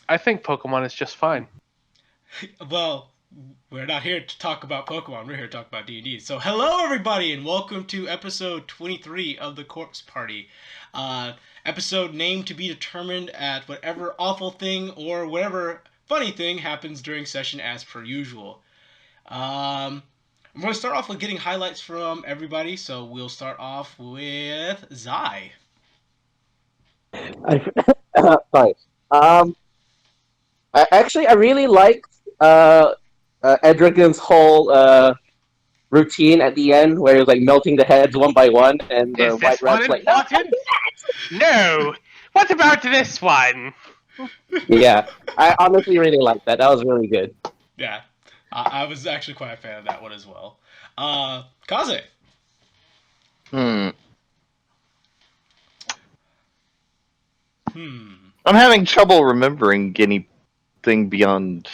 I think Pokemon is just fine. Well, we're not here to talk about Pokemon. We're here to talk about D&D. So, hello everybody, and welcome to episode 23 of the Corpse Party. Episode named to be determined at whatever awful thing or whatever funny thing happens during session as per usual. I'm going to start off with getting highlights from everybody. So we'll start off with Zai. Sorry. I really liked Edrigan's whole routine at the end, where he was like melting the heads one by one, and the Is this White one Rat's like, "No." important? No. What about this one? Yeah, I honestly really liked that. That was really good. Yeah, I was actually quite a fan of that one as well. Kaze. Hmm. I'm having trouble remembering anything beyond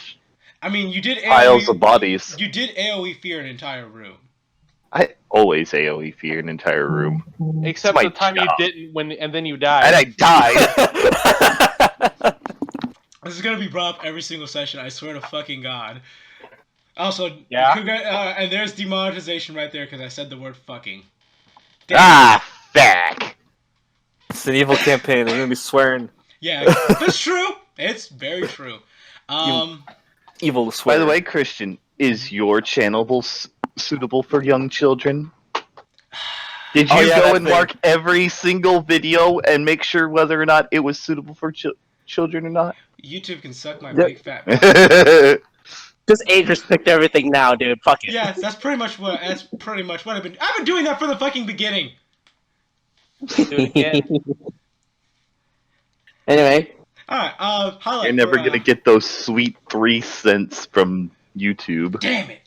I mean, you did piles of bodies. You did AoE fear an entire room. I always AoE fear an entire room. Except the time you didn't, and then you died. And I died. This is gonna be brought up every single session. I swear to fucking god. Also, yeah. And there's demonetization right there because I said the word fucking. Damn. Fuck. It's an evil campaign. They're gonna be swearing. Yeah, that's true. It's very true. Evil swear. By the way, Christian, is your channel suitable for young children? Did you go and mark every single video and make sure whether or not it was suitable for children or not? YouTube can suck my big fat butt. Just age restrict everything now, dude. Fuck it. Yes, that's pretty much what I've been doing that from the fucking beginning. Do it again. Anyway. Alright, highlight. You're never gonna get those sweet 3 cents from YouTube. Damn it!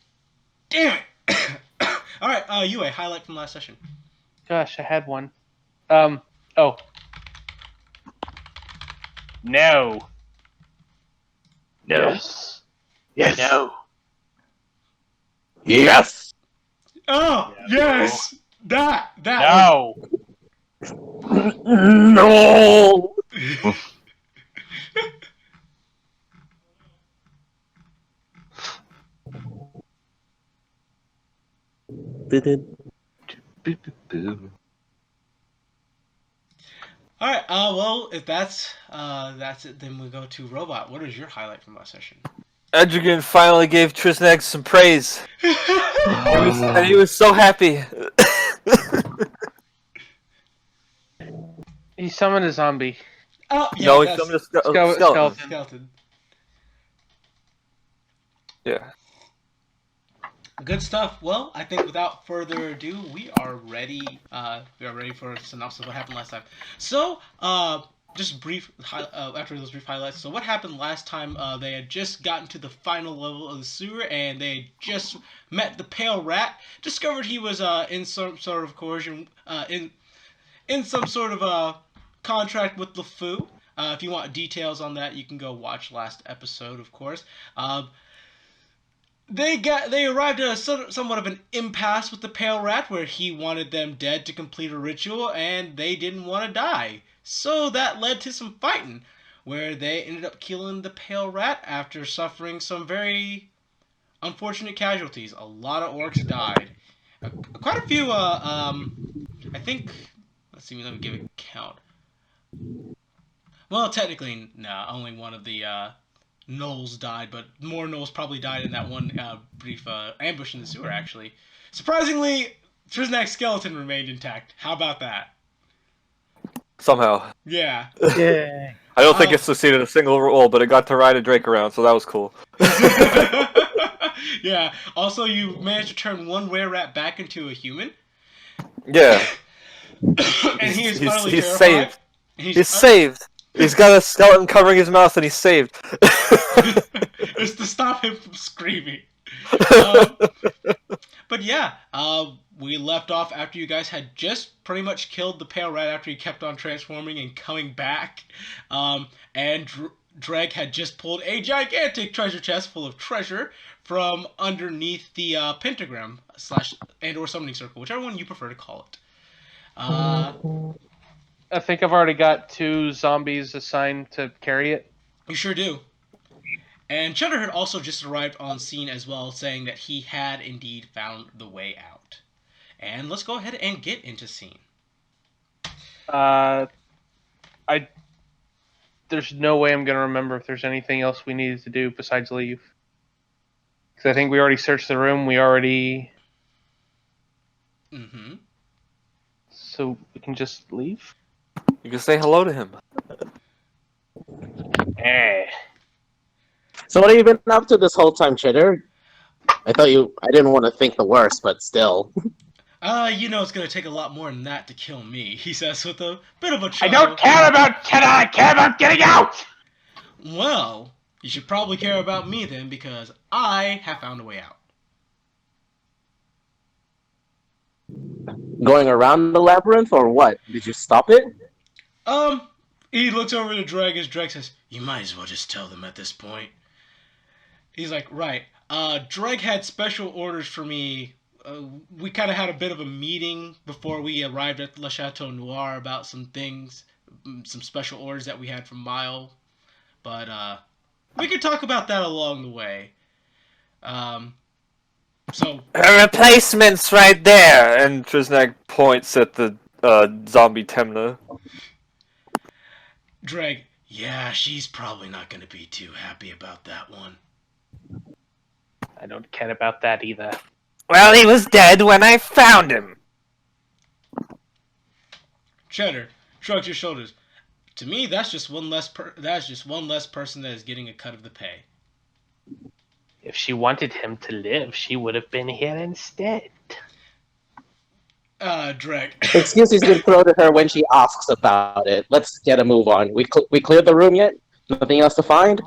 Alright, Yue, highlight from last session. Gosh, I had one. Oh. No. Yes. Yes. No. Yes. Oh, yes! That No. No. Alright, well, if that's it, then we go to Robot. What is your highlight from last session? Edrigan finally gave Trisnag some praise. And he was so happy. He summoned a zombie. Oh, yeah, no, he summoned a skeleton. Yeah. Good stuff. Well, I think without further ado, we are ready. We are ready for a synopsis of what happened last time. So, just brief after those brief highlights. So, what happened last time? They had just gotten to the final level of the sewer, and they had just met the Pale Rat. Discovered he was in some sort of coercion, in some sort of contract with LeFou. If you want details on that, you can go watch last episode, of course. They arrived at somewhat of an impasse with the Pale Rat, where he wanted them dead to complete a ritual, and they didn't want to die. So that led to some fighting, where they ended up killing the Pale Rat after suffering some very unfortunate casualties. A lot of orcs died. Quite a few, I think, let me give a count. Well, technically, no, only one of the, gnolls died, but more gnolls probably died in that one brief ambush in the sewer, actually. Surprisingly, Trisnag's skeleton remained intact. How about that? Somehow. Yeah. Yeah. I don't think it succeeded a single role, but it got to ride a Drake around, so that was cool. Yeah. Also, you managed to turn one were rat back into a human. Yeah. And he's terrified. Saved. He's saved. He's got a skeleton covering his mouth, and he's saved. It's to stop him from screaming. But yeah, we left off after you guys had just pretty much killed the Pale Rat after he kept on transforming and coming back. And Dregg had just pulled a gigantic treasure chest full of treasure from underneath the pentagram / or summoning circle, whichever one you prefer to call it. I think I've already got 2 zombies assigned to carry it. You sure do. And Cheddar had also just arrived on scene as well, saying that he had indeed found the way out. And let's go ahead and get into scene. I there's no way I'm gonna remember if there's anything else we needed to do besides leave. Because I think we already searched the room. We already. Mm-hmm. So we can just leave. You can say hello to him. Eh. So what have you been up to this whole time, Chitter? I didn't want to think the worst, but still. You know it's gonna take a lot more than that to kill me, he says with a bit of a I chuckle. don't care about Cheddar, I care about getting out! Well, you should probably care about me then, because I have found a way out. Going around the labyrinth, or what? Did you stop it? He looks over to Dregg as Dregg says, "You might as well just tell them at this point." He's like, right. Dregg had special orders for me. We kind of had a bit of a meeting before we arrived at Le Chateau Noir about some things, some special orders that we had from Mile. But we could talk about that along the way. So A replacement's right there! And Trisnak points at the zombie Temna. Dregg, yeah, she's probably not going to be too happy about that one. I don't care about that either. Well, he was dead when I found him! Cheddar shrugs your shoulders. To me, that's just one less person that is getting a cut of the pay. If she wanted him to live, she would have been here instead. Dregg. Excuses you can throw to her when she asks about it. Let's get a move on. We cleared the room yet? Nothing else to find?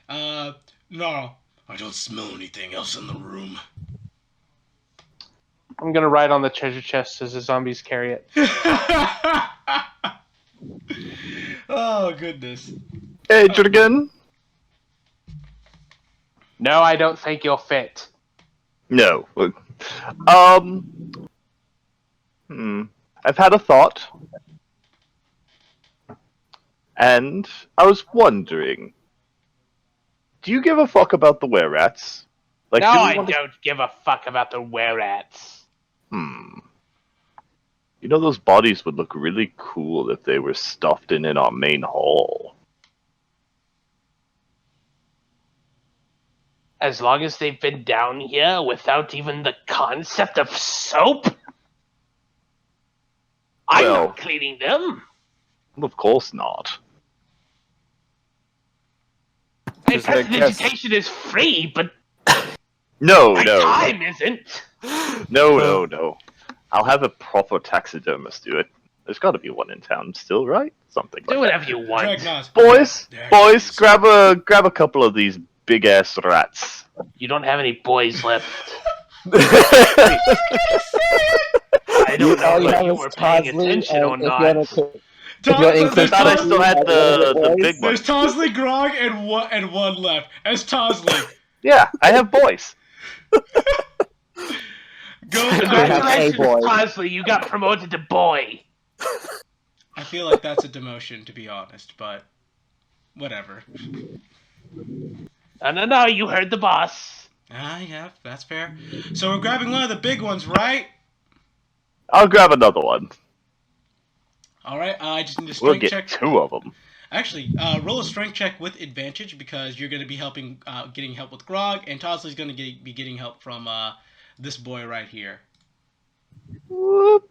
No. I don't smell anything else in the room. I'm gonna ride on the treasure chest as the zombies carry it. Oh, goodness. Adrian? No, I don't think you'll fit. No. I've had a thought. And I was wondering, do you give a fuck about the were-rats? Like, No, do we I want to- don't give a fuck about the were-rats. You know, those bodies would look really cool if they were stuffed in our main hall. As long as they've been down here without even the concept of soap, I'm Well- not cleaning them. Of course not. And Just like prestidigitation is free, but No, my no, time isn't. no. I'll have a proper taxidermist do it. There's got to be one in town still, right? Something Do like whatever you want. Dregg nods. that. Boys, There it boys, is. grab a couple of these big ass rats. You don't have any boys left. I You- don't know all you if have you is were paying Tosley, attention and or if you not. wanna co- There's include I thought I still had the Tosley, big one. There's Tosley, Grog, and one left. As Tosley. Yeah, I have boys. Go have Congratulations, a boy. Tosley, you got promoted to boy. I feel like that's a demotion, to be honest, but whatever. No, you heard the boss. Yeah, that's fair. So we're grabbing one of the big ones, right? I'll grab another one. Alright, I just need a We'll strength get check. 2 of them. Actually, roll a strength check with advantage because you're going to be getting help with Grog, and Tosley's going to be getting help from this boy right here. Whoop.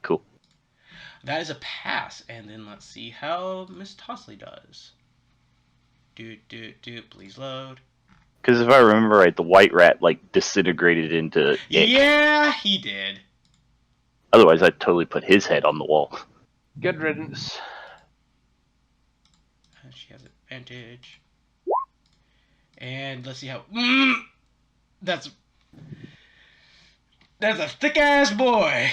Cool. That is a pass, and then let's see how Miss Tosley does. Please load. Because if I remember right, the white rat like disintegrated into ink. Yeah, he did. Otherwise, I'd totally put his head on the wall. Good riddance. She has advantage. And let's see how. That's a thick ass boy.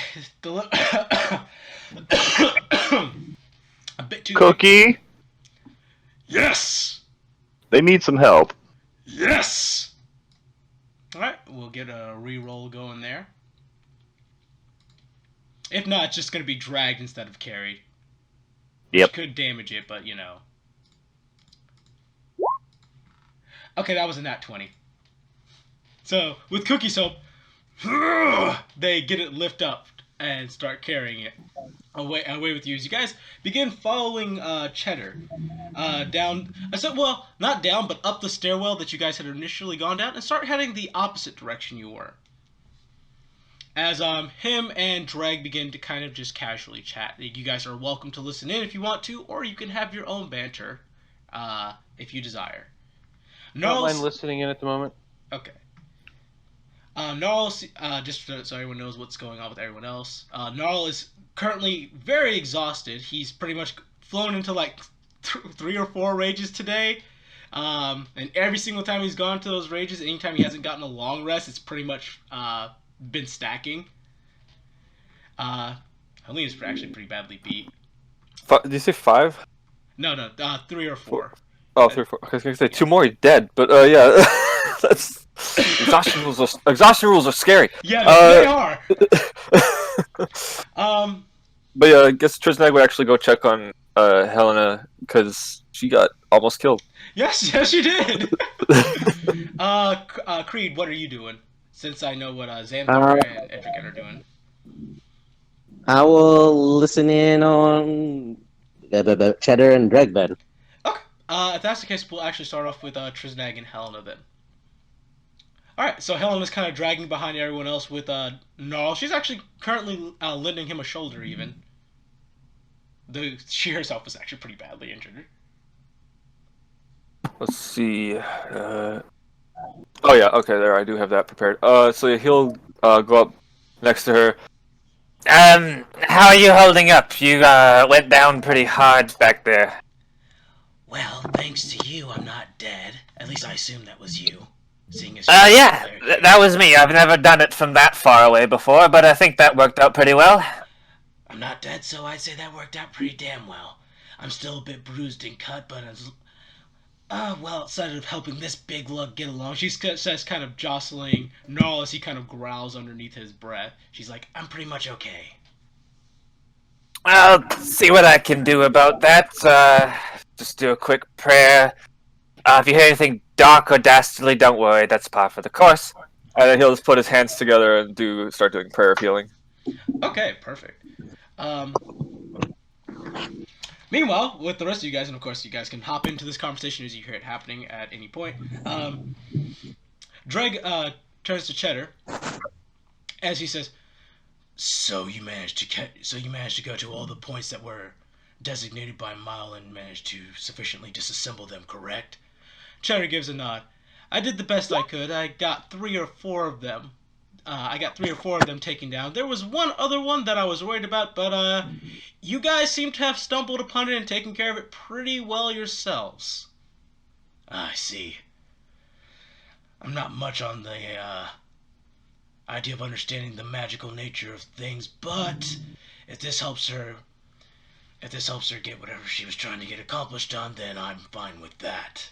A bit too. Cookie, Yes. they need some help. Yes. All right, we'll get a re-roll going there. If not, it's just gonna be dragged instead of carried. Yep. Which could damage it, but you know. Okay, that was a nat 20. So, with Cookie Soap, they get it lift up and start carrying it away with you. As you guys begin following Cheddar down, well, not down, but up the stairwell that you guys had initially gone down, and start heading the opposite direction you were. As him and Dregg begin to kind of just casually chat. You guys are welcome to listen in if you want to, or you can have your own banter if you desire. Don't mind Gnarls, listening in at the moment. okay. Gnarls, just so everyone knows what's going on with everyone else, Gnarl is currently very exhausted. He's pretty much flown into like 3 or 4 rages today. And every single time he's gone to those rages, anytime he hasn't gotten a long rest, it's pretty much been stacking. Helena's actually pretty badly beat. Did you say 5? No, 3 or 4. Oh, 3 or 4. Okay, I was gonna say 2 more. You're dead. But yeah, that's exhaustion rules are scary. Yeah, they are. But yeah, I guess Trisnag would actually go check on Helena because she got almost killed. Yes, you did. Creed, what are you doing? Since I know what Xandar and Edric are doing. I will listen in on Cheddar and Dregg then. Okay. If that's the case, we'll actually start off with Trisnag and Helena then. Alright, so Helena's kind of dragging behind everyone else with Gnarl. She's actually currently lending him a shoulder even. Though she herself is actually pretty badly injured. Let's see. Oh yeah, okay, there I do have that prepared. So he'll go up next to her. How are you holding up? You went down pretty hard back there. Well, thanks to you, I'm not dead. At least I assume that was you. Seeing as Yeah, that was me. I've never done it from that far away before, but I think that worked out pretty well. I'm not dead, so I'd say that worked out pretty damn well. I'm still a bit bruised and cut, but well, outside of helping this big lug get along, she says, kind of jostling Gnarl as he kind of growls underneath his breath. She's like, I'm pretty much okay. I'll see what I can do about that. Just do a quick prayer. If you hear anything dark or dastardly, don't worry. That's par for the course. And then he'll just put his hands together and start doing prayer of healing. Okay, perfect. Meanwhile, with the rest of you guys, and of course you guys can hop into this conversation as you hear it happening at any point, Dregg turns to Cheddar as he says, So you managed to go to all the points that were designated by Mile and managed to sufficiently disassemble them, correct? Cheddar gives a nod. I did the best I could. I got 3 or 4 of them. Taken down. There was one other one that I was worried about, but you guys seem to have stumbled upon it and taken care of it pretty well yourselves. I see. I'm not much on the idea of understanding the magical nature of things, but if this helps her get whatever she was trying to get accomplished on, then I'm fine with that.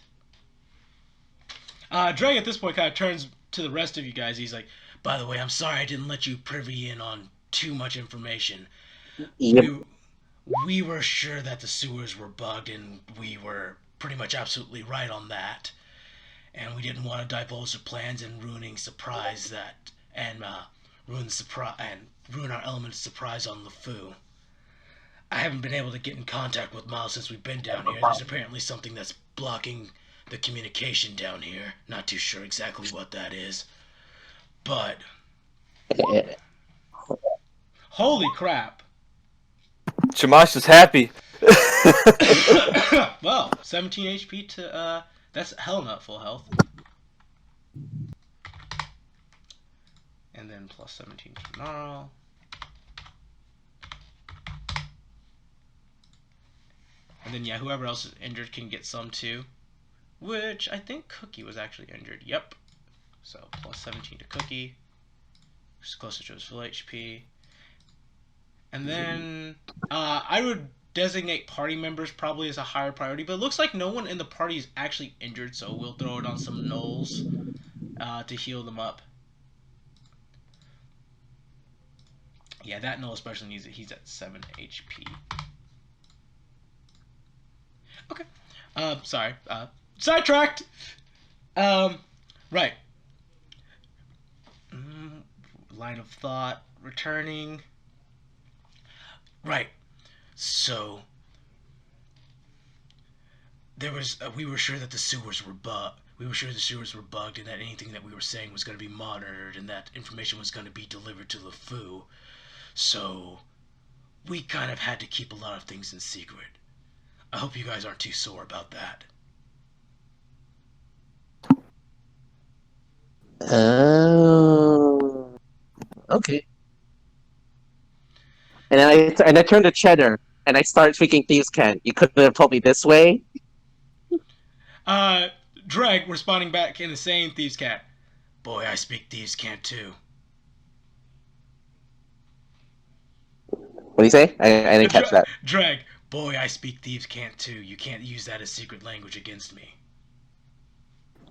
Dregg at this point kind of turns to the rest of you guys. He's like, by the way, I'm sorry I didn't let you privy in on too much information. Yep. We were sure that the sewers were bugged, and we were pretty much absolutely right on that. And we didn't want to divulge the plans and ruin our element of surprise on LeFou. I haven't been able to get in contact with Miles since we've been down here. There's apparently something that's blocking the communication down here. Not too sure exactly what that is. But holy crap. Shamash is happy. Well, 17 HP to that's Helena at full health. And then plus 17 to Gnarl. And then yeah, whoever else is injured can get some too. Which I think Cookie was actually injured. Yep. So plus 17 to Cookie, which is closer to his full HP. And then I would designate party members probably as a higher priority, but it looks like no one in the party is actually injured, so we'll throw it on some gnolls to heal them up. Yeah, that gnoll especially needs it. He's at 7 HP. Okay. Sorry. Sidetracked! Right. Line of thought returning. Right. So there was we were sure that the sewers were bugged. We were sure the sewers were bugged, and that anything that we were saying was going to be monitored, and that information was going to be delivered to LeFou. So we kind of had to keep a lot of things in secret. I hope you guys aren't too sore about that. Oh, okay. And I turn to Cheddar and I start speaking Thieves' Cant. You could have told me this way. Dregg responding back in the same Thieves' Cant. Boy, I speak Thieves' Cant too. What do you say? I didn't catch that. Dregg, boy, I speak Thieves' Cant too. You can't use that as secret language against me.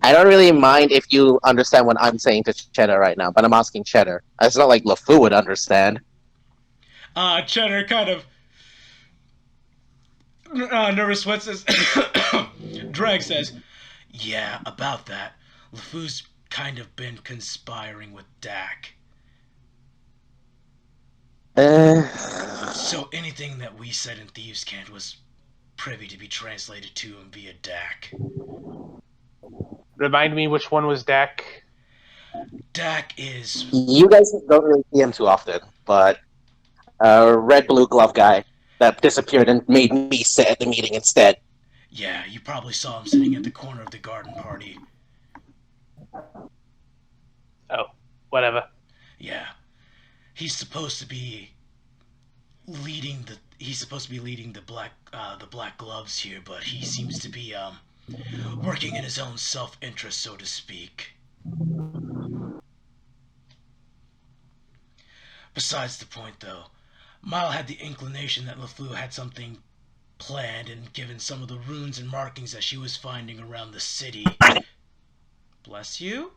I don't really mind if you understand what I'm saying to Cheddar right now, but I'm asking Cheddar. It's not like LeFou would understand. Cheddar kind of nervous sweat says. Dregg says, yeah, about that. LeFou's kind of been conspiring with Dak. So anything that we said in Thieves' Cant was privy to be translated to him via Dak. Remind me which one was Dak. Dak is... You guys don't really see him too often, but red blue glove guy that disappeared and made me sit at the meeting instead. Yeah, you probably saw him sitting at the corner of the garden party. Oh, whatever. Yeah. He's supposed to be leading the black gloves here, but he seems to be working in his own self-interest, so to speak. Besides the point, though, Mile had the inclination that LeFou had something planned, and given some of the runes and markings that she was finding around the city. Bless you?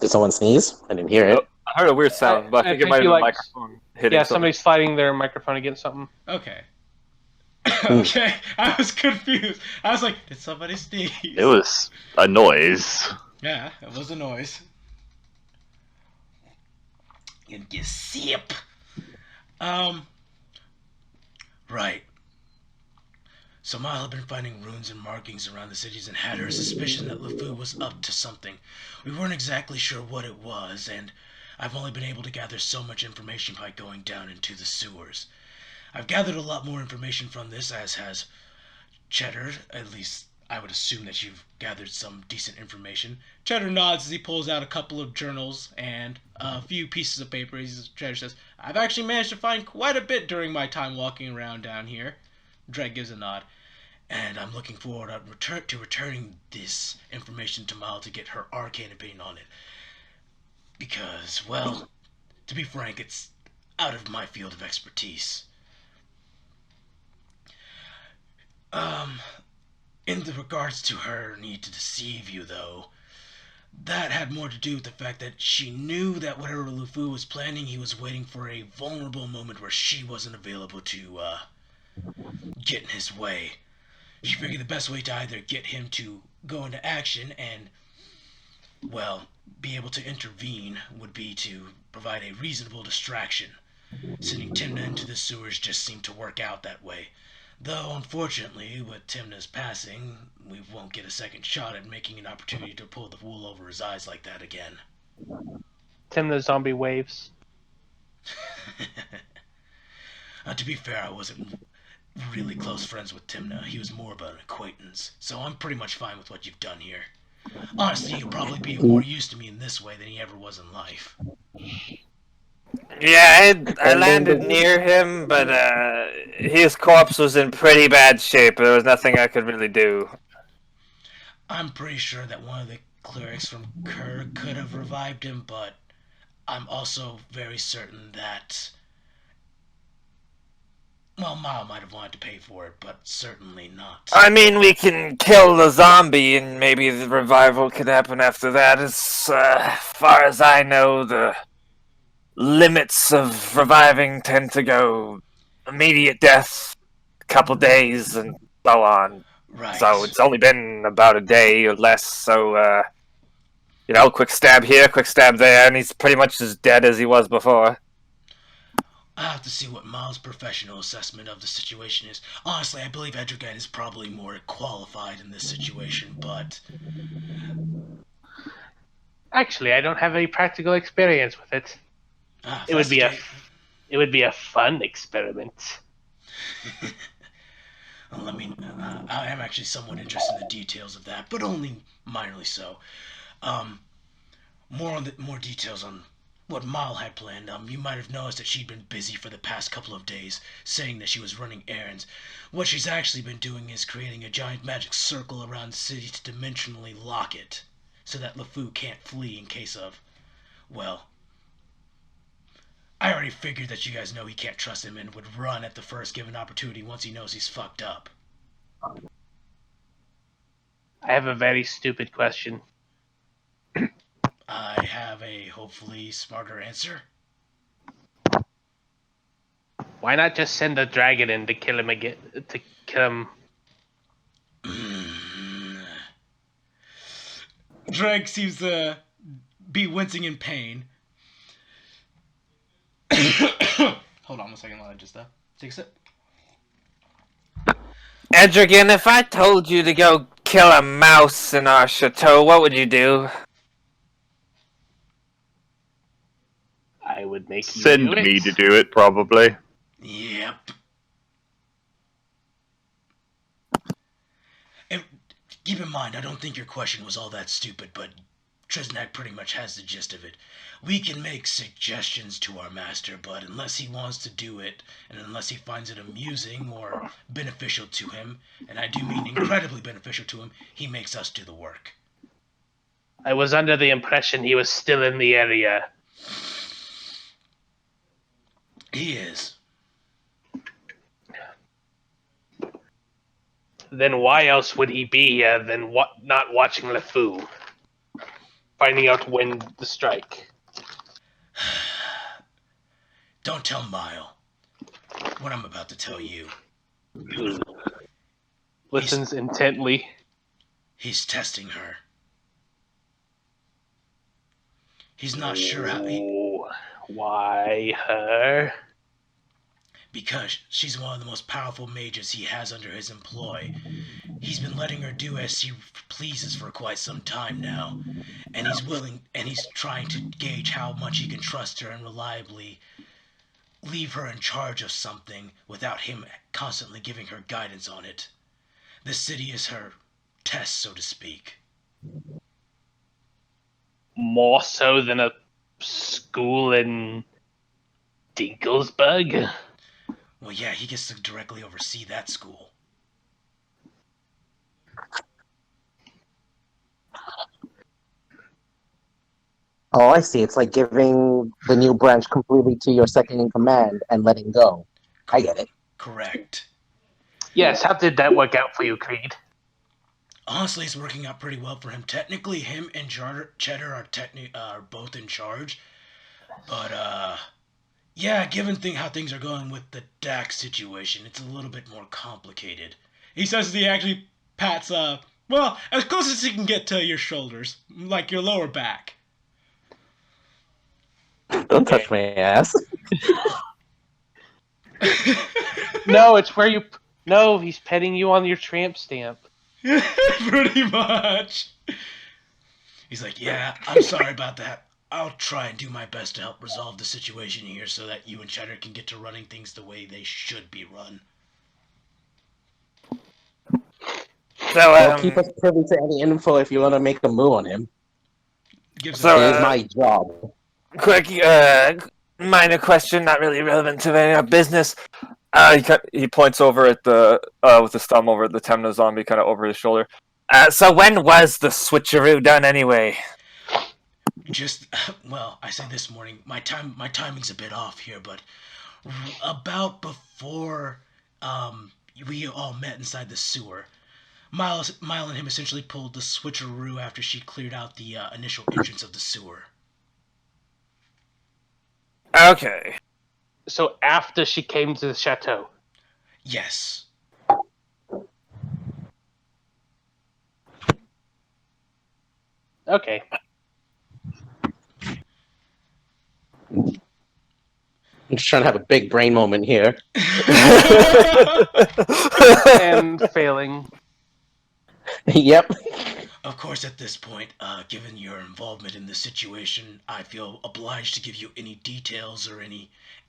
Did someone sneeze? I didn't hear it. I heard a weird sound, but I think it think might have you, been the like- microphone hitting Yeah, something. somebody's sliding their microphone against something. Okay. Okay, I was confused. I was like, did somebody sneeze? It was a noise. Yeah, it was a noise. And you sip. Right. So Mile had been finding runes and markings around the cities and had her suspicion that LeFou was up to something. We weren't exactly sure what it was, and I've only been able to gather so much information by going down into the sewers. I've gathered a lot more information from this, as has Cheddar. At least I would assume that you've gathered some decent information. Cheddar nods as he pulls out a couple of journals and a few pieces of paper. Cheddar says, I've actually managed to find quite a bit during my time walking around down here. Dregg gives a nod. And I'm looking forward to returning this information to Mile to get her arcane opinion on it. Because, well, to be frank, it's out of my field of expertise. In the regards to her need to deceive you, though, that had more to do with the fact that she knew that whatever LeFou was planning, he was waiting for a vulnerable moment where she wasn't available to, get in his way. She figured the best way to either get him to go into action and, well, be able to intervene would be to provide a reasonable distraction. Sending Timna into the sewers just seemed to work out that way. Though, unfortunately, with Timna's passing, we won't get a second shot at making an opportunity to pull the wool over his eyes like that again. Tim the zombie waves. To be fair, I wasn't really close friends with Timna. He was more of an acquaintance, so I'm pretty much fine with what you've done here. Honestly, he'll probably be more used to me in this way than he ever was in life. Yeah, I landed near him, but his corpse was in pretty bad shape. There was nothing I could really do. I'm pretty sure that one of the clerics from Kerr could have revived him, but I'm also very certain that... Well, Mile might have wanted to pay for it, but certainly not. I mean, we can kill the zombie, and maybe the revival could happen after that. As far as I know, the limits of reviving tend to go immediate death, a couple days, and so on. Right. So it's only been about a day or less. So quick stab here, quick stab there, and he's pretty much as dead as he was before. I have to see what Miles' professional assessment of the situation is. Honestly, I believe Dregg is probably more qualified in this situation, but Actually, I don't have any practical experience with it. if It would that's the be case, it would be a fun experiment. I am actually somewhat interested in the details of that, but only minorly so. Um, more details on what Mile had planned. You might have noticed that she'd been busy for the past couple of days, saying that she was running errands. What she's actually been doing is creating a giant magic circle around the city to dimensionally lock it, so that LeFou can't flee in case of, well, I already figured that you guys know he can't trust him and would run at the first given opportunity once he knows he's fucked up. I have a very stupid question. I have a hopefully smarter answer. Why not just send a dragon in to kill him again? To kill him. Dregg seems to be wincing in pain. Hold on a second while I just take a sip. Edrigan, if I told you to go kill a mouse in our chateau, what would you do? I would make you Send do it. me to do it, probably. Yep. And keep in mind, I don't think your question was all that stupid, but Trisnak pretty much has the gist of it. We can make suggestions to our master, but unless he wants to do it, and unless he finds it amusing or beneficial to him, and I do mean incredibly beneficial to him, he makes us do the work. I was under the impression he was still in the area. He is. Then why else would he be here than not watching LeFou? Finding out when to strike. Don't tell Mile what I'm about to tell you. Listens intently. He's testing her. He's not sure how Why her? because she's one of the most powerful mages he has under his employ. He's been letting her do as she pleases for quite some time now, and he's trying to gauge how much he can trust her and reliably leave her in charge of something without him constantly giving her guidance on it. The city is her test, so to speak. More so than a school in Dinklesburg? Well, yeah, he gets to directly oversee that school. Oh, I see. It's like giving the new branch completely to your second in command and letting go. I get it. Correct. Yes, how did that work out for you, Creed? Honestly, it's working out pretty well for him. Technically, him and Cheddar are both in charge. But, yeah, given how things are going with the Dax situation, it's a little bit more complicated. He says he actually pats, well, as close as he can get to your shoulders, like your lower back. Don't touch my ass. No, it's where you... No, he's petting you on your tramp stamp. Pretty much. He's like, yeah, I'm sorry about that. I'll try and do my best to help resolve the situation here so that you and Cheddar can get to running things the way they should be run. So, Well, keep us privy to any info if you want to make a move on him. So, It is my job. quick, minor question, not really relevant to our business. He points over at the with his thumb over at the Temna zombie, kind of over his shoulder. So when was the switcheroo done anyway? Well, I say this morning. My timing's a bit off here, but about before we all met inside the sewer, Mile and him essentially pulled the switcheroo after she cleared out the initial entrance of the sewer. Okay. So after she came to the chateau. Yes. Okay. I'm just trying to have a big brain moment here. And failing. Yep. Of course, at this point, given your involvement in this situation, I feel obliged to give you any details or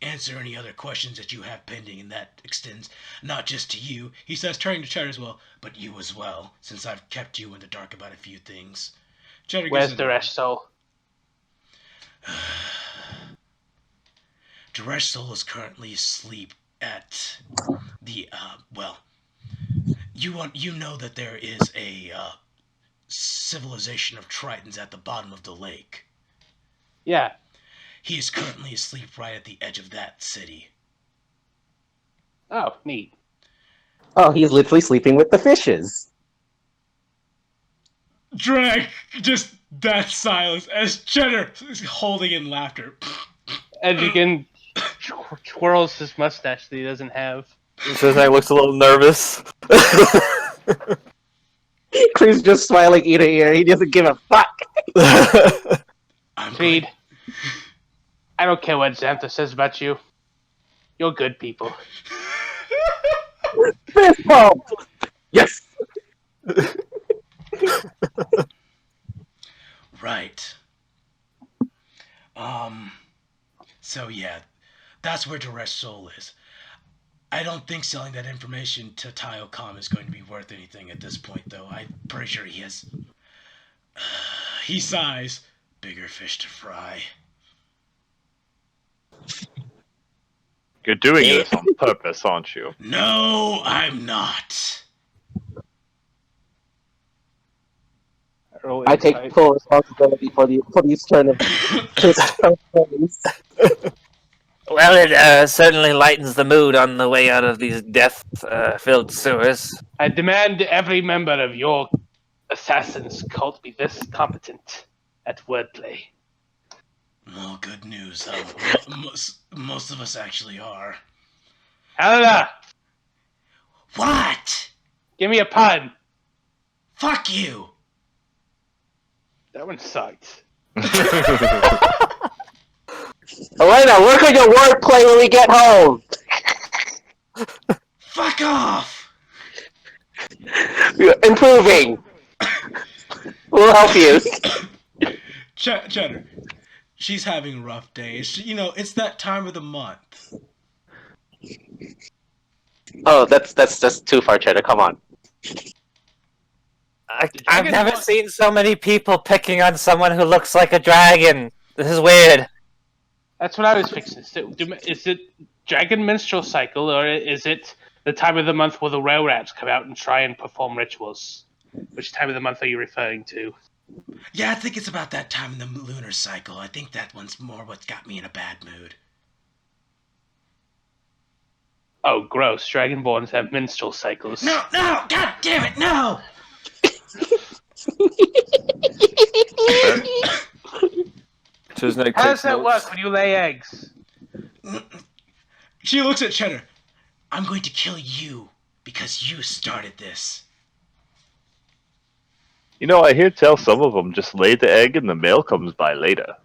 answer any other questions that you have pending, and that extends not just to you, he says, turning to Cheddar as well, but you as well, since I've kept you in the dark about a few things. Cheddar gives Where's it the a rest soul? Dregg Soul is currently asleep at the you know that there is a civilization of Tritons at the bottom of the lake. Yeah. He is currently asleep right at the edge of that city. Oh, neat. Oh, he's literally sleeping with the fishes. Dregg, just that silence as Cheddar is holding in laughter. Edgigan twirls his mustache that he doesn't have. Chisney looks a little nervous. Cree's just smiling ear to ear. He doesn't give a fuck. I'm Creed, I don't care what Xantha says about you. You're good people. Fist bump! Yes! Right. So yeah, that's where Dregg Soul is. I don't think selling that information to Tyocom is going to be worth anything at this point, though. I'm pretty sure he has. He sighs. Bigger fish to fry. You're doing this on purpose, aren't you? No, I'm not. Roll I take insight. full responsibility for these turn of turns. Well, it certainly lightens the mood on the way out of these death-filled sewers. I demand every member of your assassin's cult be this competent at wordplay. Well, good news. Most of us actually are. Helena, What? give me a pun. Fuck you. That one sucked. Elena, work on your wordplay when we get home. Fuck off. You're improving. We'll help you. Cheddar, she's having a rough day. It's that time of the month. Oh, that's just too far, Cheddar. Come on. I've never seen so many people picking on someone who looks like a dragon. This is weird. That's what I was fixing. Is it dragon menstrual cycle, or is it the time of the month where the rail rats come out and try and perform rituals? Which time of the month are you referring to? Yeah, I think it's about that time in the lunar cycle. I think that one's more what's got me in a bad mood. Oh, gross. Dragonborns have menstrual cycles. No, god damn it, no! Chisney How does takes that notes. work when you lay eggs? She looks at Cheddar. I'm going to kill you because you started this. You know, I hear tell some of them just lay the egg and the male comes by later.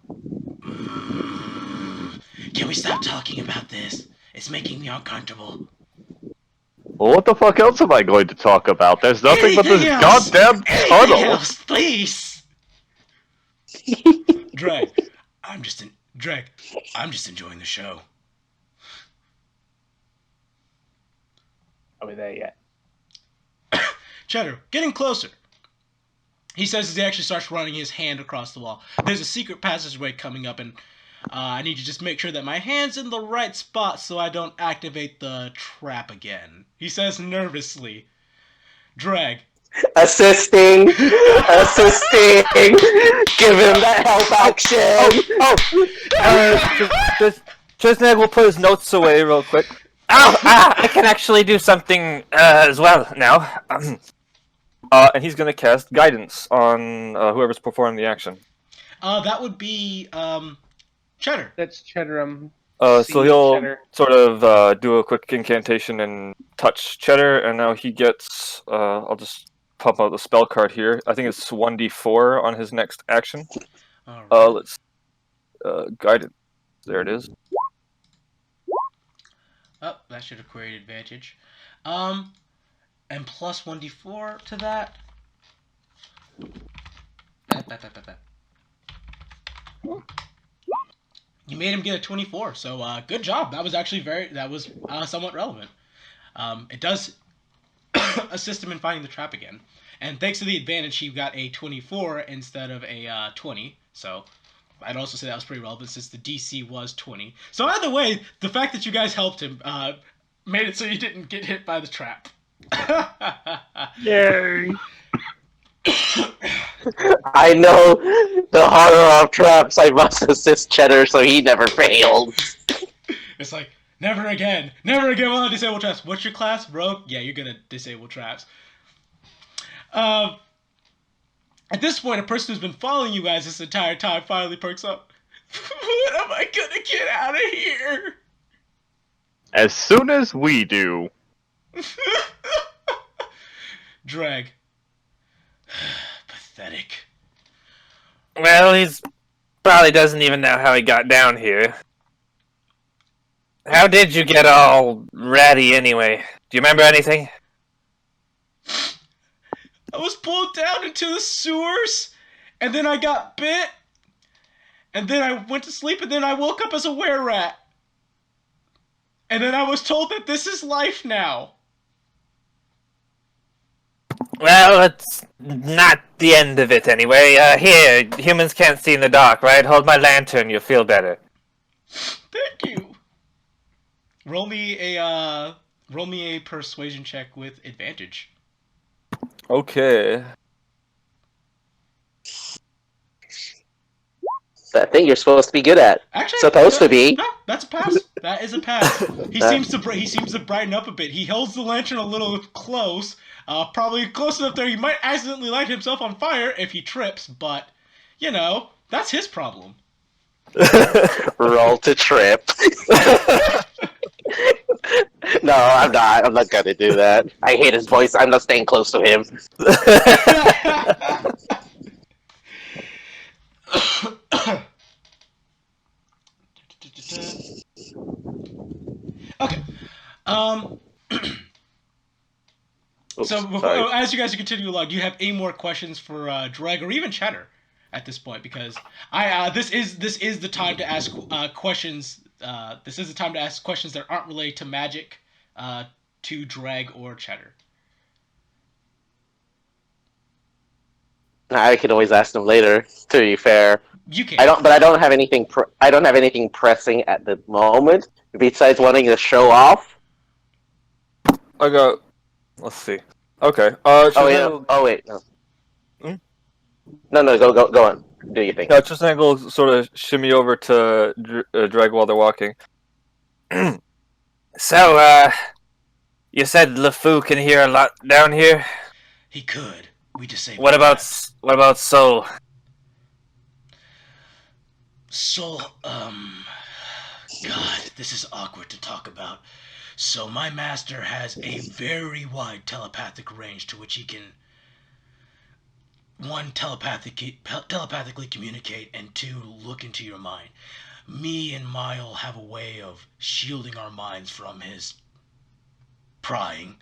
Can we stop talking about this? It's making me uncomfortable. Well, what the fuck else am I going to talk about? There's nothing but this Anything else? goddamn Anything tunnel. else, please. Dregg, I'm just enjoying the show. Are we there yet? Cheddar, getting closer. He says as he actually starts running his hand across the wall. There's a secret passageway coming up, and I need to just make sure that my hand's in the right spot so I don't activate the trap again. He says nervously. Dregg. Assisting. Give him that help action. Chisney will put his notes away real quick. I can actually do something as well now. And he's going to cast guidance on whoever's performing the action. That would be Cheddar. That's Cheddar. So he'll Cheddar. sort of do a quick incantation and touch Cheddar, and now he gets. I'll just pop out the spell card here. I think it's 1d4 on his next action. All right. Let's guided. There it is. Oh, that should have created advantage. And plus 1d4 to that. That. You made him get a 24, so good job. That was actually somewhat relevant. It does assist him in finding the trap again. And thanks to the advantage, he got a 24 instead of a 20. So I'd also say that was pretty relevant since the DC was 20. So either way, the fact that you guys helped him made it so you didn't get hit by the trap. Yay! I know the horror of traps. I must assist Cheddar so he never fails. It's like, never again will I disable traps. What's your class, Rogue? Yeah, you're gonna disable traps. At this point, a person who's been following you guys this entire time finally perks up. When am I gonna get out of here? As soon as we do. Dregg. Pathetic. Well, he's probably doesn't even know how he got down here. How did you get all ratty anyway? Do you remember anything? I was pulled down into the sewers, and then I got bit, and then I went to sleep, and then I woke up as a were-rat. And then I was told that this is life now. Well, it's not the end of it anyway. Here, humans can't see in the dark, right? Hold my lantern, you'll feel better. Thank you. Roll me a persuasion check with advantage. Okay. That thing you're supposed to be good at. Actually, Supposed to be. No, that's a pass. That is a pass. He seems to brighten up a bit. He holds the lantern a little close, probably close enough there he might accidentally light himself on fire if he trips. But you know, that's his problem. Roll to trip. No, I'm not. I'm not gonna do that. I hate his voice. I'm not staying close to him. Okay. Oops, So before, sorry. as you guys continue along, do you have any more questions for Dregg or even Cheddar at this point? Because this is the time to ask questions. This is the time to ask questions that aren't related to magic to Dregg or Cheddar. I can always ask them later. To be fair, You can. but I don't have anything. I don't have anything pressing at the moment besides wanting to show off. I got. Let's see. Okay. Oh yeah. Oh wait. No. Hmm? No. Go on. Do you think? Yeah, Tristangle sort of shimmy over to Dregg while they're walking. So, you said LeFou can hear a lot down here? He could. We disabled What about that. Soul? Soul, God, this is awkward to talk about. So my master has a very wide telepathic range to which he can, one, telepathically communicate, and two, look into your mind. Me and Mile have a way of shielding our minds from his prying,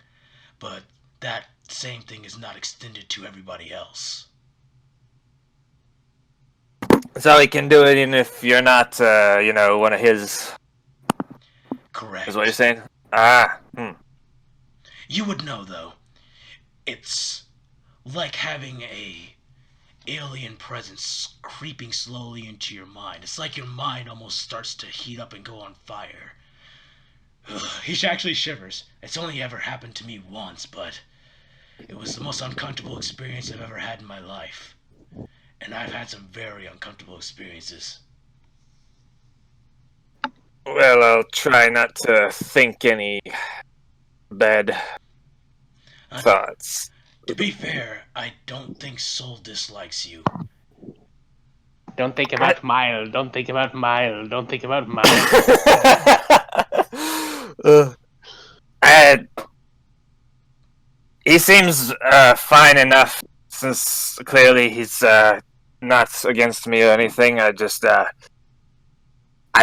but that same thing is not extended to everybody else. So he can do it even if you're not, one of his... Correct. Is what you're saying? Ah, You would know, though. It's like having a alien presence creeping slowly into your mind. It's like your mind almost starts to heat up and go on fire. He actually shivers. It's only ever happened to me once, but it was the most uncomfortable experience I've ever had in my life. And I've had some very uncomfortable experiences. well, I'll try not to think any bad thoughts. To be fair, I don't think Soul dislikes you. Don't think about Mile. Don't think about Mile. Don't think about Mile. He seems fine enough, since clearly he's not against me or anything. I just I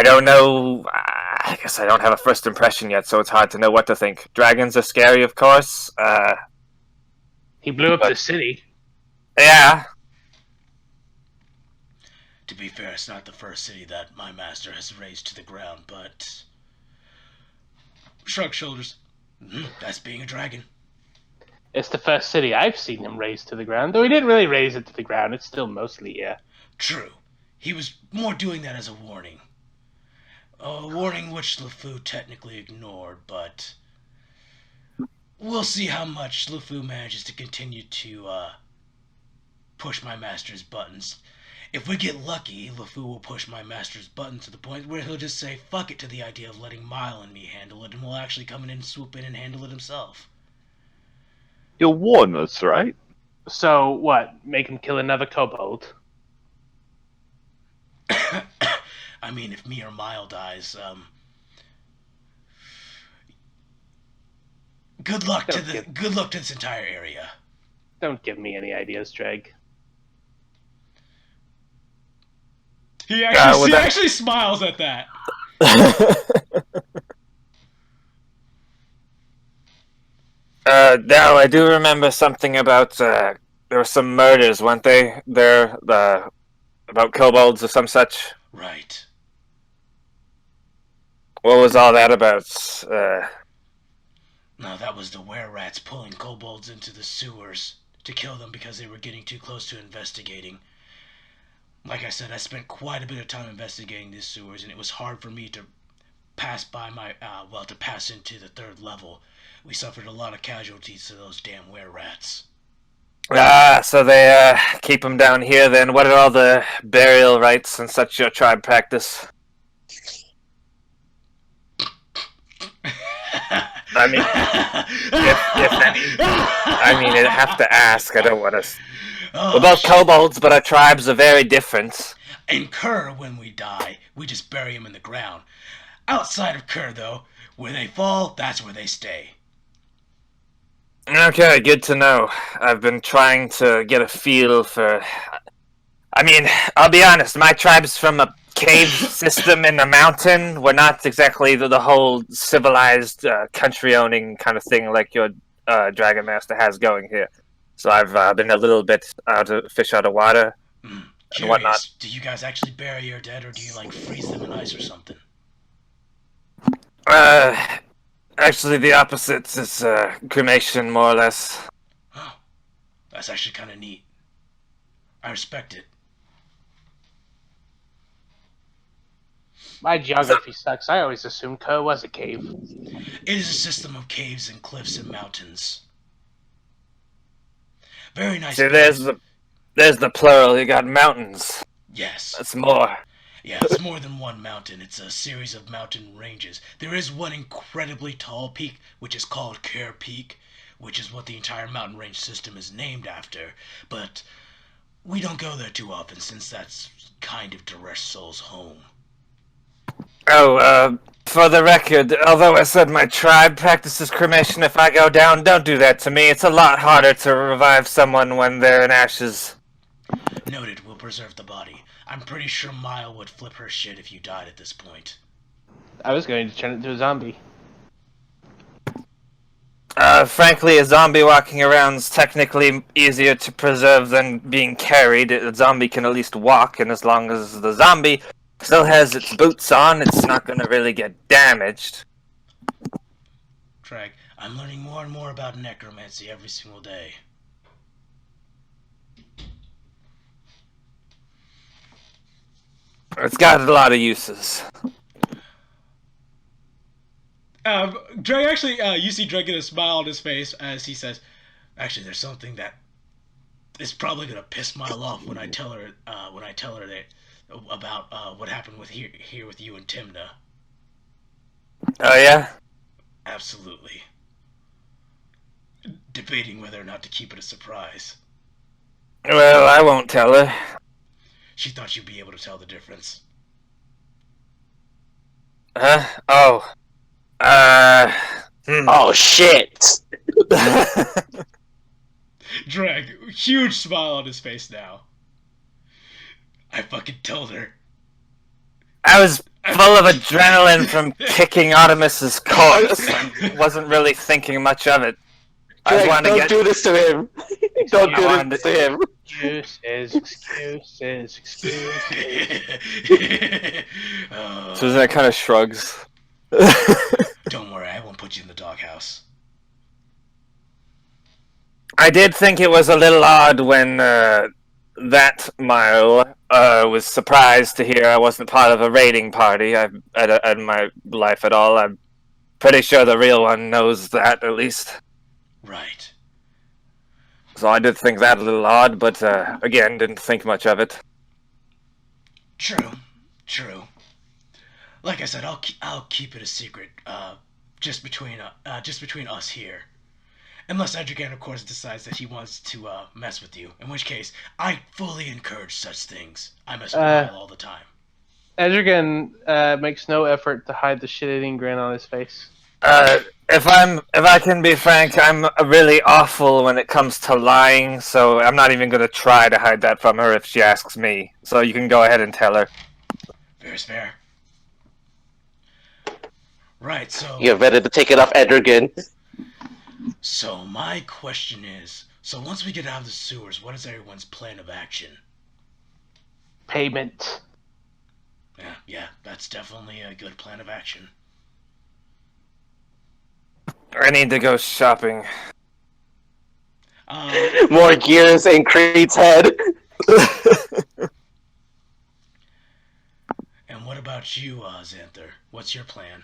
don't know. I guess I don't have a first impression yet, so it's hard to know what to think. Dragons are scary, of course. He blew up But- the city. Yeah. To be fair, it's not the first city that my master has razed to the ground, but... Shrug shoulders. That's being a dragon. It's the first city I've seen him raise to the ground. Though he didn't really raise it to the ground. It's still mostly, yeah. True. He was more doing that as a warning. A warning which LeFou technically ignored, but... We'll see how much LeFou manages to continue to, push my master's buttons. If we get lucky, LeFou will push my master's button to the point where he'll just say fuck it to the idea of letting Mile and me handle it, and will actually come in and swoop in and handle it himself. You'll warn us, right? So what? Make him kill another kobold? I mean, if me or Mile dies, good luck to this entire area. Don't give me any ideas, Dregg. He actually, that- actually smiles at that. No, I do remember something about there were some murders, weren't they? There, about kobolds or some such. Right. What was all that about? No, that was the were-rats pulling kobolds into the sewers to kill them because they were getting too close to investigating. Like I said, I spent quite a bit of time investigating these sewers, and it was hard for me to pass by my, to pass into the third level. We suffered a lot of casualties to those damn were-rats. So they keep them down here then. What are all the burial rites and such your tribe practice? I mean, if any, I mean, I have to ask. I don't want to. We're both kobolds, but our tribes are very different. In Kerr, when we die, we just bury them in the ground. Outside of Kerr, though, where they fall, that's where they stay. Okay, good to know. I've been trying to get a feel for... I mean, I'll be honest, my tribe's from a cave system in the mountain. We're not exactly the whole civilized, country-owning kind of thing like your Dragon Master has going here. So I've been a little bit fish out of water and whatnot. Curious, do you guys actually bury your dead, or do you, like, freeze them in ice or something? Actually, the opposite is cremation, more or less. Oh, that's actually kind of neat. I respect it. My geography sucks. I always assumed Kerr was a cave. It is a system of caves and cliffs and mountains. Very nice. See, there's the plural. You got mountains. Yes. That's more. Yeah, it's more than one mountain. It's a series of mountain ranges. There is one incredibly tall peak, which is called Kerr Peak, which is what the entire mountain range system is named after. But we don't go there too often, since that's kind of Deresh Soul's home. Oh, for the record, although I said my tribe practices cremation if I go down, don't do that to me. It's a lot harder to revive someone when they're in ashes. Noted, we'll preserve the body. I'm pretty sure Mile would flip her shit if you died at this point. I was going to turn it into a zombie. Frankly, a zombie walking around is technically easier to preserve than being carried. A zombie can at least walk, and as long as the zombie still has its boots on, it's not going to really get damaged. Dregg, I'm learning more and more about necromancy every single day. It's got a lot of uses. Dregg actually, you see Dregg get a smile on his face as he says, Actually, there's something that is probably gonna piss Mile off when I tell her that about what happened with here with you and Timna. Oh, yeah? Absolutely. Debating whether or not to keep it a surprise. Well, I won't tell her. She thought you'd be able to tell the difference. Huh? Oh. Oh shit! Dregg, huge smile on his face now. I fucking told her. I was full of adrenaline from kicking Artemis's corpse. I wasn't really thinking much of it. I Dregg, wanted to don't get. do this to him. Don't do this to him. Excuses. Susan kind of shrugs. Don't worry, I won't put you in the doghouse. I did think it was a little odd when that Mile was surprised to hear I wasn't part of a raiding party in my life at all. I'm pretty sure the real one knows that, at least. Right. So I did think that a little odd, but again, didn't think much of it. True. Like I said, I'll keep it a secret, just between us here. Unless Edrigan, of course, decides that he wants to mess with you. In which case, I fully encourage such things. I mess with Mile all the time. Edrigan makes no effort to hide the shit-eating grin on his face. If I can be frank, I'm really awful when it comes to lying, so I'm not even going to try to hide that from her if she asks me. So you can go ahead and tell her. Fair's fair. Right, so... You're ready to take it off Edrigan. So my question is, so once we get out of the sewers, what is everyone's plan of action? Payment. Yeah, that's definitely a good plan of action. I need to go shopping. More gears in Creed's head. And what about you, Xanther? What's your plan?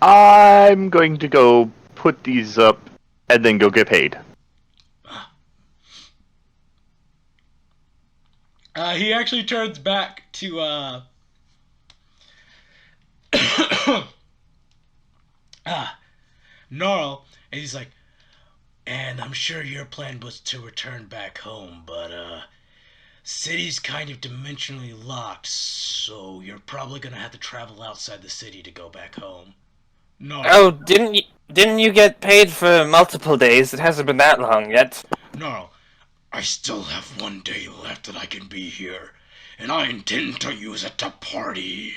I'm going to go put these up and then go get paid. He actually turns back to, Gnarl, and he's like, and I'm sure your plan was to return back home, but, city's kind of dimensionally locked, so you're probably gonna have to travel outside the city to go back home. Gnarl. Oh, didn't you get paid for multiple days? It hasn't been that long yet. Gnarl, I still have 1 day left that I can be here, and I intend to use it to party.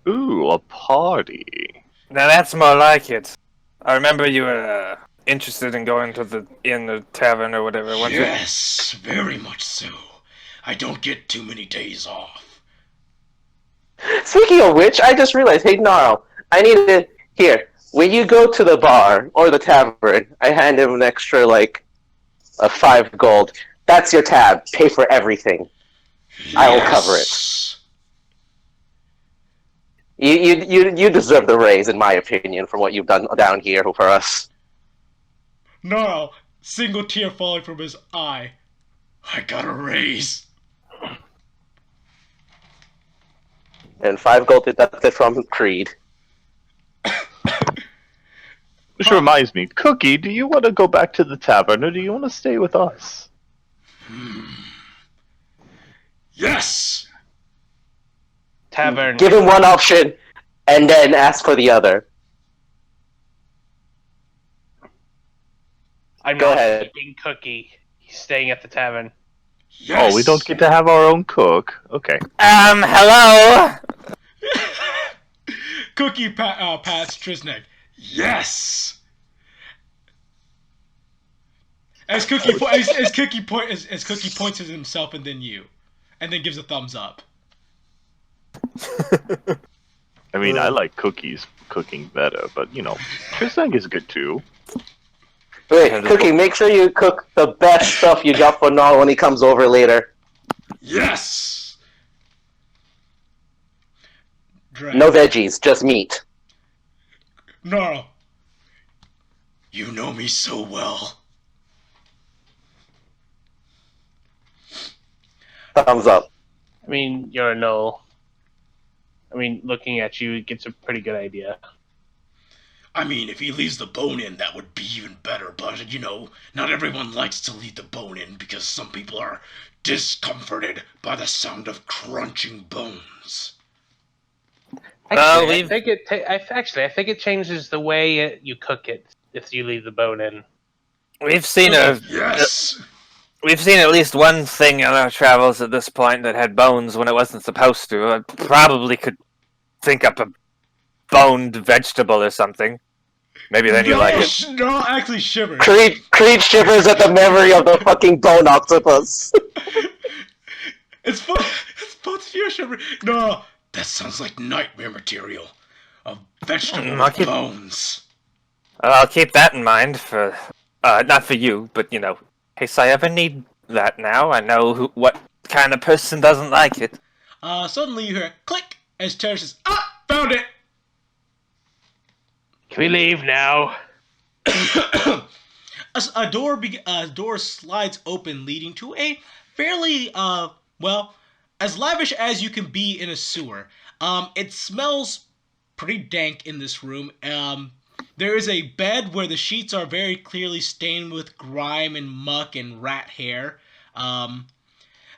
Ooh, a party. Now that's more like it. I remember you were interested in going to the tavern or whatever, weren't you? Yes, very much so. I don't get too many days off. Speaking of which, I just realized, hey Gnarl, I need to... Here, when you go to the bar, or the tavern, I hand him an extra, like, 5 gold. That's your tab. Pay for everything. I will cover it. You deserve the raise, in my opinion, for what you've done down here for us. No, single tear falling from his eye. I got a raise. And 5 gold deducted from Creed. Which reminds me, Cookie, do you want to go back to the tavern or do you want to stay with us? Yes! Tavern. Give him one option, and then ask for the other. I'm Go not ahead. keeping Cookie. He's staying at the tavern. Yes! Oh, we don't get to have our own cook. Okay. Hello? Cookie pats Trisnek. Yes! As Cookie points at himself and then you, and then gives a thumbs up. I mean, I like Cookie's cooking better, but, you know, Tristan is good too. Wait, Cookie, make sure you cook the best stuff you got for Gnarl when he comes over later. Yes! Dregg. No veggies, just meat. Gnarl. You know me so well. Thumbs up. I mean, you're a no. I mean, looking at you, it gets a pretty good idea. I mean, if he leaves the bone in, that would be even better, but, you know, not everyone likes to leave the bone in because some people are discomforted by the sound of crunching bones. Actually, we've I think it changes the way you cook it if you leave the bone in. we've seen a Yes. we've seen at least one thing on our travels at this point that had bones when it wasn't supposed to. I probably could think up a boned vegetable or something. Maybe then you like it. No, actually shivers. Creed shivers at the memory of the fucking bone octopus. It's both you shiver. No, that sounds like nightmare material. A vegetable I'll with keep- bones. I'll keep that in mind for, not for you, but in case I ever need that. Now I know what kind of person doesn't like it. Suddenly you hear a click as Terry says, "Ah, found it." Can we leave now? A door slides open, leading to a fairly as lavish as you can be in a sewer. It smells pretty dank in this room. There is a bed where the sheets are very clearly stained with grime and muck and rat hair.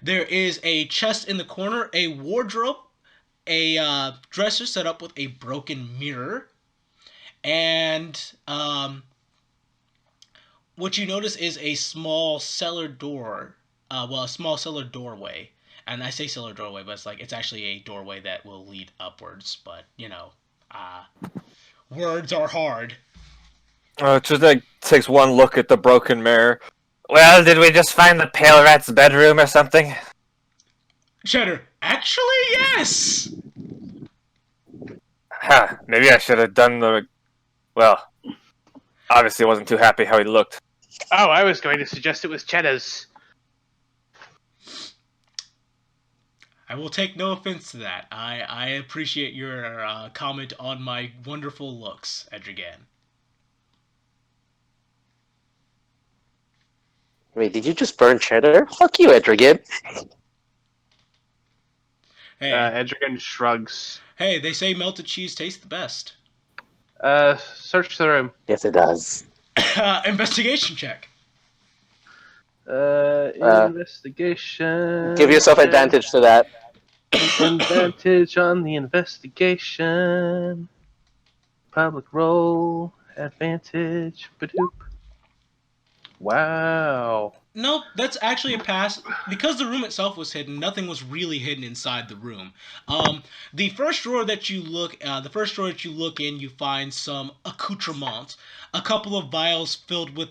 There is a chest in the corner, a wardrobe, a dresser set up with a broken mirror, and what you notice is a small cellar door. A small cellar doorway. And I say cellar doorway, but it's actually a doorway that will lead upwards. But, words are hard. Just takes one look at the broken mirror. Well, did we just find the pale rat's bedroom or something? Cheddar, actually, yes! Huh, maybe I should have done the... Well, obviously I wasn't too happy how he looked. Oh, I was going to suggest it was Cheddar's. I will take no offense to that. I appreciate your comment on my wonderful looks, Edrigan. Wait, did you just burn cheddar? Fuck you, Edrigan. Hey, Edrigan shrugs. hey, they say melted cheese tastes the best. Search the room. Yes, it does. Investigation check. Investigation. Give yourself advantage to that. Advantage on the investigation. Public roll. Advantage. Badoop. Wow. Nope, that's actually a pass. Because the room itself was hidden, nothing was really hidden inside the room. The first drawer that you look in, you find some accoutrements, a couple of vials filled with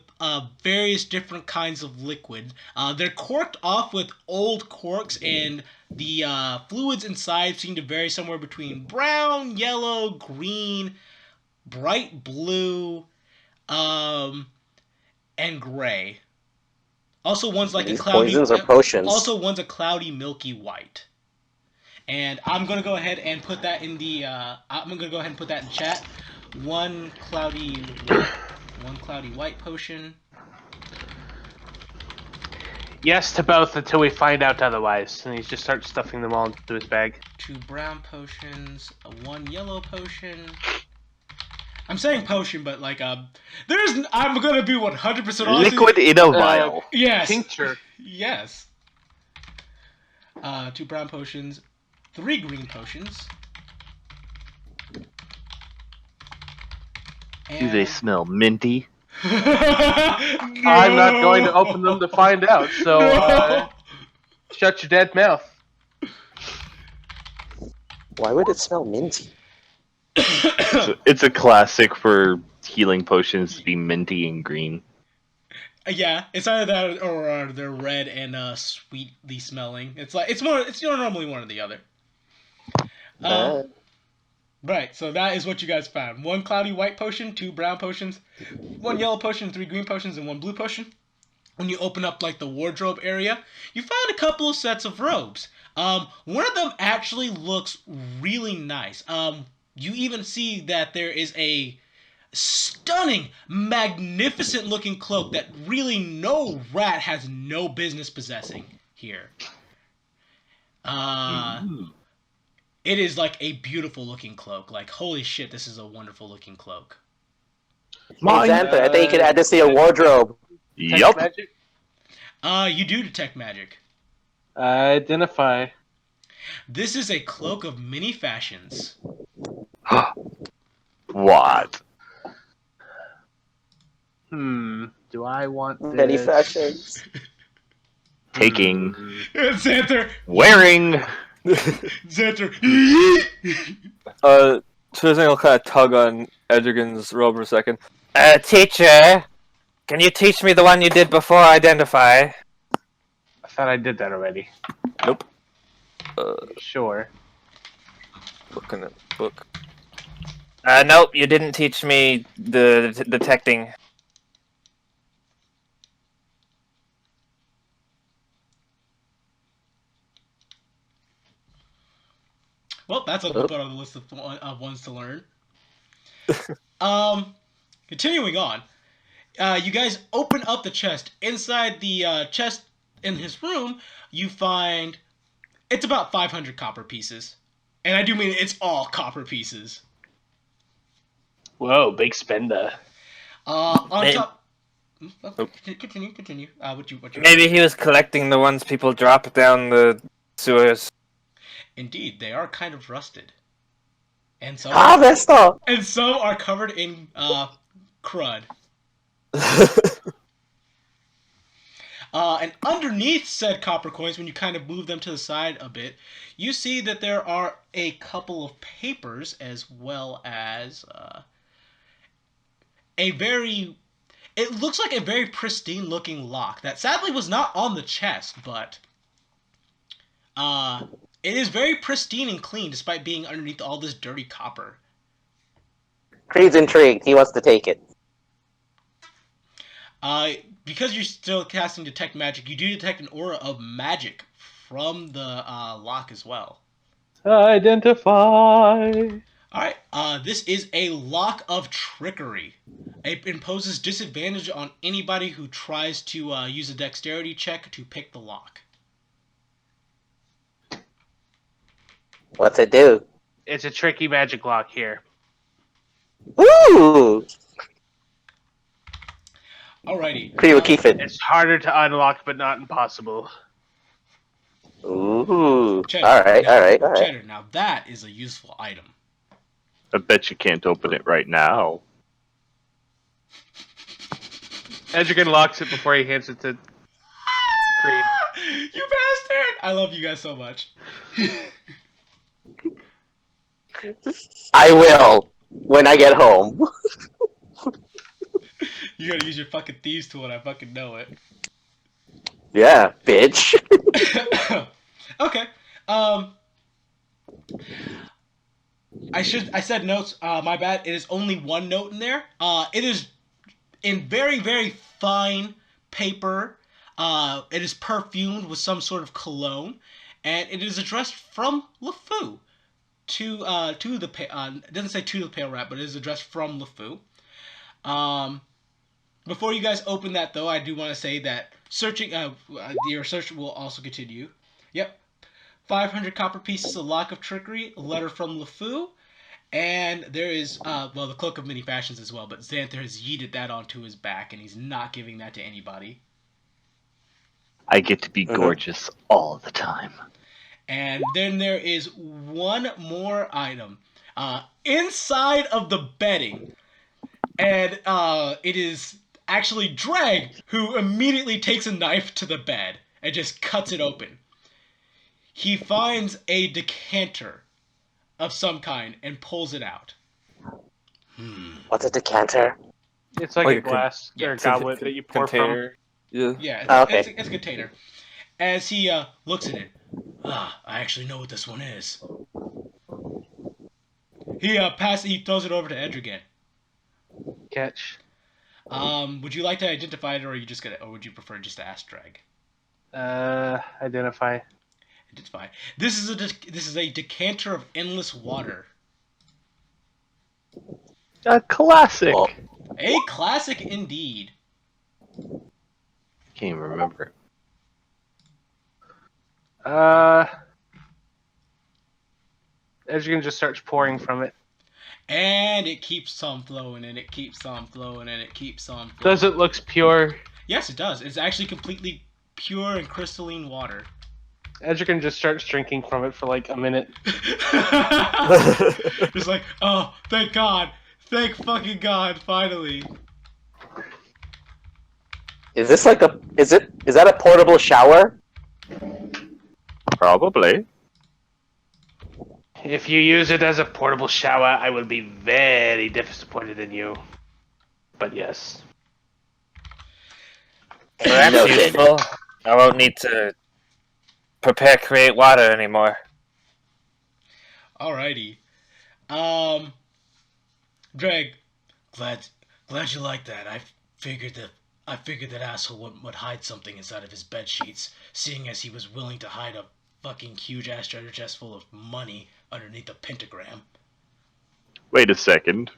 various different kinds of liquid. They're corked off with old corks, and the fluids inside seem to vary somewhere between brown, yellow, green, bright blue, and gray. Also, one's like These a cloudy. poisons or potions? Also, one's a cloudy, milky white. And I'm gonna go ahead and put that in the. I'm gonna go ahead and put that in chat. One cloudy white potion. Yes to both until we find out otherwise. And he just starts stuffing them all into his bag. 2 brown potions. 1 yellow potion. I'm saying potion, but I'm gonna be 100% honest. Liquid in a vial. Yes. Tincture. Yes. 2 brown potions, 3 green potions. Do they smell minty? I'm not going to open them to find out, so shut your dead mouth. Why would it smell minty? It's a classic for healing potions to be minty and green. Yeah, it's either that or they're red and sweetly smelling. It's normally one or the other. Right, so that is what you guys found. 1 cloudy white potion, 2 brown potions, 1 yellow potion, 3 green potions, and 1 blue potion. When you open up the wardrobe area, you find a couple of sets of robes. One of them actually looks really nice. You even see that there is a stunning, magnificent looking cloak that really no rat has no business possessing here. It is a beautiful looking cloak. Holy shit, this is a wonderful looking cloak. Hey, Xantha, I think you could add this to your wardrobe. Yup. Magic? You do detect magic. Identify. This is a cloak of many fashions. What? Do I want this? Many fashions. Taking. Xanther! Wearing. Xanther! Trizing will kind of tug on Edrigan's robe for a second. Teacher, can you teach me the one you did before identify? I thought I did that already. Nope. Sure. Looking at the book. Nope, you didn't teach me the detecting. Well, that's a little bit on the list of ones to learn. Continuing on. You guys open up the chest. Inside the chest in his room, you find... It's about 500 copper pieces. And I do mean it's all copper pieces. Whoa, big spender. On top... Continue. What you Maybe he was collecting the ones people drop down the sewers. Indeed, they are kind of rusted. And some, Harvest all. and some are covered in crud. And underneath said copper coins, when you kind of move them to the side a bit, you see that there are a couple of papers as well as a very... It looks like a very pristine looking lock that sadly was not on the chest, but it is very pristine and clean despite being underneath all this dirty copper. Creed's intrigued. He wants to take it. Because you're still casting Detect Magic, you do detect an aura of magic from the lock as well. Identify. Alright, this is a lock of trickery. It imposes disadvantage on anybody who tries to use a dexterity check to pick the lock. What's it do? It's a tricky magic lock here. Ooh! Alrighty. Creed will keep it. It's harder to unlock, but not impossible. Ooh. Cheddar, Alright. Cheddar, now that is a useful item. I bet you can't open it right now. Edrigan locks it before he hands it to Creed. You bastard! I love you guys so much. I will. When I get home. You gotta use your fucking thieves tool and I fucking know it. Yeah, bitch. Okay. I said notes. My bad. It is only one note in there. It is in very, very fine paper. It is perfumed with some sort of cologne, and it is addressed from LeFou to the it doesn't say to the pale rat, but it is addressed from LeFou. Before you guys open that, though, I do want to say that searching your search will also continue. Yep. 500 copper pieces, a lock of trickery, a letter from LeFou, and there is, the cloak of many fashions as well, but Xanther has yeeted that onto his back, and he's not giving that to anybody. I get to be gorgeous all the time. And then there is one more item. Inside of the bedding, and it is actually Dregg, who immediately takes a knife to the bed and just cuts it open. He finds a decanter of some kind and pulls it out. What's a decanter? It's like a glass or a It's a goblet that you pour container. Yeah. Yeah, Oh, okay. it's a container. As he looks at it, I actually know what this one is. He throws it over to Edrigan. from. Catch. Would you like to identify it, or are you just gonna, or would you prefer just to ask Dregg? Identify. Identify. This is a decanter of endless water. A classic. Oh. A classic indeed. Can't even remember it. Edrigan just starts pouring from it. And it keeps on flowing, and it keeps on flowing, and it keeps on flowing. Does it looks pure? Yes, it does. It's actually completely pure and crystalline water. Edrican just starts drinking from it for like a minute. Just like, oh, thank God. Thank fucking God, finally. Is this like a? Is that a portable shower? Probably. If you use it as a portable shower, I will be very disappointed in you. But yes. Well, that's Noted. useful. I won't need to create water anymore. Alrighty. Dregg, glad you like that. I figured that asshole would hide something inside of his bed sheets, seeing as he was willing to hide a fucking huge ass treasure chest full of money underneath a pentagram. Wait a second.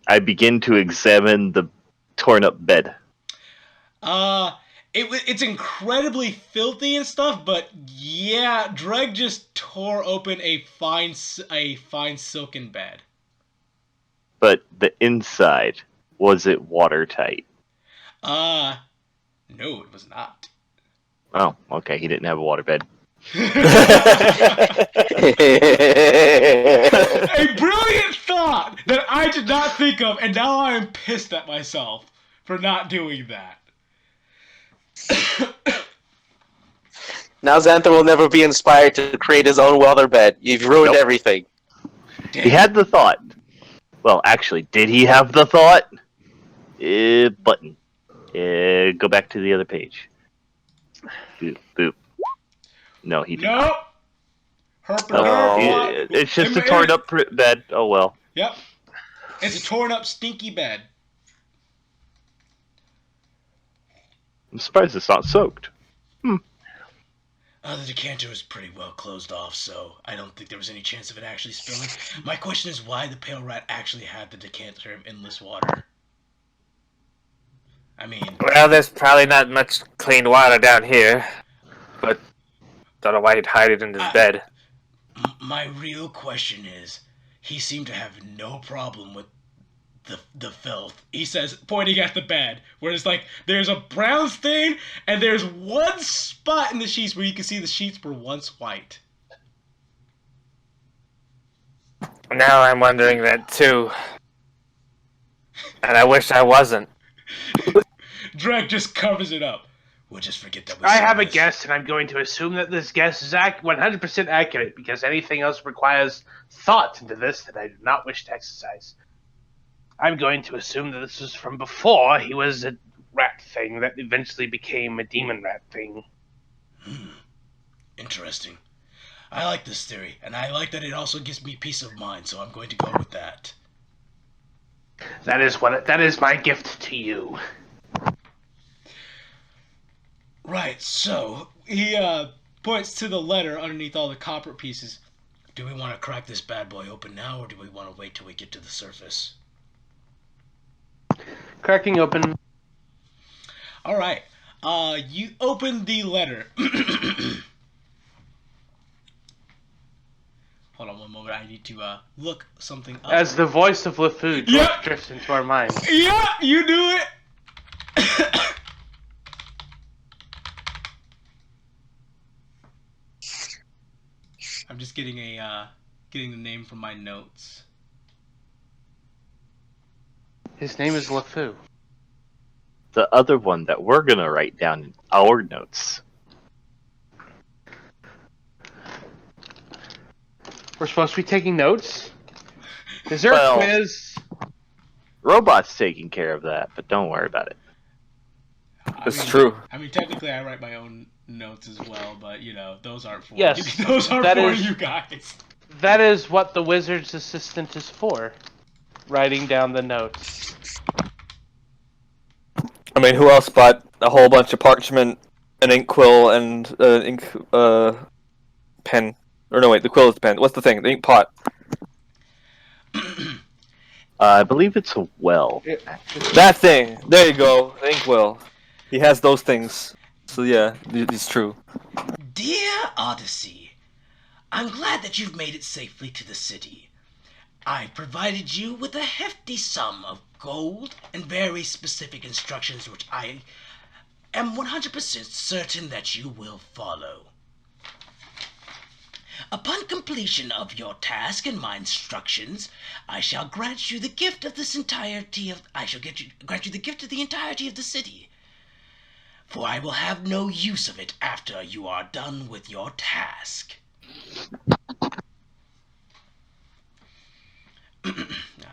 I begin to examine the torn up bed. It's incredibly filthy and stuff, but yeah, Dregg just tore open a fine silken bed. But the inside, was it watertight? No, it was not. Oh, okay, he didn't have a waterbed. A brilliant thought that I did not think of, and now I am pissed at myself for not doing that. Now Xanthan will never be inspired to create his own waterbed. You've ruined everything. He had the thought. Well, actually, did he have the thought? Button. Go back to the other page. Boop, boop. No, he did not. Nope. It's just a torn up bed. Oh well. Yep. It's a torn up stinky bed. I'm surprised it's not soaked. The decanter was pretty well closed off, so I don't think there was any chance of it actually spilling. My question is why the pale rat actually had the decanter of endless water. I mean... Well, there's probably not much clean water down here, but don't know why he'd hide it in his bed. My real question is, he seemed to have no problem with the filth. He says, pointing at the bed, where it's like, there's a brown stain, and there's one spot in the sheets where you can see the sheets were once white. Now I'm wondering that too. And I wish I wasn't. Dregg just covers it up. We'll just forget that we I saw have a this. guess, and I'm going to assume that this guess is 100% accurate, because anything else requires thought into this that I do not wish to exercise. I'm going to assume that this was from before he was a rat thing that eventually became a demon rat thing. Interesting. I like this theory, and I like that it also gives me peace of mind, so I'm going to go with that. That is my gift to you. Right, so... He points to the letter underneath all the copper pieces. Do we want to crack this bad boy open now, or do we want to wait till we get to the surface? Cracking open. Alright. You open the letter. Hold on one moment. I need to look something up. As the voice of LeFou Yep. drifts into our minds. Yeah, you do it! I'm just getting getting the name from my notes. His name is LeFou. The other one that we're gonna write down in our notes. We're supposed to be taking notes? Is there Well- a quiz? Robot's taking care of that, but don't worry about it. It's true. I mean, technically, I write my own notes as well, but you know, those aren't for Yes, those aren't that for is- you guys. That is what the wizard's assistant is for. Writing down the notes. I mean, who else bought a whole bunch of parchment, an ink quill, and ink pen? Or no, wait, the quill is the pen. What's the thing? The ink pot. I believe it's a well. That thing. There you go. The ink well. He has those things. So yeah, it's true. Dear Odyssey, I'm glad that you've made it safely to the city. I provided you with a hefty sum of gold and very specific instructions which I am 100% certain that you will follow. Upon completion of your task and my instructions, I shall grant you the gift of this entirety of grant you the gift of the entirety of the city. For I will have no use of it after you are done with your task.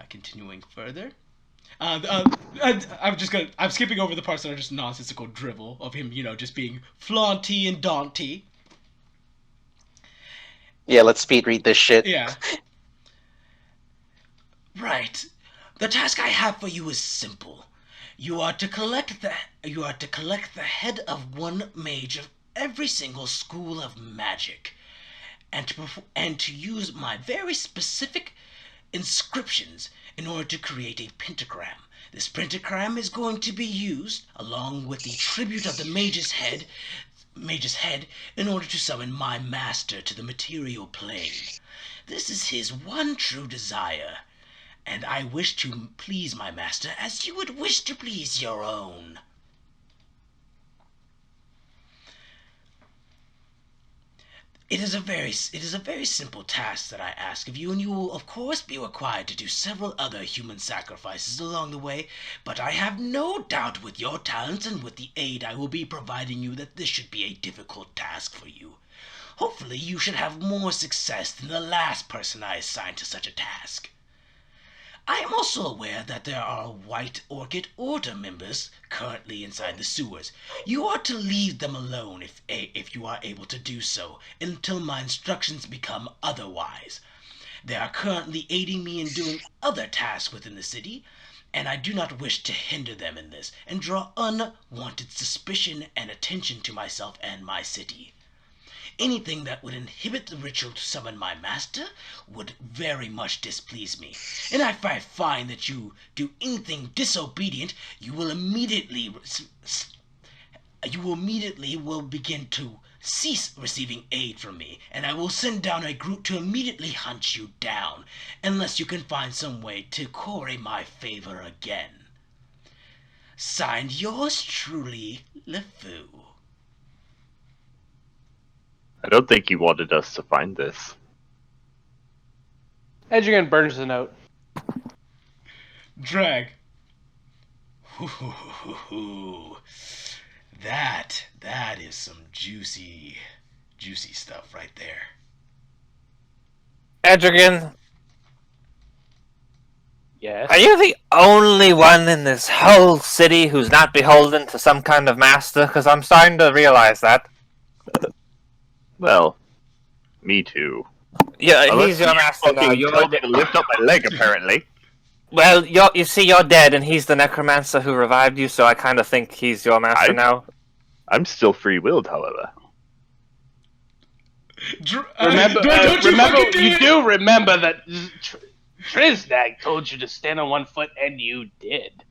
Continuing further. I'm skipping over the parts that are just nonsensical drivel of him, just being flaunty and daunty. Yeah, let's speed read this shit. Yeah. Right. The task I have for you is simple. You are to collect the head of one mage of every single school of magic, and to use my very specific inscriptions in order to create a pentagram. This pentagram is going to be used along with the tribute of the mage's head in order to summon my master to the material plane. This is his one true desire, and I wish to please my master as you would wish to please your own. It is a very simple task that I ask of you, and you will of course be required to do several other human sacrifices along the way, but I have no doubt with your talents and with the aid I will be providing you that this should be a difficult task for you. Hopefully you should have more success than the last person I assigned to such a task. I am also aware that there are White Orchid Order members currently inside the sewers. You are to leave them alone if you are able to do so until my instructions become otherwise. They are currently aiding me in doing other tasks within the city, and I do not wish to hinder them in this and draw unwanted suspicion and attention to myself and my city. Anything that would inhibit the ritual to summon my master would very much displease me. And if I find that you do anything disobedient, you will immediately begin to cease receiving aid from me, and I will send down a group to immediately hunt you down, unless you can find some way to curry my favor again. Signed, yours truly, LeFou. I don't think he wanted us to find this. Edgerton burns the note. Dregg. That is some juicy stuff right there. Edrigan, Yes. are you the only one in this whole city who's not beholden to some kind of master? Because I'm starting to realize that. Well, me too. Yeah, Unless he's your you master now. fucking You're told me to lift up my leg, apparently. Well, you see, you're dead, and he's the necromancer who revived you, so I kind of think he's your master now. I'm still free-willed, however. Remember, you do remember that Triznag told you to stand on one foot, and you did.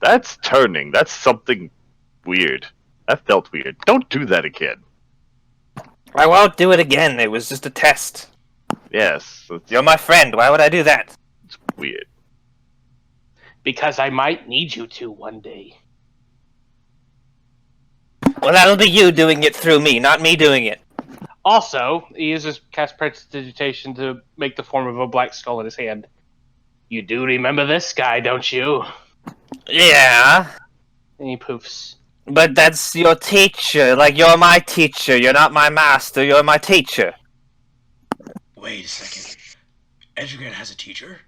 That's turning. That's something weird. That felt weird. Don't do that again. I won't do it again. It was just a test. Yes, You're my friend. Why would I do that? it's weird. Because I might need you to one day. Well, that'll be you doing it through me, not me doing it. Also, he uses cast prestidigitation to make the form of a black skull in his hand. You do remember this guy, don't you? Yeah, And he poofs. but that's your teacher. Like, you're my teacher. You're not my master. You're my teacher. Wait a second. Edrigan has a teacher?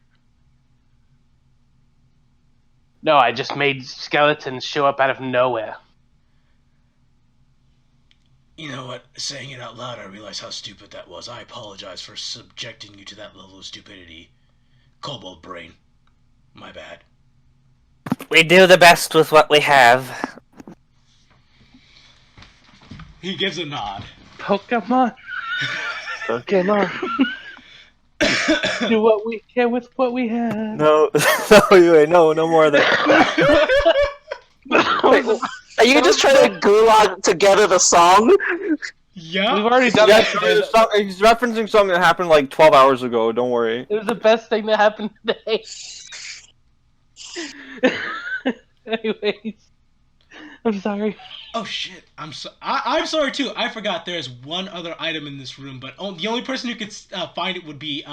No, I just made skeletons show up out of nowhere. You know what? Saying it out loud, I realize how stupid that was. I apologize for subjecting you to that level of stupidity. Kobold brain. My bad. We do the best with what we have. He gives a nod. Pokemon. Pokemon. Do what we can with what we have. No, no more of that. Are you just trying to gulag together the song? Yeah. We've already done Yeah, that. he's referencing something that happened like 12 hours ago. Don't worry. It was the best thing that happened today. Anyways, I'm sorry. Oh shit! I'm sorry too. I forgot there's one other item in this room, but the only person who could find it would be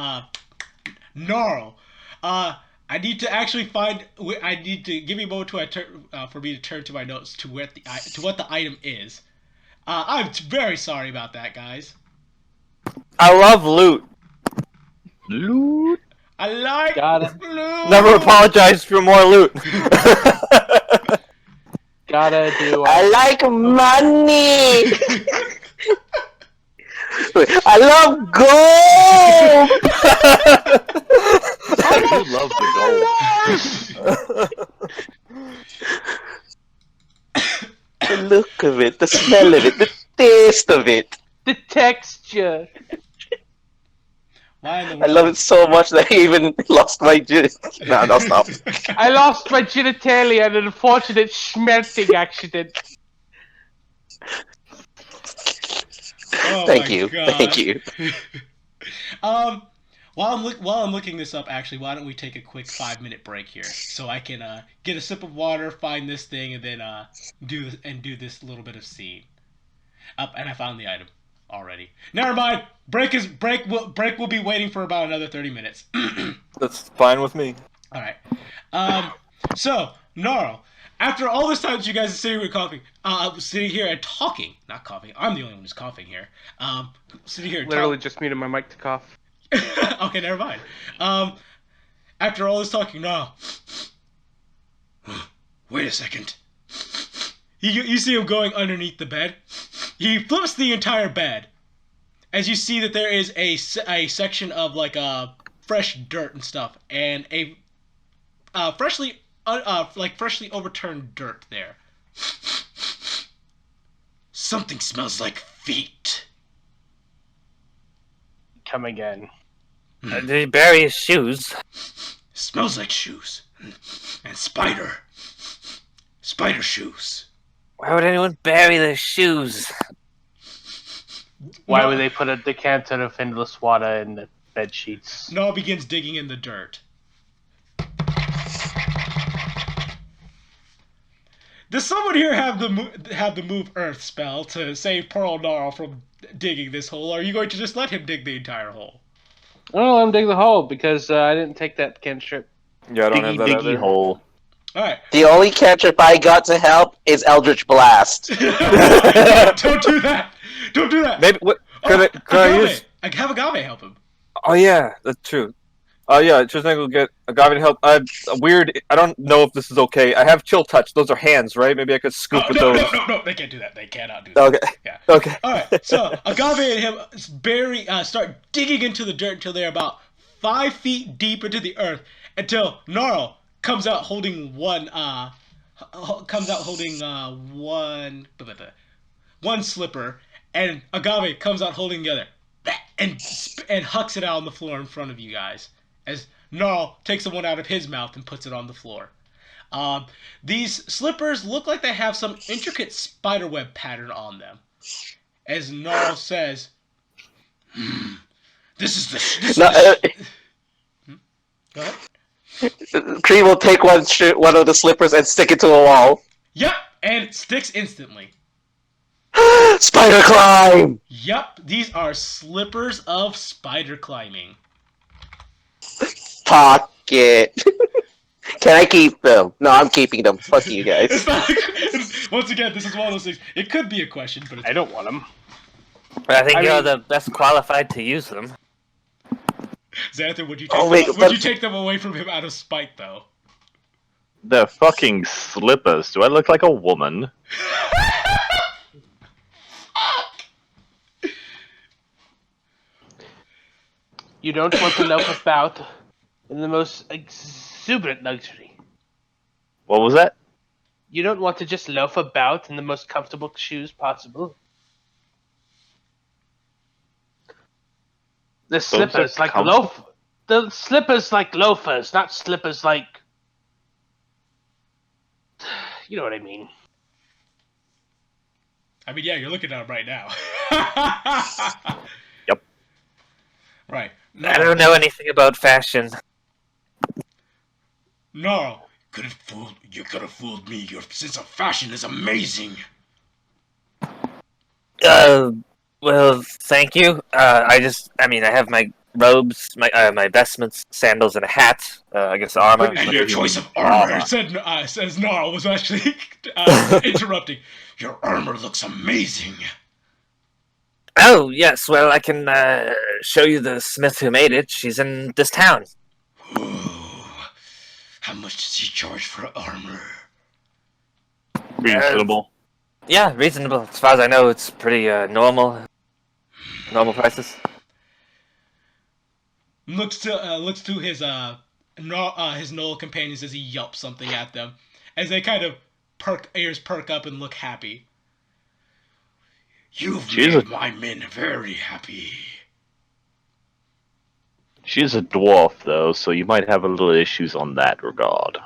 Gnarl. I need to actually find. I need to give me a moment for me to turn to my notes to what the item is. I'm very sorry about that, guys. I love loot. Loot. I like Gotta- blue. Never apologize for more loot. Gotta do. I like money. I love gold. I do love the gold. The look of it, the smell of it, the taste of it. The texture. Why in the I world? love it so much that I even lost my No, stop. I lost my genitalia in an unfortunate schmelting accident. Oh Thank my you, God. thank you. While I'm looking this up, actually, why don't we take a quick 5-minute break here so I can get a sip of water, find this thing, and then do this little bit of scene. And I found the item already. Never mind. Break will be waiting for about another 30 minutes. That's fine with me. All right. So Gnarl, after all this time that you guys are sitting here coughing, sitting here and talking, not coughing. I'm the only one who's coughing here. Sitting here, Literally just muted my mic to cough. okay, never mind. After all this talking, Gnarl. Wait a second. You see him going underneath the bed. He flips the entire bed, as you see that there is a section of like fresh dirt and stuff, and a freshly overturned dirt there. Something smells like feet. Come again. Did he bury his shoes? Smells like shoes and spider shoes. Why would anyone bury their shoes? Why would they put a decanter of endless water in the bed sheets? Noah begins digging in the dirt. Does someone here have the move Earth spell to save poor old Gnarl from digging this hole? Or are you going to just let him dig the entire hole? Oh, I'm digging the hole because I didn't take that cantrip. Yeah, I don't Diggy have that diggy either. hole. Alright. The only cantrip I got to help is Eldritch Blast. Don't do that! Don't do that! Maybe what? Could I Agave. use? I have Agave help him. Oh yeah, that's true. Yeah, Tristan will get agave to help. A weird. I don't know if this is okay. I have chill touch. Those are hands, right? Maybe I could scoop with those. No, they can't do that. They cannot do that. Okay. Yeah. Okay. Alright, so Agave and him start digging into the dirt until they're about 5 feet deep into the earth, until Gnarl comes out holding one slipper, and Agave comes out holding the other, and hucks it out on the floor in front of you guys, as Gnarl takes the one out of his mouth and puts it on the floor. These slippers look like they have some intricate spiderweb pattern on them. As Gnarl says, "This is the." Go ahead. Tree will take one of the slippers and stick it to a wall. Yep, and it sticks instantly. Spider climb! Yep, these are slippers of spider climbing. Pocket. Can I keep them? No, I'm keeping them. Fuck you guys. It's not, once again, this is one of those things. It could be a question, but it's, I don't want them. But I think I you're mean- the best qualified to use them. Xanthan, would you take them away from him out of spite, though? The fucking slippers. Do I look like a woman? You don't want to loaf about in the most exuberant luxury. What was that? You don't want to just loaf about in the most comfortable shoes possible. The slippers like the slippers like loafers, not slippers like. You know what I mean. I mean, yeah, you're looking at him right now. Yep. Right. I don't know anything about fashion. Gnarl. You could have fooled me. Your sense of fashion is amazing. Well, thank you. I mean, I have my robes, my vestments, sandals, and a hat. I guess armor. And your choice of armor, says Gnarl, was actually interrupting. Your armor looks amazing. Oh, yes. Well, I can show you the smith who made it. She's in this town. Ooh. How much does he charge for armor? Reasonable. Yeah, reasonable. As far as I know, it's pretty normal prices. Looks to his Knoll companions as he yelps something at them, as they kind of perk up and look happy. You've She's made a- my men very happy. She's a dwarf, though, so you might have a little issues on that regard.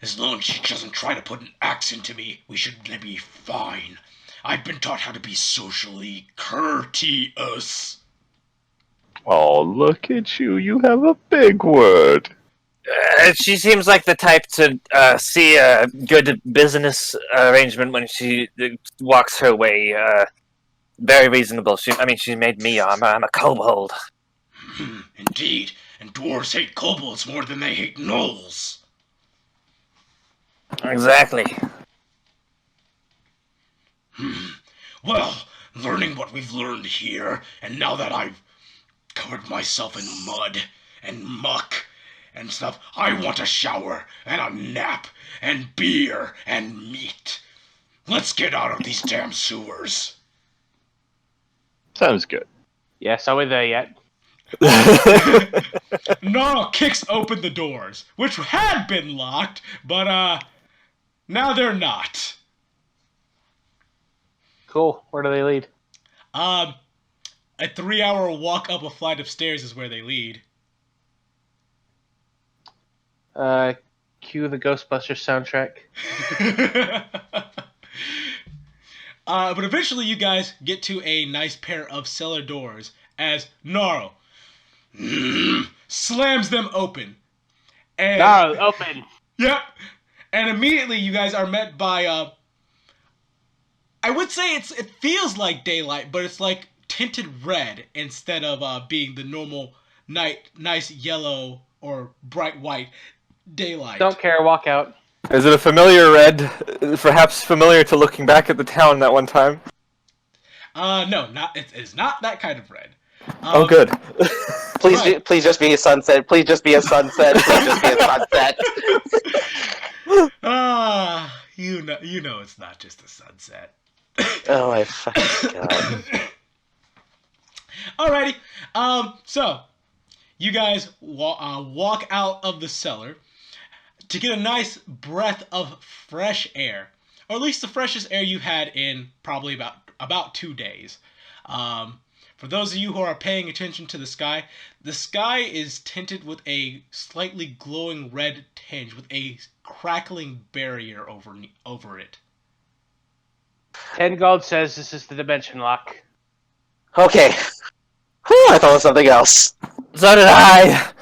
As long as she doesn't try to put an axe into me, we should be fine. I've been taught how to be socially courteous. Oh, look at you. You have a big word. She seems like the type to see a good business arrangement when she walks her way. Very reasonable. She made me armor. I'm a kobold. Indeed, and dwarves hate kobolds more than they hate gnolls. Exactly. Well, learning what we've learned here, and now that I've covered myself in mud and muck and stuff, I want a shower and a nap and beer and meat. Let's get out of these damn sewers. Sounds good. Yes, are we there yet? Gnarl kicks open the doors, which had been locked, but now they're not. Cool. Where do they lead? A 3-hour walk up a flight of stairs is where they lead. Cue the Ghostbusters soundtrack. But eventually you guys get to a nice pair of cellar doors as Gnarl slams them open. And No, open. yep. And immediately you guys are met by I would say it feels like daylight, but it's like tinted red instead of being the normal nice yellow or bright white daylight. Don't care. Walk out. Is it a familiar red? Perhaps familiar to looking back at the town that one time? No, it's not that kind of red. Oh, good. Please, Right. please just be a sunset. Please just be a sunset. Please just be a sunset. You know it's not just a sunset. Oh my fucking god. Alrighty. So you guys walk out of the cellar to get a nice breath of fresh air, or at least the freshest air you had in probably about 2 days. For those of you who are paying attention to the sky is tinted with a slightly glowing red tinge with a crackling barrier over it. 10 gold says this is the dimension lock. Okay. Whew, I thought it was something else. So did I!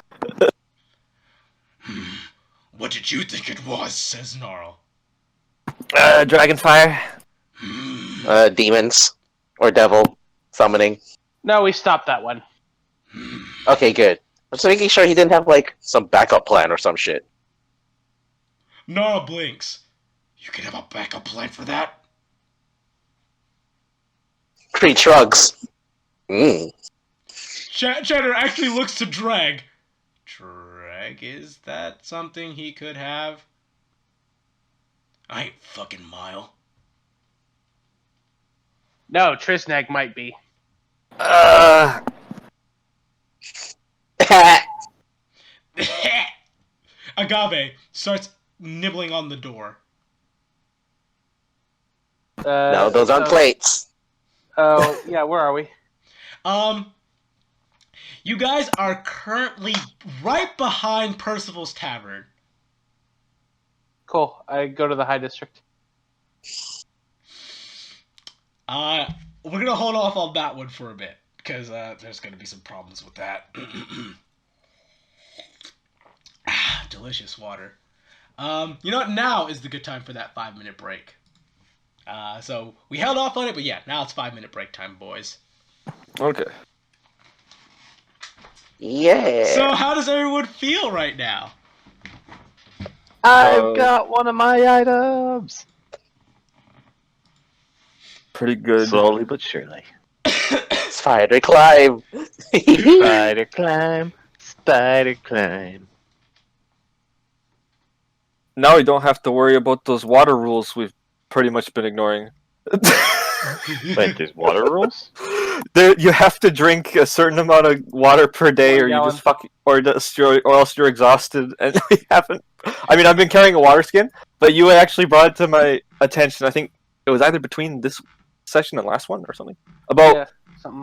What did you think it was? Says Gnarl. Dragonfire. Demons. Or devil. Summoning. No, we stopped that one. Okay, good. I'm just making sure he didn't have, like, some backup plan or some shit. Gnarl blinks. You can have a backup plan for that? Creed shrugs. Cheddar actually looks to Dregg. Dregg, is that something he could have? I ain't fucking Mile. No, Trisnag might be. Agave starts nibbling on the door. No, those aren't plates. Oh, yeah, where are we? You guys are currently right behind Percival's Tavern. Cool. I go to the High District. We're gonna hold off on that one for a bit because there's gonna be some problems with that. Delicious water. You know what? Now is the good time for that 5-minute break. So we held off on it, but yeah, now it's 5-minute break time, boys. Okay. Yeah. So how does everyone feel right now? I've got one of my items. Pretty good. Slowly but surely. Spider climb. Spider climb. Spider climb. Now we don't have to worry about those water rules we've pretty much been ignoring. Wait, there's water rules? You have to drink a certain amount of water per day, or you just or else you're exhausted. And we haven't. I mean, I've been carrying a water skin, but you actually brought it to my attention. I think it was either between this session and last one or something about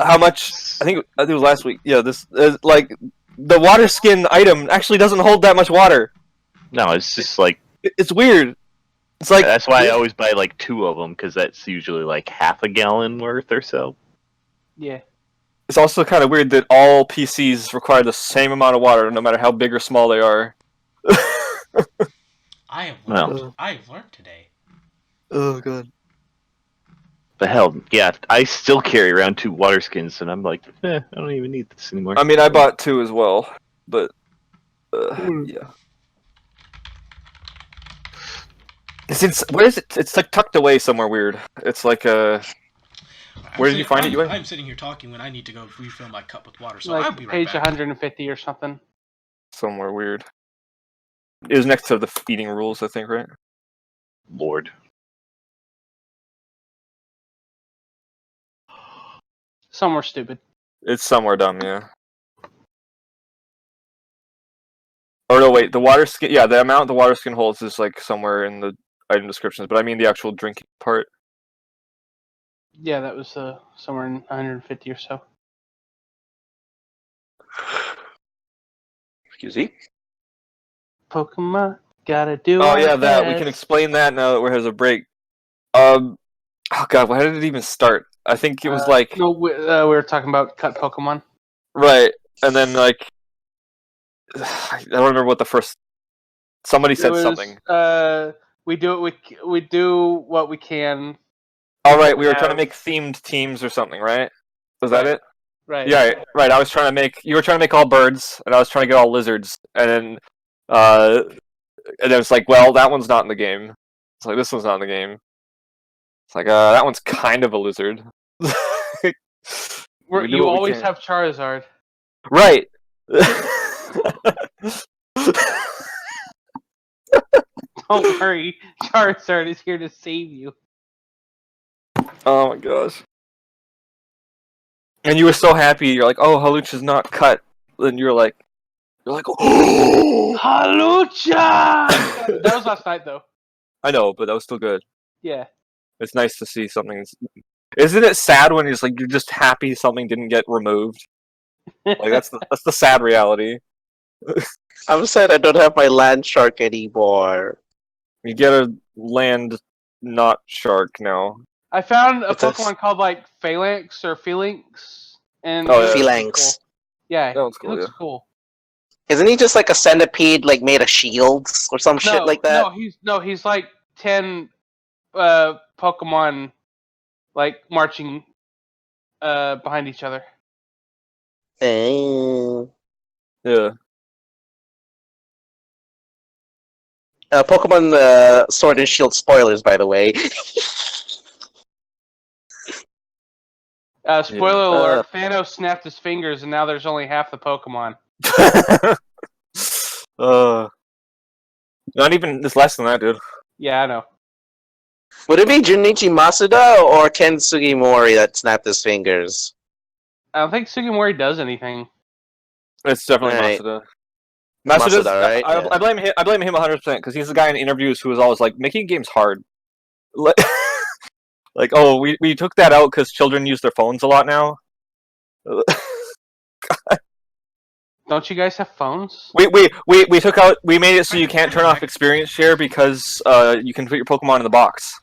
how much. I think it was last week. Yeah, this like the water skin item actually doesn't hold that much water. No, it's just like It's weird. It's like that's why I always buy like 2 of them because that's usually like half a gallon worth or so. Yeah. It's also kind of weird that all PCs require the same amount of water, no matter how big or small they are. I have Well. learned. I have learned today. Oh god. The hell, yeah, I still carry around 2 water skins, and I'm like, I don't even need this anymore. I mean, I bought 2 as well, but yeah. Since where is it? It's like tucked away somewhere weird. It's like Where did you find it, Ewan? I'm sitting here talking when I need to go refill my cup with water, so Like I'll be right page back. 150 or something. Somewhere weird. It was next to the feeding rules, I think, right? Lord. Somewhere stupid. It's somewhere dumb, yeah. Or no, wait, the water skin. Yeah, the amount the water skin holds is like somewhere in the item descriptions, but I mean the actual drinking part. Yeah, that was somewhere in 150 or so. Excuse me. Pokemon, gotta do. Oh our yeah, that we can best. explain that now that we're has a break. Oh god, how did it even start? I think it was like No, we were talking about cut Pokemon. right, and then like I don't remember what the first. Somebody said something. We do what we can. All right, we were trying to make themed teams or something, right? Was that it? Right. Yeah, right. I was trying to make. You were trying to make all birds, and I was trying to get all lizards, and then it was like, well, that one's not in the game. It's like this one's not in the game. It's like that one's kind of a lizard. We do You what we always can. have Charizard. Right. Don't worry, Charizard is here to save you. Oh my gosh. And you were so happy. You're like, oh, Haluch is not cut. And you're like, oh, Halucha! That was last night, though. I know, but that was still good. Yeah. It's nice to see something. Isn't it sad when you're just happy something didn't get removed? Like that's the sad reality. I'm sad I don't have my land shark anymore. You get a land not shark now. I found a What's that? Pokemon called like Phalanx or Phalanx, and Oh, yeah. Phalanx. Yeah, That one's he cool, looks yeah. cool. Isn't he just like a centipede, like made of shields or some shit like that? He's like 10 Pokemon like marching behind each other. Eh. Yeah. Pokemon Sword and Shield spoilers, by the way. Spoiler alert: Thanos snapped his fingers, and now there's only half the Pokemon. Not even. It's less than that, dude. Yeah, I know. Would it be Junichi Masuda or Ken Sugimori that snapped his fingers? I don't think Sugimori does anything. It's definitely Right. Masuda. Masuda, right? I Yeah. blame him. I blame him 100% because he's the guy in interviews who was always like making games hard. Like, oh, we took that out because children use their phones a lot now. Don't you guys have phones? We took out. We made it so you can't turn off experience share because you can put your Pokemon in the box.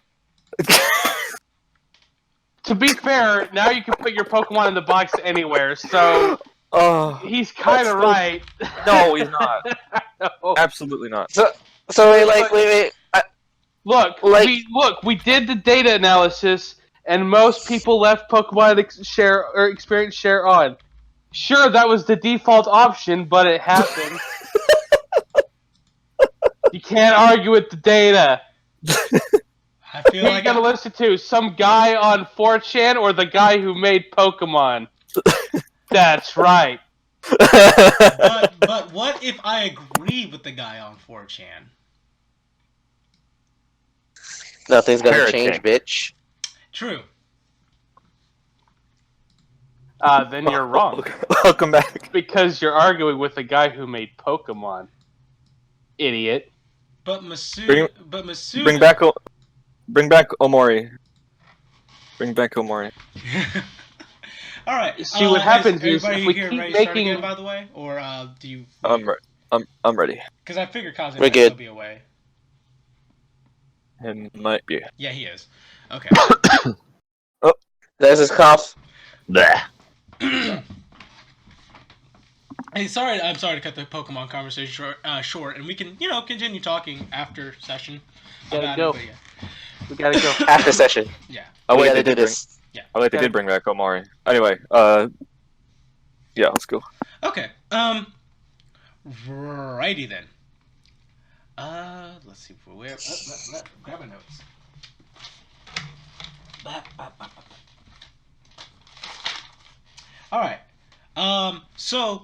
To be fair, now you can put your Pokemon in the box anywhere, so he's kind of right. No, he's not. No. Absolutely not. So wait. Look, Like- we did the data analysis, and most people left Pokemon share or experience share on. Sure, that was the default option, but it happened. You can't argue with the data. I feel Who you like gonna listen to? Some guy on 4chan or the guy who made Pokemon? That's right. but what if I agree with the guy on 4chan? Nothing's gonna Heretic. change, bitch. True. Then you're wrong. Welcome back. Because you're arguing with the guy who made Pokemon. Idiot. But Masu Bring- but Masu Bring back Omori. Bring back Omori. All right. See, what happens is, everybody if we here keep ready to start making- again, by the way, or do you? I'm ready. Because I figured Kaze We're might good. still be away. It might be. Yeah, he is. Okay. There's his cough. Bleh. Hey, I'm sorry to cut the Pokemon conversation short, and we can, continue talking after session. Gotta about go. It, but yeah. We gotta go. After session. Yeah. Oh we wait, gotta they do did this. they did bring back Omori. Anyway, yeah, let's go. Okay. Righty then. Let's see where. Grab my notes. All right. So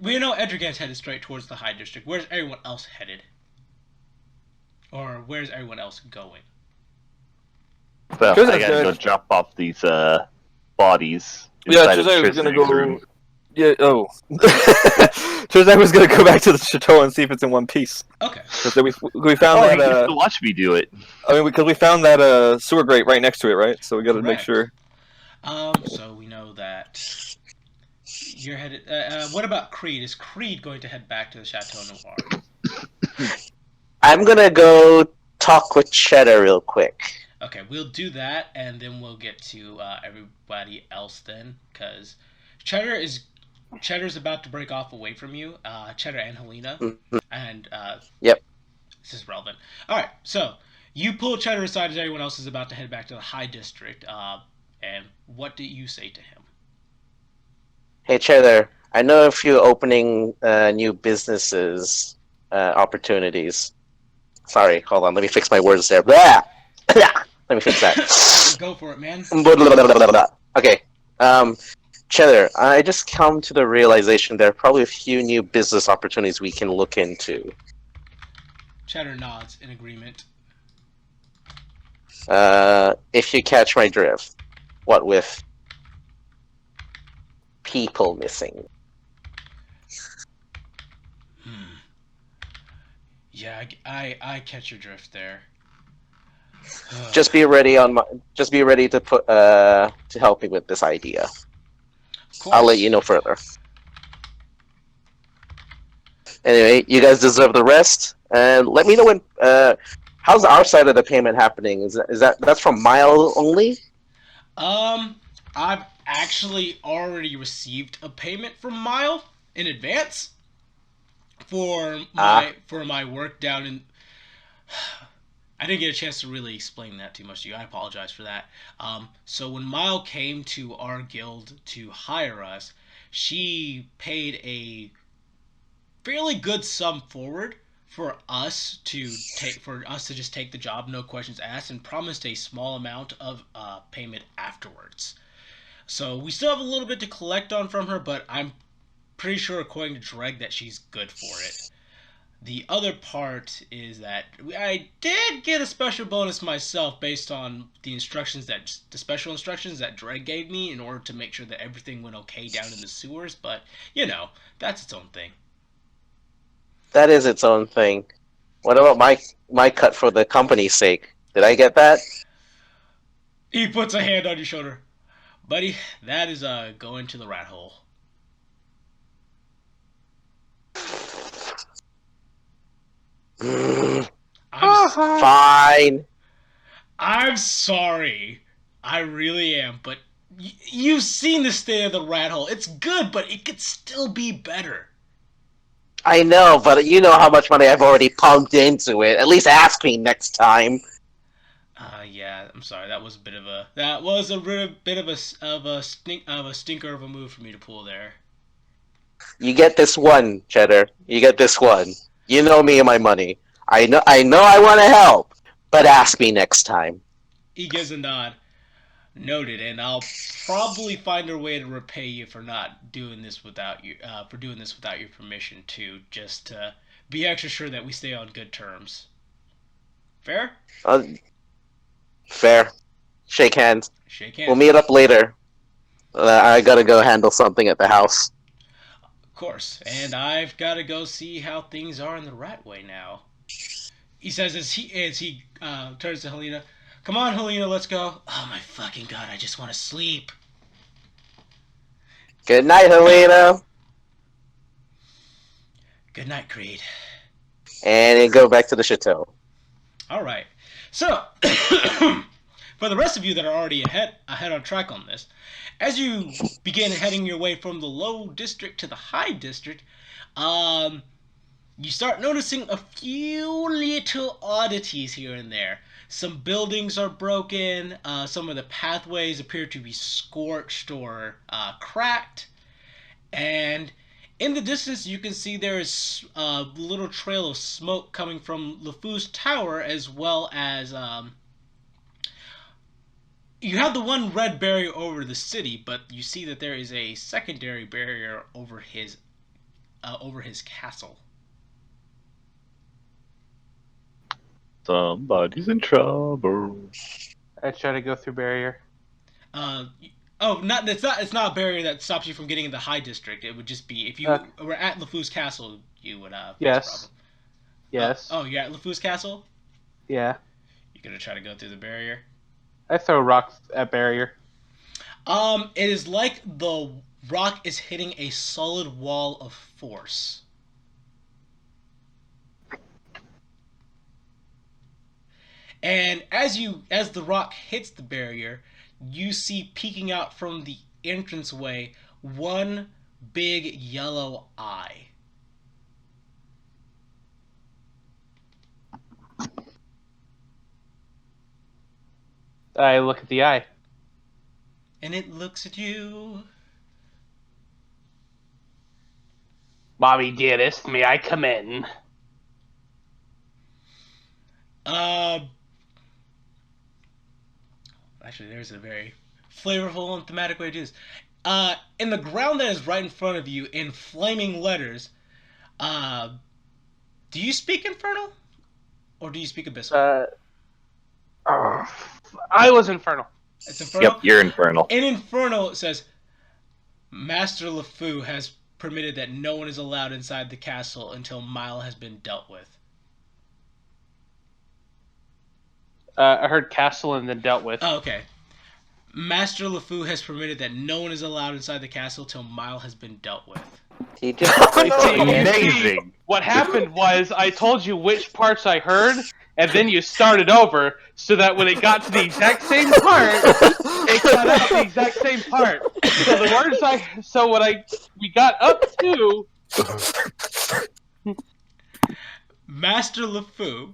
we know Edrigan's headed straight towards the High District. Where's everyone else headed? Or where's everyone else going? Well, Because I gotta go there's- drop off these bodies. Yeah, inside of Jose was gonna Tristan's go. room. Yeah. Oh. Jose was gonna go back to the chateau and see if it's in one piece. Okay. Because we found Oh, he that. gets to watch me do it. I mean, because we found that sewer grate right next to it, right? So we got to make Correct. sure. So we know that you're headed. What about Creed? Is Creed going to head back to the Chateau Noir? I'm gonna go talk with Cheddar real quick. Okay, we'll do that, and then we'll get to everybody else then, because Cheddar's about to break off away from you. Cheddar and Helena, and Yep. this is relevant. All right, so you pull Cheddar aside as everyone else is about to head back to the High District. And what do you say to him? Hey, Cheddar. I know a few opening new businesses opportunities. Sorry, hold on. Let me fix my words there. Blah! Let me fix that. Go for it, man. Okay. Cheddar, I just come to the realization there are probably a few new business opportunities we can look into. Cheddar nods in agreement. If you catch my drift. What with people missing? Yeah, I catch your drift there. Just be ready to put to help me with this idea. Of course. I'll let you know further. Anyway, you guys deserve the rest, and let me know when. How's our side of the payment happening? Is that's from Mile only? I've actually already received a payment from Mile in advance for my work down in. I didn't get a chance to really explain that too much to you. I apologize for that. So when Mile came to our guild to hire us, she paid a fairly good sum forward for us to just take the job, no questions asked, and promised a small amount of payment afterwards. So we still have a little bit to collect on from her, but I'm pretty sure, according to Dregg, that she's good for it. The other part is that I did get a special bonus myself based on the special instructions that Dregg gave me in order to make sure that everything went okay down in the sewers. But that's its own thing. That is its own thing. What about my cut for the company's sake? Did I get that? He puts a hand on your shoulder, buddy. That is going to the rat hole. Fine. I'm sorry. I really am, but you've seen the state of the rat hole. It's good, but it could still be better. I know, but you know how much money I've already pumped into it. At least ask me next time. Yeah, I'm sorry. That was a bit of a bit of a stinker of a move for me to pull there. You get this one, Cheddar. You get this one. You know me and my money. I know I want to help, but ask me next time. He gives a nod. Noted, and I'll probably find a way to repay you for not doing this without you, for doing this without your permission too, just to be extra sure that we stay on good terms. Fair? Fair. Shake hands. Shake hands. We'll meet up later. I gotta go handle something at the house. Of course, and I've got to go see how things are in the right way now. He says as he turns to Helena. Come on, Helena, let's go. Oh my fucking god, I just want to sleep. Good night, Helena. Good night, Creed. And then go back to the chateau. Alright. So, for the rest of you that are already ahead on track on this, as you begin heading your way from the low district to the high district, you start noticing a few little oddities here and there. Some buildings are broken, some of the pathways appear to be scorched or cracked, and in the distance you can see there is a little trail of smoke coming from LeFou's tower, as well as you have the one red barrier over the city, but you see that there is a secondary barrier over his castle. Somebody's in trouble. I try to go through barrier. It's not a barrier that stops you from getting in the high district. It would just be if you were at LeFou's castle, you would face a problem. Yes. You're at LeFou's castle? Yeah. You're gonna try to go through the barrier? I throw rocks at barrier. It is like the rock is hitting a solid wall of force. And as the rock hits the barrier, you see peeking out from the entranceway one big yellow eye. I look at the eye. And it looks at you. Mommy dearest, may I come in? Actually, there's a very flavorful and thematic way to do this. In the ground that is right in front of you, in flaming letters, do you speak Infernal? Or do you speak Abyssal? I was infernal. It's Infernal? Yep, you're infernal. In Infernal, it says, Master LeFou has permitted that no one is allowed inside the castle until Mile has been dealt with. I heard castle and then dealt with. Oh, okay. Master LeFou has permitted that no one is allowed inside the castle till Mile has been dealt with. He just Amazing. What happened was I told you which parts I heard, and then you started over, so that when it got to the exact same part, it cut out the exact same part. So the words we got up to. Master LeFou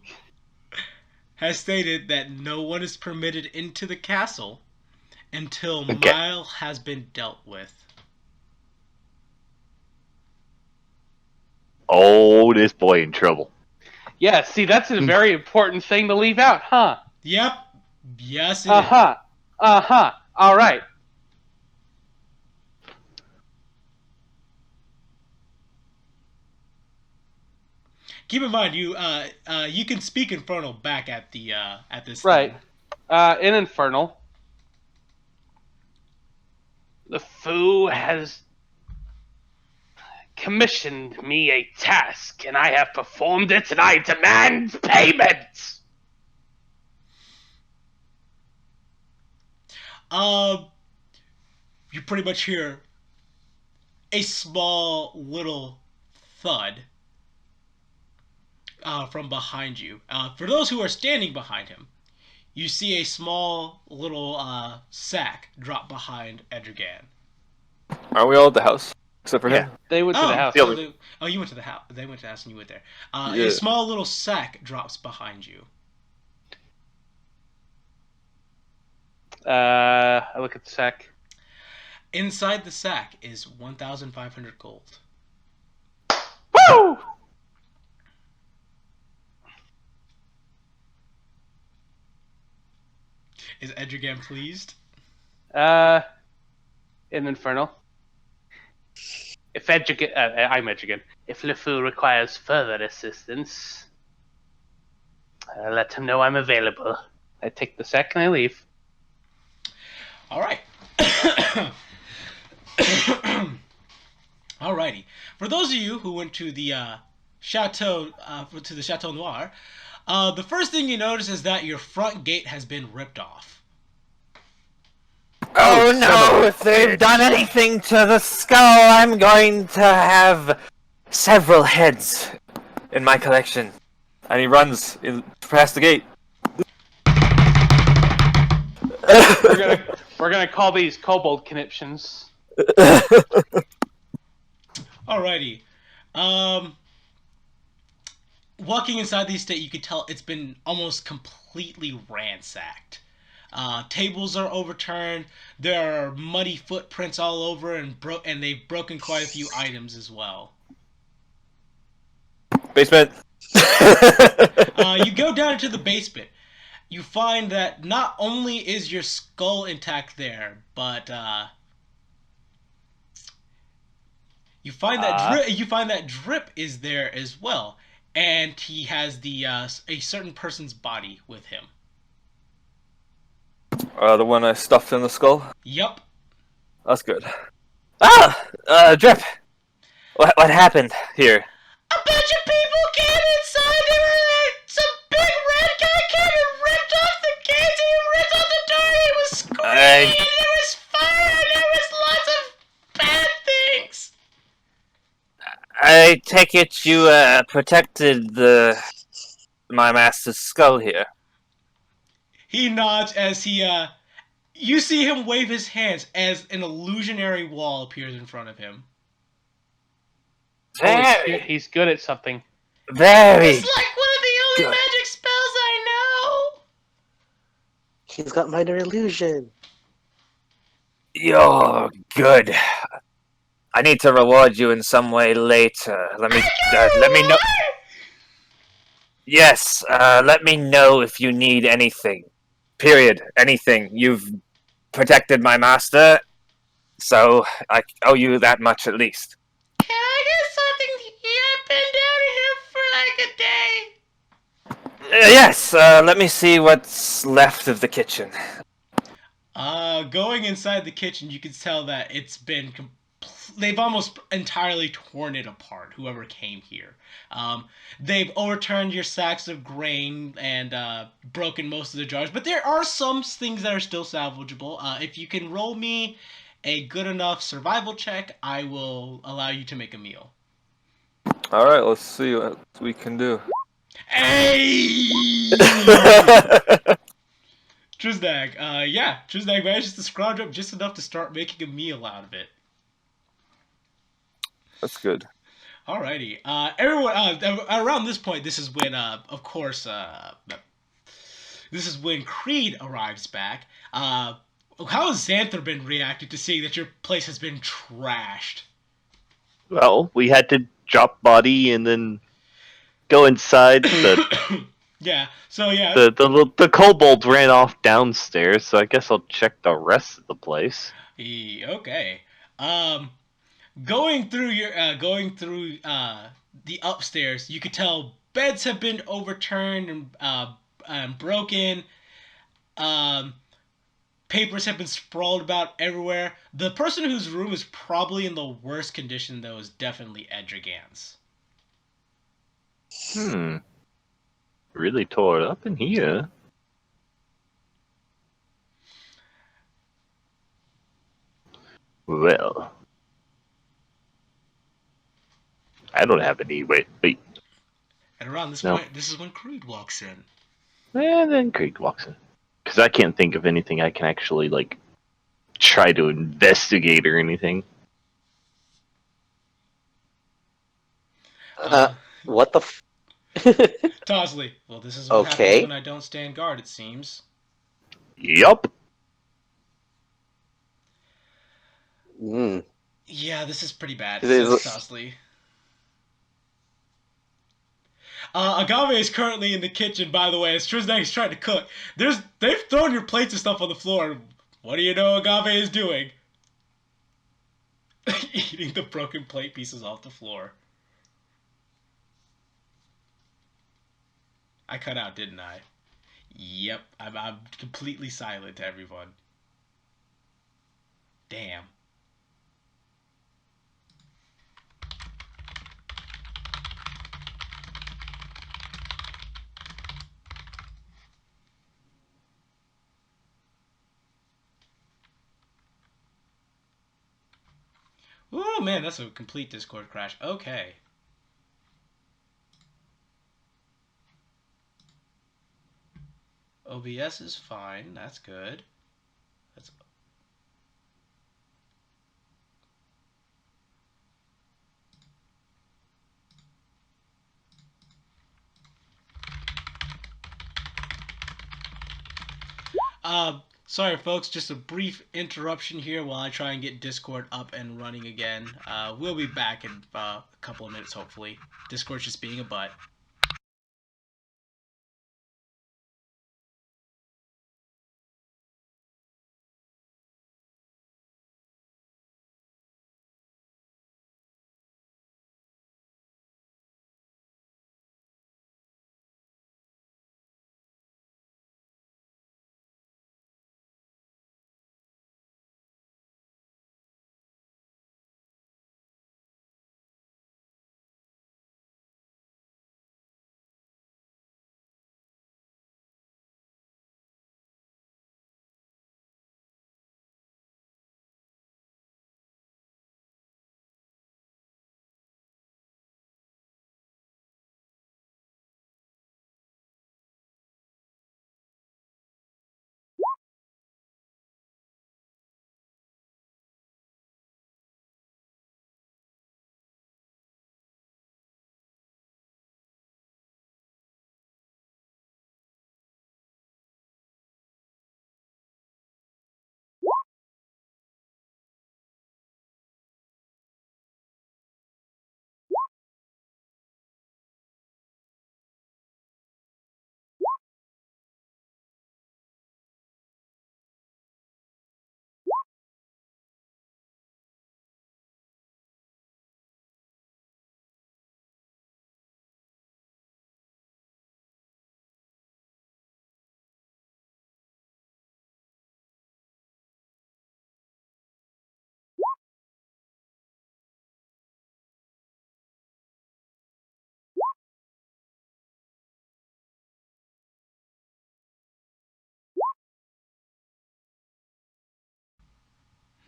has stated that no one is permitted into the castle until Mile has been dealt with. Oh, this boy in trouble. Yeah, see, that's a very important thing to leave out, huh? Yep. Yes, it is. Uh-huh. Uh-huh. All right. Keep in mind, you can speak Infernal back at this. Right. In Infernal, LeFou has commissioned me a task, and I have performed it, and I demand payment! You pretty much hear a small little thud from behind you. For those who are standing behind him, you see a small little sack drop behind Edrigan. Aren't we all at the house? Except for Yeah. him. They went to the house. The So other- you went to the house. They went to the house and you went there. Yeah. A small little sack drops behind you. I look at the sack. Inside the sack is 1,500 gold. Woo! Is Edrigan pleased? In Infernal. If I'm Edrigan. If LeFou requires further assistance, let him know I'm available. I take the sack and I leave. All right. Alrighty. For those of you who went to the Chateau Noir, the first thing you notice is that your front gate has been ripped off. Oh no, if they've done anything to the skull, I'm going to have several heads in my collection. And he runs past the gate. We're gonna call these kobold conniptions. Alrighty. Walking inside the estate, you could tell it's been almost completely ransacked. Tables are overturned. There are muddy footprints all over, and they've broken quite a few items as well. Basement. You go down into the basement. You find that not only is your skull intact there, but you find that Drip is there as well, and he has a certain person's body with him. The one I stuffed in the skull. Yup. That's good. Drip. What happened here? A bunch of people came inside. They were like, some big red guy came and ripped off the gates. He ripped off the door. He was screaming. And there was fire. And there was lots of bad things. I take it you protected my master's skull here. He nods as you see him wave his hands as an illusionary wall appears in front of him. He's good at something. Very. It's like one of the only magic spells I know. He's got minor illusion. You're good. I need to reward you in some way later. Let me know. Yes, let me know if you need anything. Period. Anything. You've protected my master, so I owe you that much at least. Can I get something to eat? I've been down here for like a day. Yes, let me see what's left of the kitchen. Going inside the kitchen, you can tell that it's been they've almost entirely torn it apart, whoever came here. They've overturned your sacks of grain and broken most of the jars, but there are some things that are still salvageable. If you can roll me a good enough survival check, I will allow you to make a meal. Alright, let's see what we can do. Hey! Trizdag, Trizdag manages to scrounge up just enough to start making a meal out of it. That's good. Alrighty. Everyone, around this point, this is when, of course, this is when Creed arrives back. How has Xanther been reacting to seeing that your place has been trashed? Well, we had to drop body and then go inside. Yeah. So yeah. The kobold ran off downstairs, so I guess I'll check the rest of the place. Okay. Going through the upstairs, you could tell beds have been overturned and broken. Papers have been sprawled about everywhere. The person whose room is probably in the worst condition, though, is definitely Edrigan's. Really tore it up in here. Well, I don't have any. Wait. And around this No. point, this is when Creed walks in. And then Creek walks in. Because I can't think of anything I can actually, try to investigate or anything. What the f... Tosley. Well, this is what happens Okay. when I don't stand guard, it seems. Yup. Hmm. Yeah, this is pretty bad, It says is- Tosley. Agave is currently in the kitchen, by the way, as Triznak's trying to cook. They've thrown your plates and stuff on the floor. What do you know Agave is doing? Eating the broken plate pieces off the floor. I cut out, didn't I? Yep, I'm completely silent to everyone. Damn. Ooh, man, that's a complete Discord crash. Okay. OBS is fine. That's good. That's sorry, folks. Just a brief interruption here while I try and get Discord up and running again. We'll be back in a couple of minutes, hopefully. Discord's just being a butt.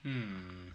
Hmm.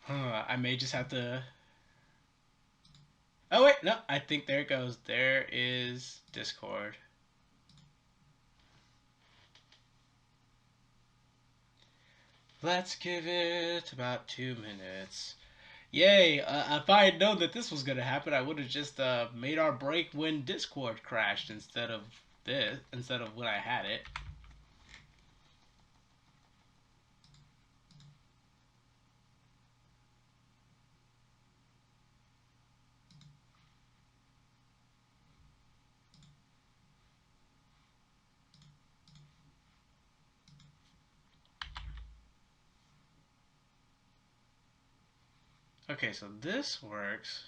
I may just have to. Oh wait, no. I think there it goes. There is Discord. Let's give it about 2 minutes. Yay! If I had known that this was gonna happen, I would have just made our break when Discord crashed instead of when I had it. Okay, so this works.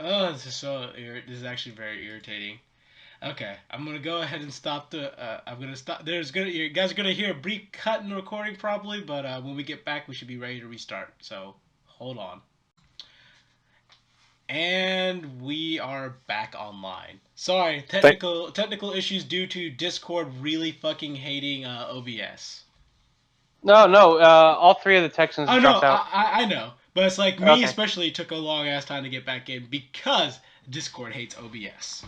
Oh, this is actually very irritating. Okay, I'm gonna go ahead and stop the. I'm gonna stop. You guys are gonna hear a brief cut in the recording probably, but when we get back, we should be ready to restart. So hold on. And we are back online. Sorry, technical issues due to Discord really fucking hating OBS. No, all three of the Texans Oh no, dropped out. I know, but it's like me Okay. especially took a long ass time to get back in because Discord hates OBS.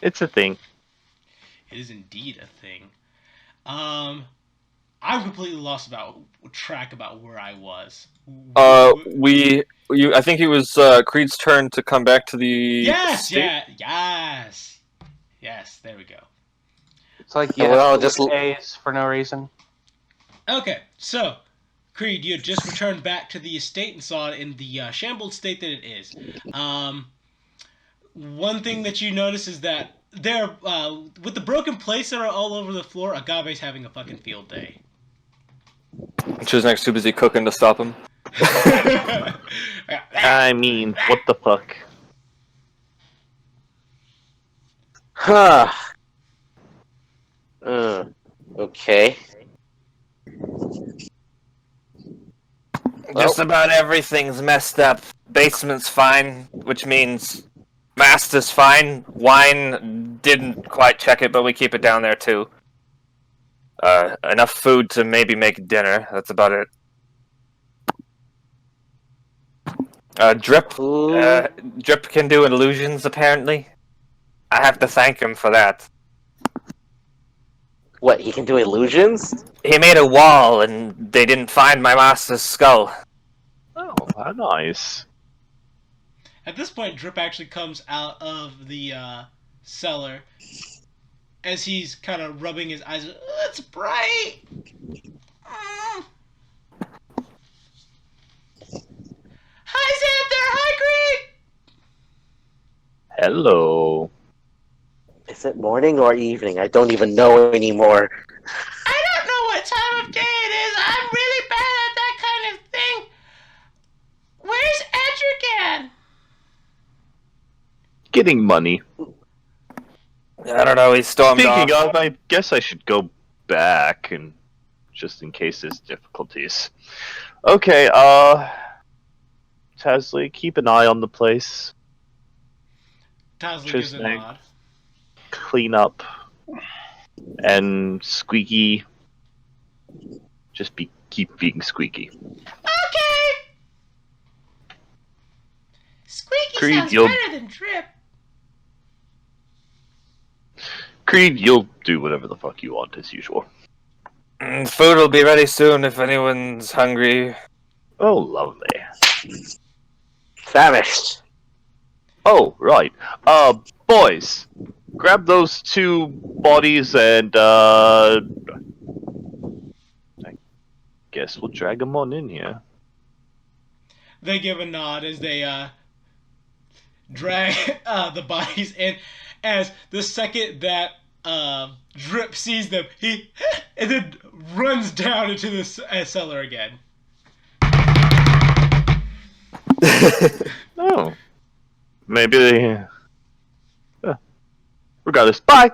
It's a thing. It is indeed a thing. I'm completely lost track about where I was. I think it was Creed's turn to come back to the. Yes, state. yes. There we go. It's like And we're all just just- A's for no reason. Okay, so Creed, you had just returned back to the estate and saw it in the shambled state that it is. One thing that you notice is that there, with the broken plates that are all over the floor, Agave's having a fucking field day. She was next too busy cooking to stop him. I mean, what the fuck? Huh. Okay. Just about everything's messed up. Basement's fine, which means master's fine. Wine didn't quite check it, but we keep it down there too. Enough food to maybe make dinner. That's about it. Drip can do illusions, apparently. I have to thank him for that. What, he can do illusions? He made a wall, and they didn't find my master's skull. Oh, nice. At this point, Drip actually comes out of the cellar as he's kind of rubbing his eyes. It's bright! Hi, Xanther! Hi, Creed! Hello. Is it morning or evening? I don't even know anymore. I don't know what time of day it is. I'm really bad at that kind of thing. Where's Etrigan? Getting money. I don't know, he stormed Speaking off. of, I guess I should go back, and just in case there's difficulties. Okay, Tasley, keep an eye on the place. Tasley gives a Interesting. nod. Clean up. And Squeaky, just keep being Squeaky. Okay! Squeaky Creed, sounds you'll- better than Drip. Creed, you'll do whatever the fuck you want as usual. Food will be ready soon if anyone's hungry. Oh, lovely. Famished. Oh, right. Boys, grab those two bodies and, I guess we'll drag them on in here. They give a nod as they drag the bodies in. As the second that Drip sees them, he and then runs down into the cellar again. Oh. Maybe they... regardless, bye!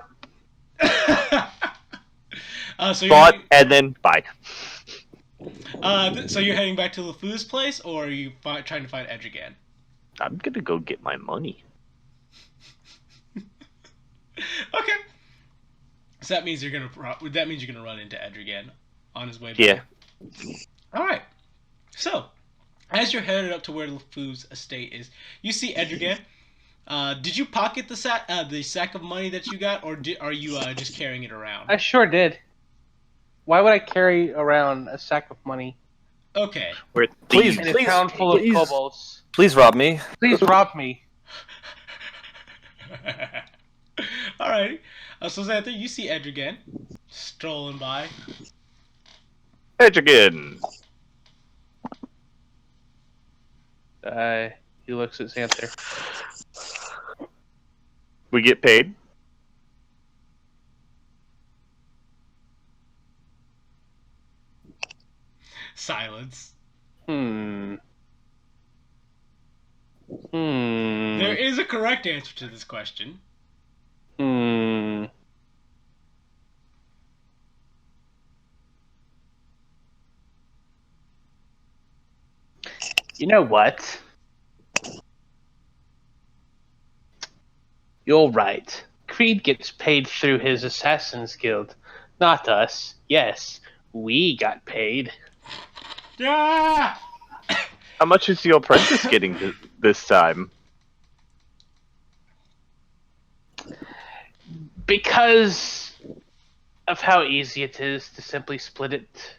So thought, and then bye. So you're heading back to LeFou's place, or are you trying to find Edge again? I'm gonna go get my money. Okay. So that means you're gonna run into Edge again on his way back. Yeah. All right. So as you're headed up to where LeFou's estate is, you see Edge again. Did you pocket the sack of money that you got, or are you just carrying it around? I sure did. Why would I carry around a sack of money Okay. We're Please, in a please, town full of please. kobolds? Please rob me. Please rob me. Alright. So Xanther, you see Edge again, strolling by. Edge again. He looks at Xanther. We get paid. Silence. Hmm. There is a correct answer to this question. Hmm. You know what? You're right. Creed gets paid through his Assassin's Guild. Not us. Yes, we got paid. Yeah. How much is your apprentice getting this time? Because of how easy it is to simply split it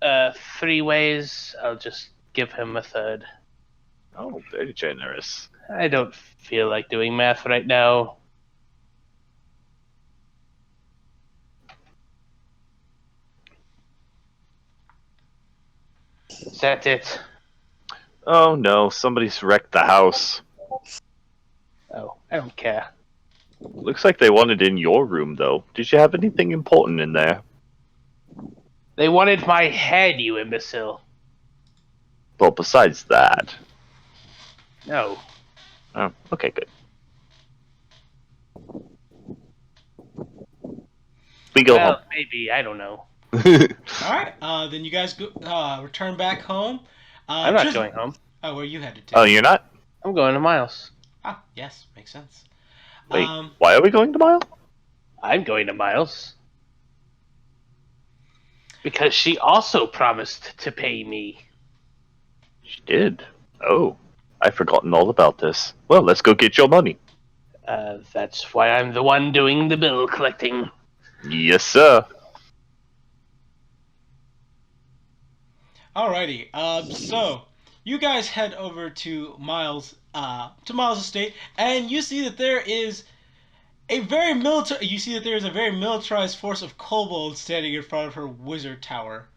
3 ways, I'll just give him a third. Oh, very generous. I don't feel like doing math right now. Is that it? Oh no, somebody's wrecked the house. Oh, I don't care. Looks like they wanted in your room though. Did you have anything important in there? They wanted my head, you imbecile. Well, besides that. No. Oh, okay, good. We go Well, maybe. I don't know. home. Alright, then you guys go return back home. I'm not going home. Oh, where you headed to? Oh, you're not? I'm going to Miles. Ah, yes, makes sense. Wait, why are we going to Mile? I'm going to Miles. Because she also promised to pay me. She did. Oh, I've forgotten all about this. Well, let's go get your money. That's why I'm the one doing the bill collecting. Yes, sir. Alrighty, so you guys head over to Miles' estate, and you see that there is a very militarized force of kobolds standing in front of her wizard tower.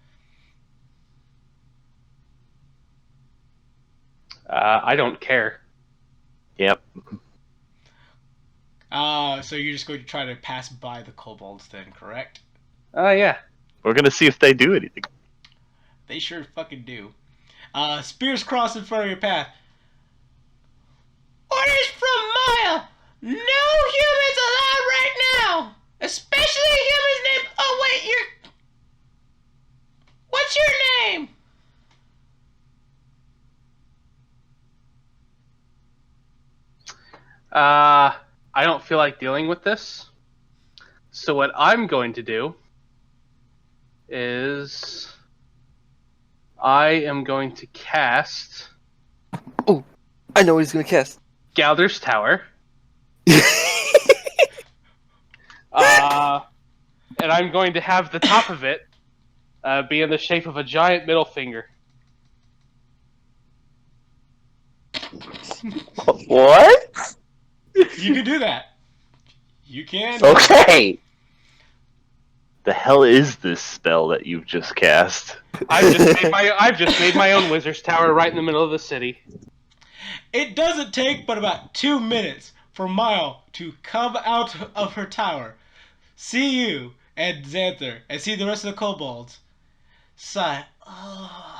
I don't care. Yep. So you're just going to try to pass by the kobolds then, correct? Yeah. We're gonna see if they do anything. They sure fucking do. Spears cross in front of your path. Orders from Maya! No humans allowed right now! Especially humans named... Oh wait, what's your name? I don't feel like dealing with this. So what I'm going to do is I am going to cast I know what he's gonna cast. Galder's Tower. And I'm going to have the top of it be in the shape of a giant middle finger. What? You can do that. You can. Okay. The hell is this spell that you've just cast? I've just made my own wizard's tower right in the middle of the city. It doesn't take but about 2 minutes for Mile to come out of her tower, see you and Xanther, and see the rest of the kobolds. Sigh. Oh.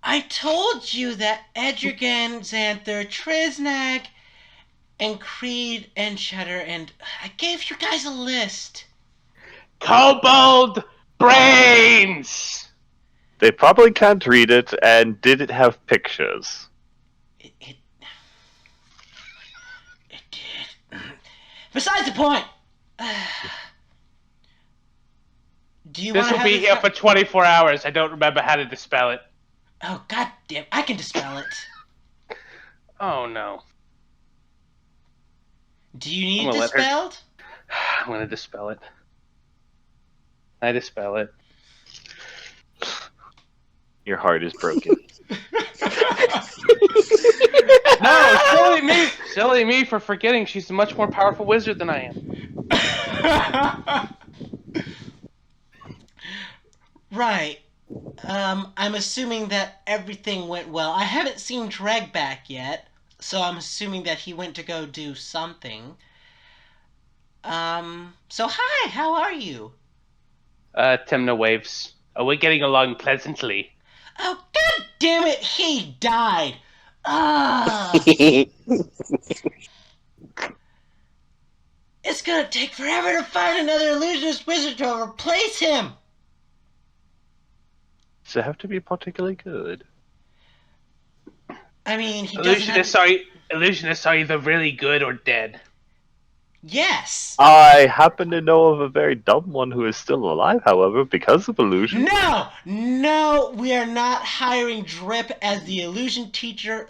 I told you that Edrigan, Xanther, Triznag, and Creed and Cheddar, and I gave you guys a list. Kobold brains! They probably can't read it, and did it have pictures? It did. Besides the point. Do you want This to will have be this here for 24 hours. I don't remember how to dispel it. Oh, goddamn! I can dispel it. Oh no. Do you need I'm it gonna let her- dispelled? I'm gonna dispel it. I dispel it. Your heart is broken. No, silly me for forgetting she's a much more powerful wizard than I am. Right. I'm assuming that everything went well. I haven't seen Dregg back yet, so I'm assuming that he went to go do something. So hi, how are you? Timna waves. Are we getting along pleasantly? Oh, god damn it, he died! Ah! It's gonna take forever to find another illusionist wizard to replace him! Does it have to be particularly good? I mean, he doesn't have... Illusionists are either really good or dead. Yes! I happen to know of a very dumb one who is still alive, however, because of illusion. No, we are not hiring Drip as the illusion teacher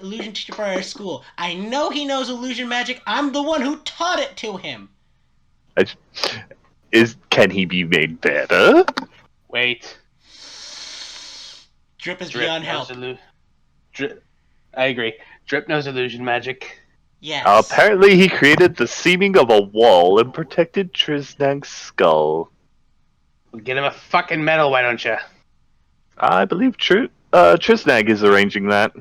for our school. I know he knows illusion magic. I'm the one who taught it to him. Can he be made better? Wait. Drip is Drip beyond knows help. I agree. Drip knows illusion magic. Yes. Apparently he created the seaming of a wall and protected Trisnag's skull. We'll get him a fucking medal, why don't you? I believe Trisnag is arranging that.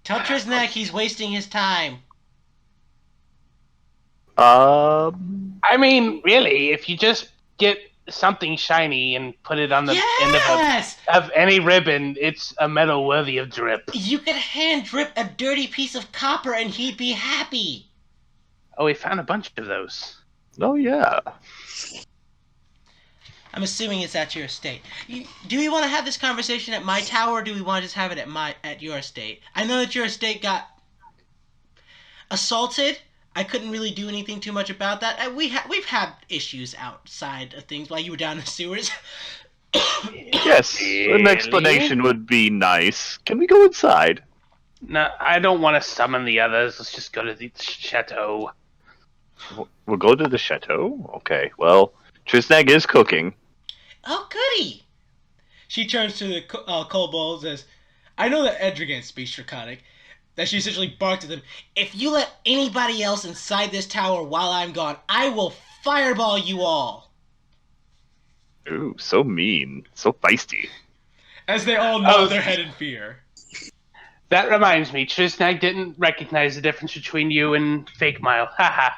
Tell Trisnag he's wasting his time. I mean, really, if you just get something shiny and put it on the end of any ribbon, it's a medal worthy of Drip. You could hand Drip a dirty piece of copper and he'd be happy. Oh, we found a bunch of those. Oh, yeah. I'm assuming it's at your estate. Do we want to have this conversation at my tower, or do we want to just have it at your estate? I know that your estate got assaulted. I couldn't really do anything too much about that. We've had issues outside of things while you were down in the sewers. Yes, an explanation would be nice. Can we go inside? No, I don't want to summon the others. Let's just go to the chateau. We'll go to the chateau? Okay, well, Trisnag is cooking. Oh, goody! She turns to the kobolds and says, I know that Edrigan speaks Draconic, that she essentially barked at them, if you let anybody else inside this tower while I'm gone, I will fireball you all! Ooh, so mean. So feisty. As they all nod their head in fear. That reminds me, Trisnag didn't recognize the difference between you and Fake Mile. Haha.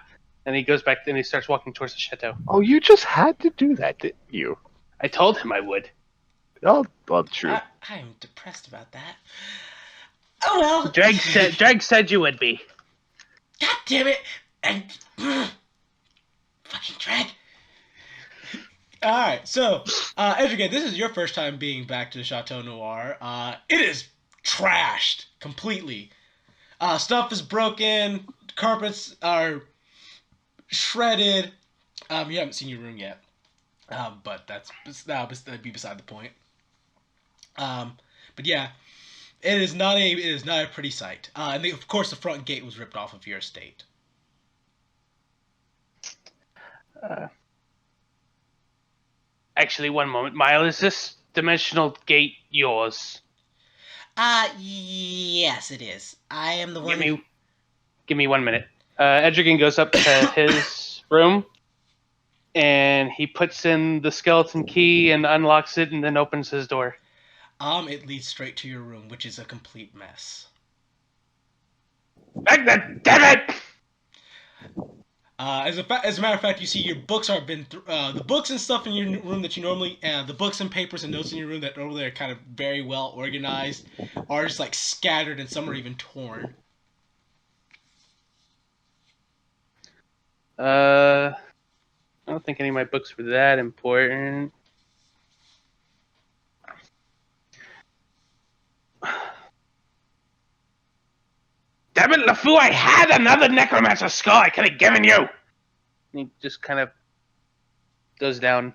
And he goes back and he starts walking towards the chateau. Oh, you just had to do that, didn't you? I told him I would. Oh, well, true. I'm depressed about that. Oh well. Dregg said you would be. God damn it! And fucking Dregg. All right, so Edrigan, this is your first time being back to the Chateau Noir. It is trashed completely. Stuff is broken. Carpets are shredded. You haven't seen your room yet, but that'd be beside the point. But yeah, it is not a pretty sight. And of course, the front gate was ripped off of your estate. Actually, one moment. Mile, is this dimensional gate yours? Yes, it is. I am the one. Give me 1 minute. Edrigan goes up to his room, and he puts in the skeleton key and unlocks it, and then opens his door. It leads straight to your room, which is a complete mess. Damn it! As a matter of fact, you see your books are the books and stuff in your room that you normally, the books and papers and notes in your room that normally are kind of very well organized, are just like scattered and some are even torn. I don't think any of my books were that important. Damn it, LeFou, I had another necromancer skull I could have given you! And he just kind of goes down.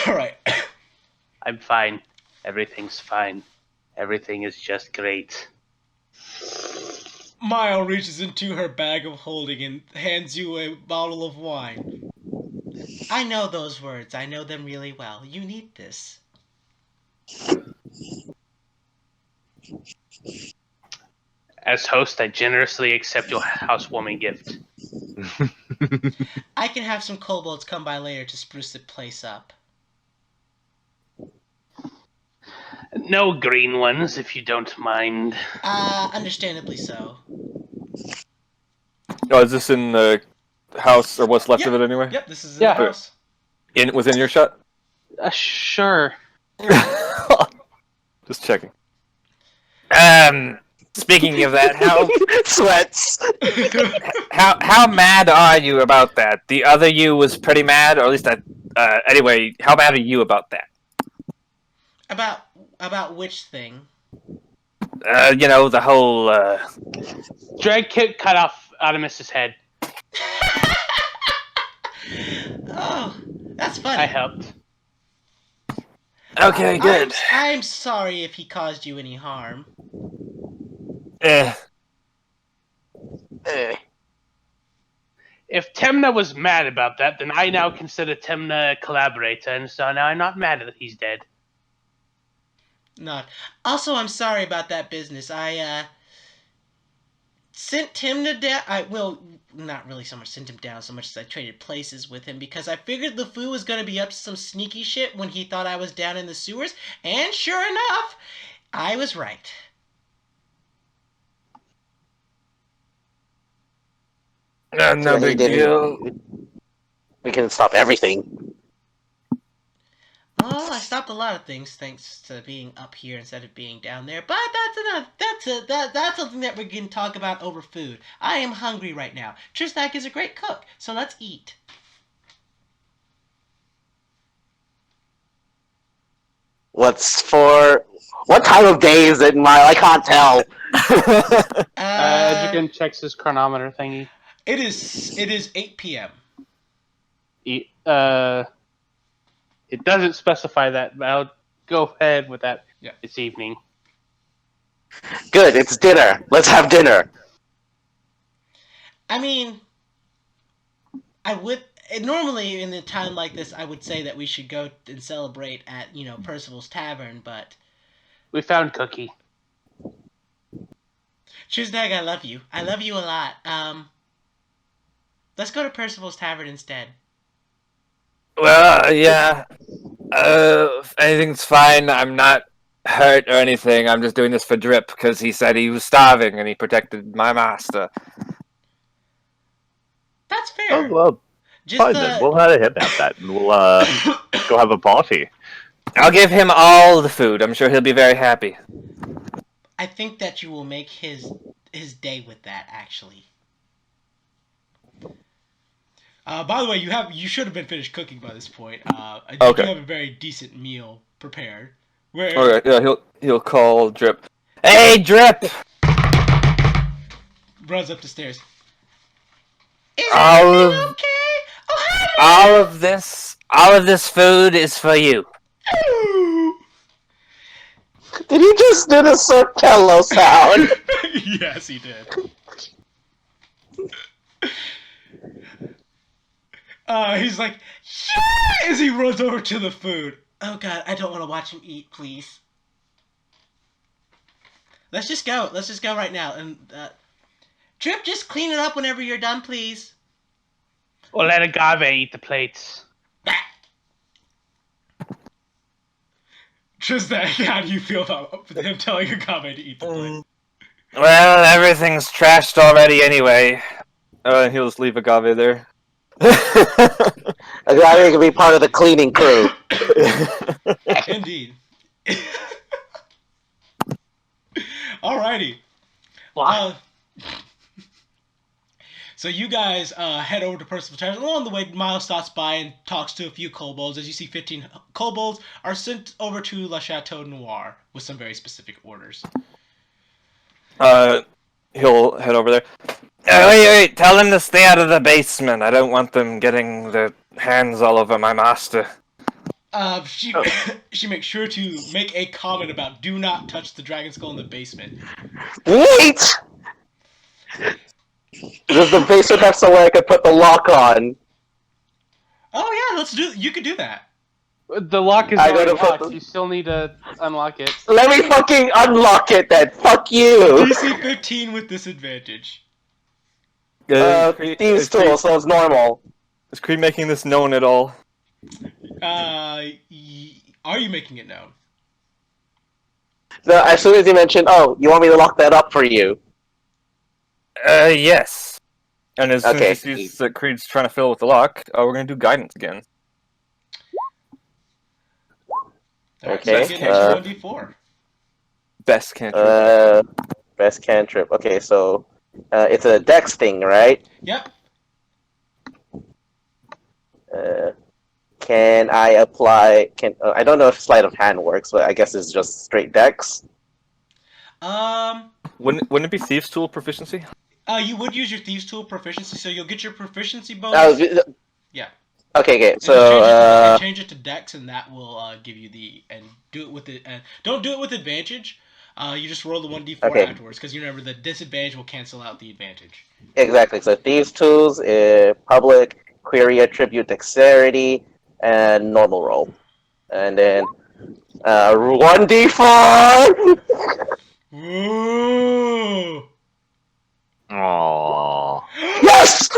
Alright. I'm fine. Everything's fine. Everything is just great. Mile reaches into her bag of holding and hands you a bottle of wine. I know those words. I know them really well. You need this. As host, I generously accept your housewarming gift. I can have some kobolds come by later to spruce the place up. No green ones, if you don't mind. Understandably so. Oh, is this in the house, or what's left Yep. of it anyway? Yep, this is in Yeah. the house. Within your shot? Sure. Just checking. Speaking of that, how Sweats. how mad are you about that? The other you was pretty mad, or at least that. Anyway, how mad are you about that? About which thing? The whole. Dregg cut off Artemis's head. Oh, that's funny. I helped. Okay, good. I'm sorry if he caused you any harm. Eh. If Temna was mad about that, then I now consider Temna a collaborator, and so now I'm not mad that he's dead. Not. Also, I'm sorry about that business. I sent Timna down. Not really so much sent him down so much as I traded places with him because I figured LeFou was going to be up to some sneaky shit when he thought I was down in the sewers, and sure enough, I was right. No big deal. We can stop everything. Well, I stopped a lot of things thanks to being up here instead of being down there. But that's enough. That's something that we can talk about over food. I am hungry right now. Tristak is a great cook, so let's eat. What time of day is it, Mile? I can't tell. Edrigan checks his chronometer thingy. It is 8 p.m. It doesn't specify that, but I'll go ahead with that. Yeah. It's evening. Good, it's dinner. Let's have dinner. I mean, I would normally in a time like this I would say that we should go and celebrate at Percival's Tavern, but We found Cookie. Tristak, I love you. I love you a lot. Let's go to Percival's Tavern instead. Well, yeah. Anything's fine. I'm not hurt or anything. I'm just doing this for Drip because he said he was starving and he protected my master. That's fair. Oh, well, Just fine then. We'll let him have that, and we'll go have a party. I'll give him all the food. I'm sure he'll be very happy. I think that you will make his day with that, actually. By the way, you should have been finished cooking by this point. I think Okay. you have a very decent meal prepared. Where Okay, yeah, he'll call Drip. Hey, Drip! runs up the stairs. Is All everything of- okay? Oh, hi! All of this food is for you. Did he just do the Sir Kello sound? Yes, he did. He's like, yeah! As he runs over to the food. Oh god, I don't want to watch him eat, please. Let's just go. Let's just go right now. And Trip, just clean it up whenever you're done, please. Or let Agave eat the plates. Just that, how do you feel about him telling Agave to eat the plate? Well, everything's trashed already anyway. He'll just leave Agave there. Agave can be part of the cleaning crew. Indeed. Alrighty. What? So you guys head over to Percival Tavern. Along the way, Miles stops by and talks to a few kobolds. As you see, 15 kobolds are sent over to La Chateau Noir with some very specific orders. He'll head over there. Wait! Tell them to stay out of the basement. I don't want them getting their hands all over my master. She makes sure to make a comment about do not touch the dragon skull in the basement. Wait! Does the basement have somewhere I could put the lock on? Oh yeah, you could do that. The lock is I already gotta put locked. You still need to unlock it. Let me fucking unlock it then. Fuck you. DC 15 with disadvantage. Thieves' tool, so it's normal. Is Creed making this known at all? Are you making it known? No, as soon as you mentioned, oh, you want me to lock that up for you? Yes. And as soon as he sees that Creed's trying to fill with the lock, we're gonna do guidance again. Okay, So get an extra 1d4. Best cantrip. Best cantrip. Okay, so it's a dex thing, right? Yep. Can I apply? I don't know if sleight of hand works, but I guess it's just straight dex. Wouldn't it be Thieves' Tool proficiency? You would use your Thieves' Tool proficiency, so you'll get your proficiency bonus. Yeah. Okay. So change it to dex, and that will give you do it with it. And don't do it with advantage. You just roll the 1d4 afterwards, because you remember the disadvantage will cancel out the advantage. Exactly. So Thieves' Tools, public, query attribute dexterity, and normal roll. And then 1d4! Ooh! Aww. Yes!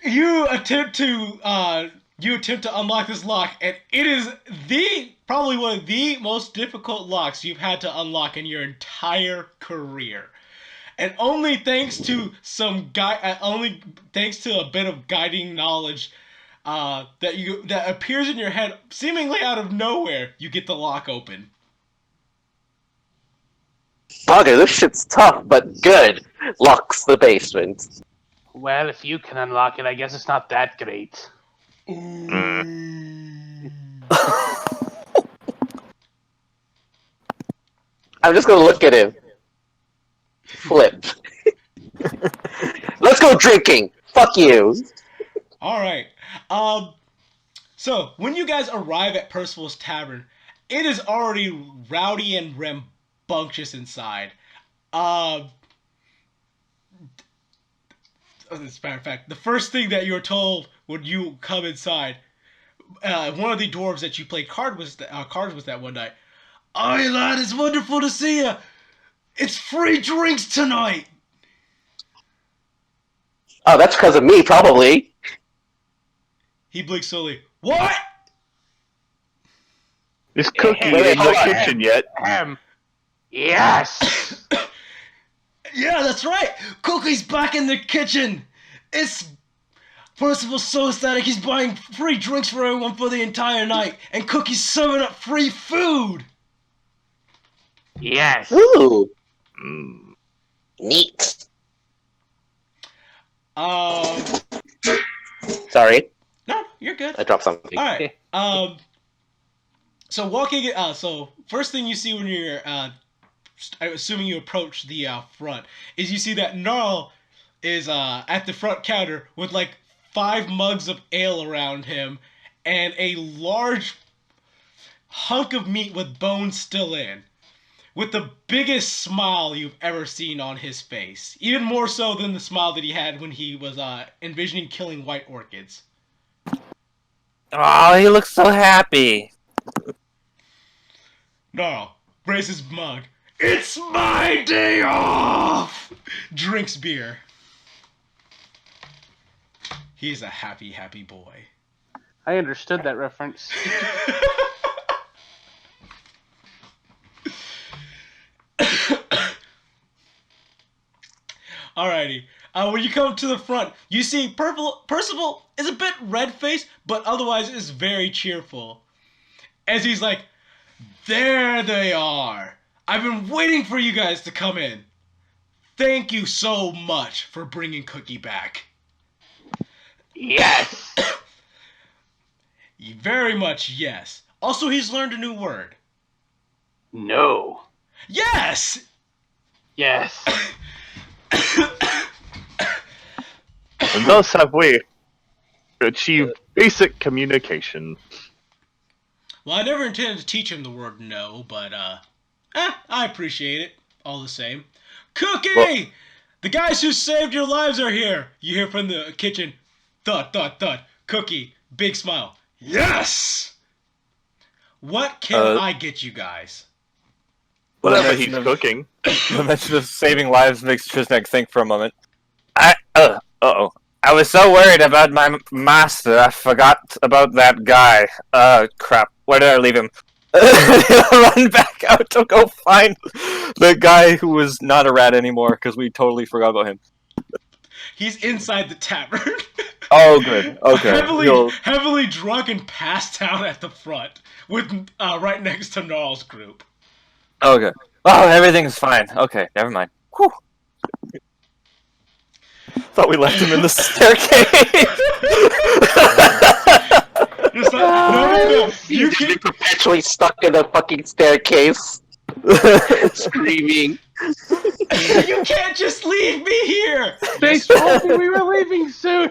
You attempt to unlock this lock, and it is probably one of the most difficult locks you've had to unlock in your entire career. And only thanks to a bit of guiding knowledge that appears in your head, seemingly out of nowhere, you get the lock open. Bugger, this shit's tough, but good. Locks the basement. Well, if you can unlock it, I guess it's not that great. I'm just gonna look at him. Flip. Let's go drinking. Fuck you. All right. So when you guys arrive at Percival's Tavern, it is already rowdy and rambunctious inside. As a matter of fact, the first thing that you're told when you come inside, one of the dwarves that you played cards with that one night. "Aye, lad, it's wonderful to see you. It's free drinks tonight." Oh, that's because of me, probably. He blinks slowly. "What?" Is Cookie Hey, in the kitchen yet? Yes! Yeah, that's right. Cookie's back in the kitchen. It's Percival's so ecstatic he's buying free drinks for everyone for the entire night, and Cookie's serving up free food. Yes! Ooh. Neat. Sorry, No, you're good. I dropped something. All right. So first thing you see when you're, I'm assuming you approach the front, is you see that Gnarl is at the front counter with like 5 mugs of ale around him and a large hunk of meat with bones still in, with the biggest smile you've ever seen on his face, even more so than the smile that he had when he was envisioning killing white orchids. Oh, he looks so happy. Gnarl raises his mug. "It's my day off!" Drinks beer. He's a happy, happy boy. I understood that reference. Alrighty. When you come to the front, you see Percival is a bit red-faced, but otherwise is very cheerful. As he's like, "There they are. I've been waiting for you guys to come in. Thank you so much for bringing Cookie back. Yes. Very much yes. Also, he's learned a new word. No. Yes! Yes. And thus have we achieved basic communication. Well, I never intended to teach him the word no, but, I appreciate it, all the same. Cookie! Well- The guys who saved your lives are here! You hear from the kitchen, thud, thud, thud. Cookie, big smile. Yes! What can I get you guys? Whatever he's cooking. The mention of saving lives makes Trisnag think for a moment. Uh-oh. I was so worried about my master, I forgot about that guy. Crap. Where did I leave him? Run back out to go find the guy who was not a rat anymore because we totally forgot about him. He's inside the tavern. Oh, good. Okay. Heavily drunk and passed out at the front, with right next to Gnarl's group. Okay. Oh, everything's fine. Okay, never mind. Whew. Thought we left him in the staircase. Just like, no. You He's can. perpetually stuck in the fucking staircase, screaming. You can't just leave me here. They told me we were leaving soon.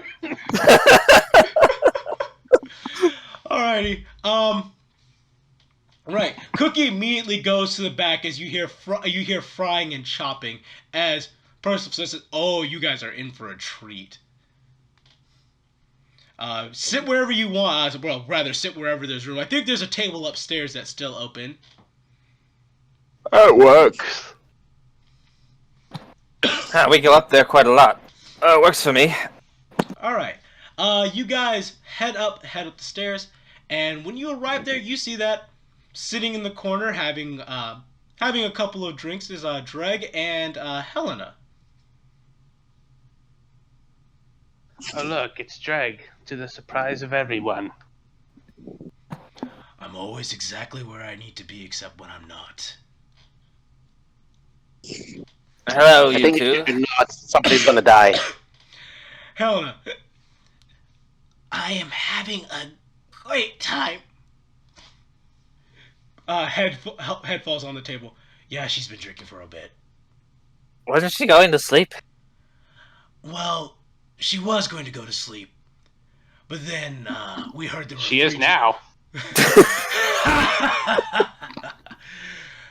Alrighty. Right. Cookie immediately goes to the back as you hear frying and chopping. As Percival says, "Oh, you guys are in for a treat." Sit wherever you want. Well, rather sit wherever there's room. I think there's a table upstairs that's still open. That works. We go up there quite a lot. Works for me. All right. You guys head up the stairs, and when you arrive there, you see that sitting in the corner having a couple of drinks is Dregg and Helena. Oh look, it's Dregg, to the surprise of everyone. I'm always exactly where I need to be, except when I'm not. Hello, I you think two. if you're not, somebody's gonna die. Helena. I am having a great time. Head falls on the table. Yeah, she's been drinking for a bit. Wasn't she going to sleep? Well, she was going to go to sleep, but then we heard there were. She is now.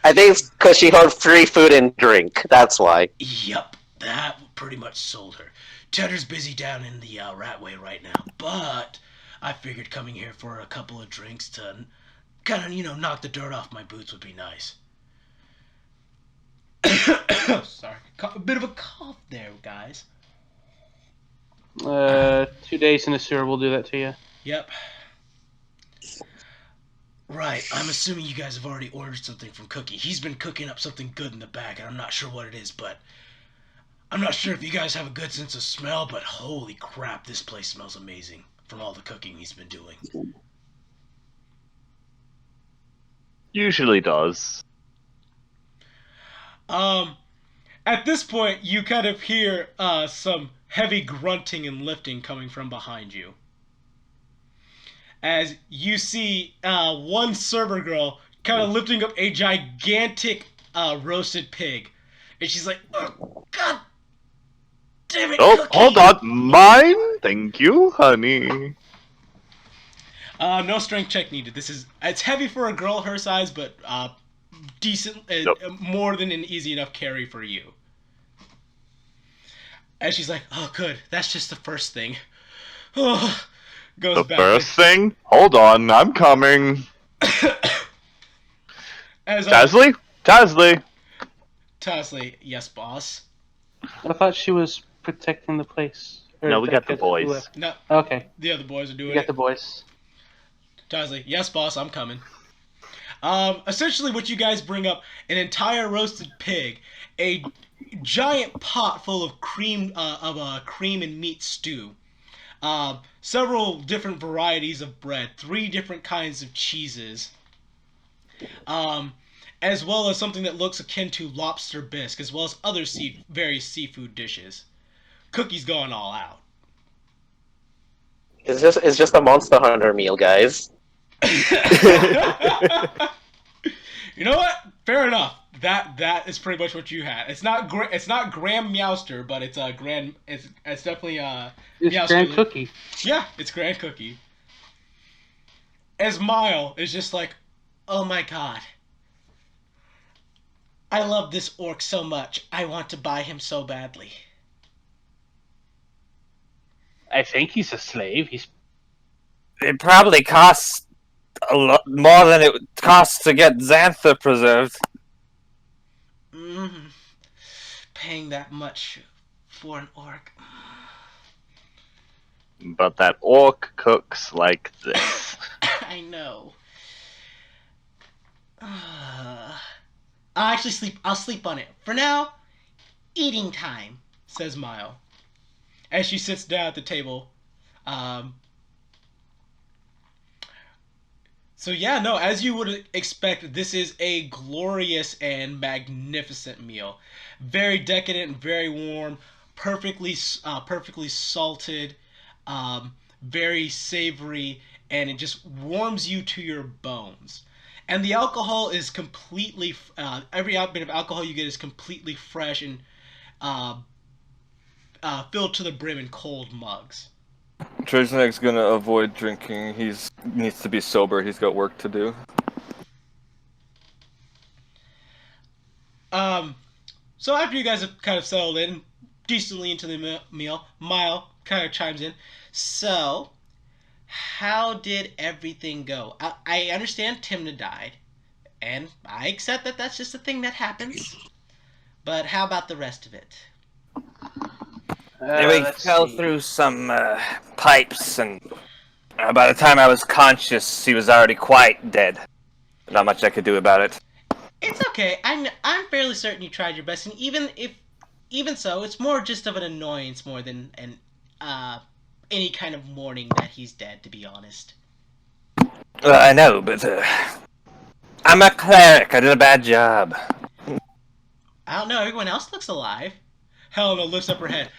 I think it's because she heard free food and drink. That's why. Yup, that pretty much sold her. Cheddar's busy down in the Ratway right now, but I figured coming here for a couple of drinks to kind of, knock the dirt off my boots would be nice. Sorry, a bit of a cough there, guys. 2 days in the sewer will do that to you. Yep. Right, I'm assuming you guys have already ordered something from Cookie. He's been cooking up something good in the back, and I'm not sure what it is, but I'm not sure if you guys have a good sense of smell, but holy crap, this place smells amazing from all the cooking he's been doing. Usually does. At this point, you kind of hear some heavy grunting and lifting coming from behind you. As you see one server girl kind of lifting up a gigantic roasted pig. And she's like, oh, God damn it, Oh, Cookie! hold on. Mine? Thank you, honey. No strength check needed. It's heavy for a girl her size, but decent, more than an easy enough carry for you. And she's like, oh, good. That's just the first thing. Oh, goes The back. first thing? Hold on, I'm coming. As Tasley? Tasley? Tasley, yes, boss. I thought she was protecting the place. Or No, we got the who boys. left. No, Okay, the other boys are doing we got it. the boys. Tasley, yes, boss, I'm coming. Essentially, what you guys bring up: an entire roasted pig, a giant pot full of cream and meat stew, several different varieties of bread, 3 different kinds of cheeses, as well as something that looks akin to lobster bisque, as well as other various seafood dishes. Cookie's going all out. It's just a Monster Hunter meal, guys. You know what? Fair enough. That is pretty much what you had. It's not Graham Meowster, but it's a Grand. It's definitely It's Meowster. Grand Cookie. Yeah, it's Grand Cookie. As Mile is just like, oh my god, I love this orc so much. I want to buy him so badly. I think he's a slave. It probably costs a lot more than it costs to get Xantha preserved. Mm, paying that much for an orc. But that orc cooks like this. I know. I'll actually sleep. I'll sleep on it. For now, eating time, says Mile. As she sits down at the table. So yeah, no, as you would expect, this is a glorious and magnificent meal. Very decadent, very warm, perfectly salted, very savory, and it just warms you to your bones. And the alcohol is completely, every bit of alcohol you get is completely fresh and uh, filled to the brim in cold mugs. Trisnek's gonna avoid drinking. He needs to be sober. He's got work to do. So after you guys have kind of settled in decently into the meal, Mile kind of chimes in. So, how did everything go? I understand Timna died, and I accept that that's just a thing that happens. But how about the rest of it? We fell through some pipes, and by the time I was conscious, he was already quite dead. Not much I could do about it. It's okay. I'm fairly certain you tried your best, and even so, it's more just of an annoyance more than any kind of mourning that he's dead. To be honest. I know, but I'm a cleric. I did a bad job. I don't know. Everyone else looks alive. Helena lifts up her head.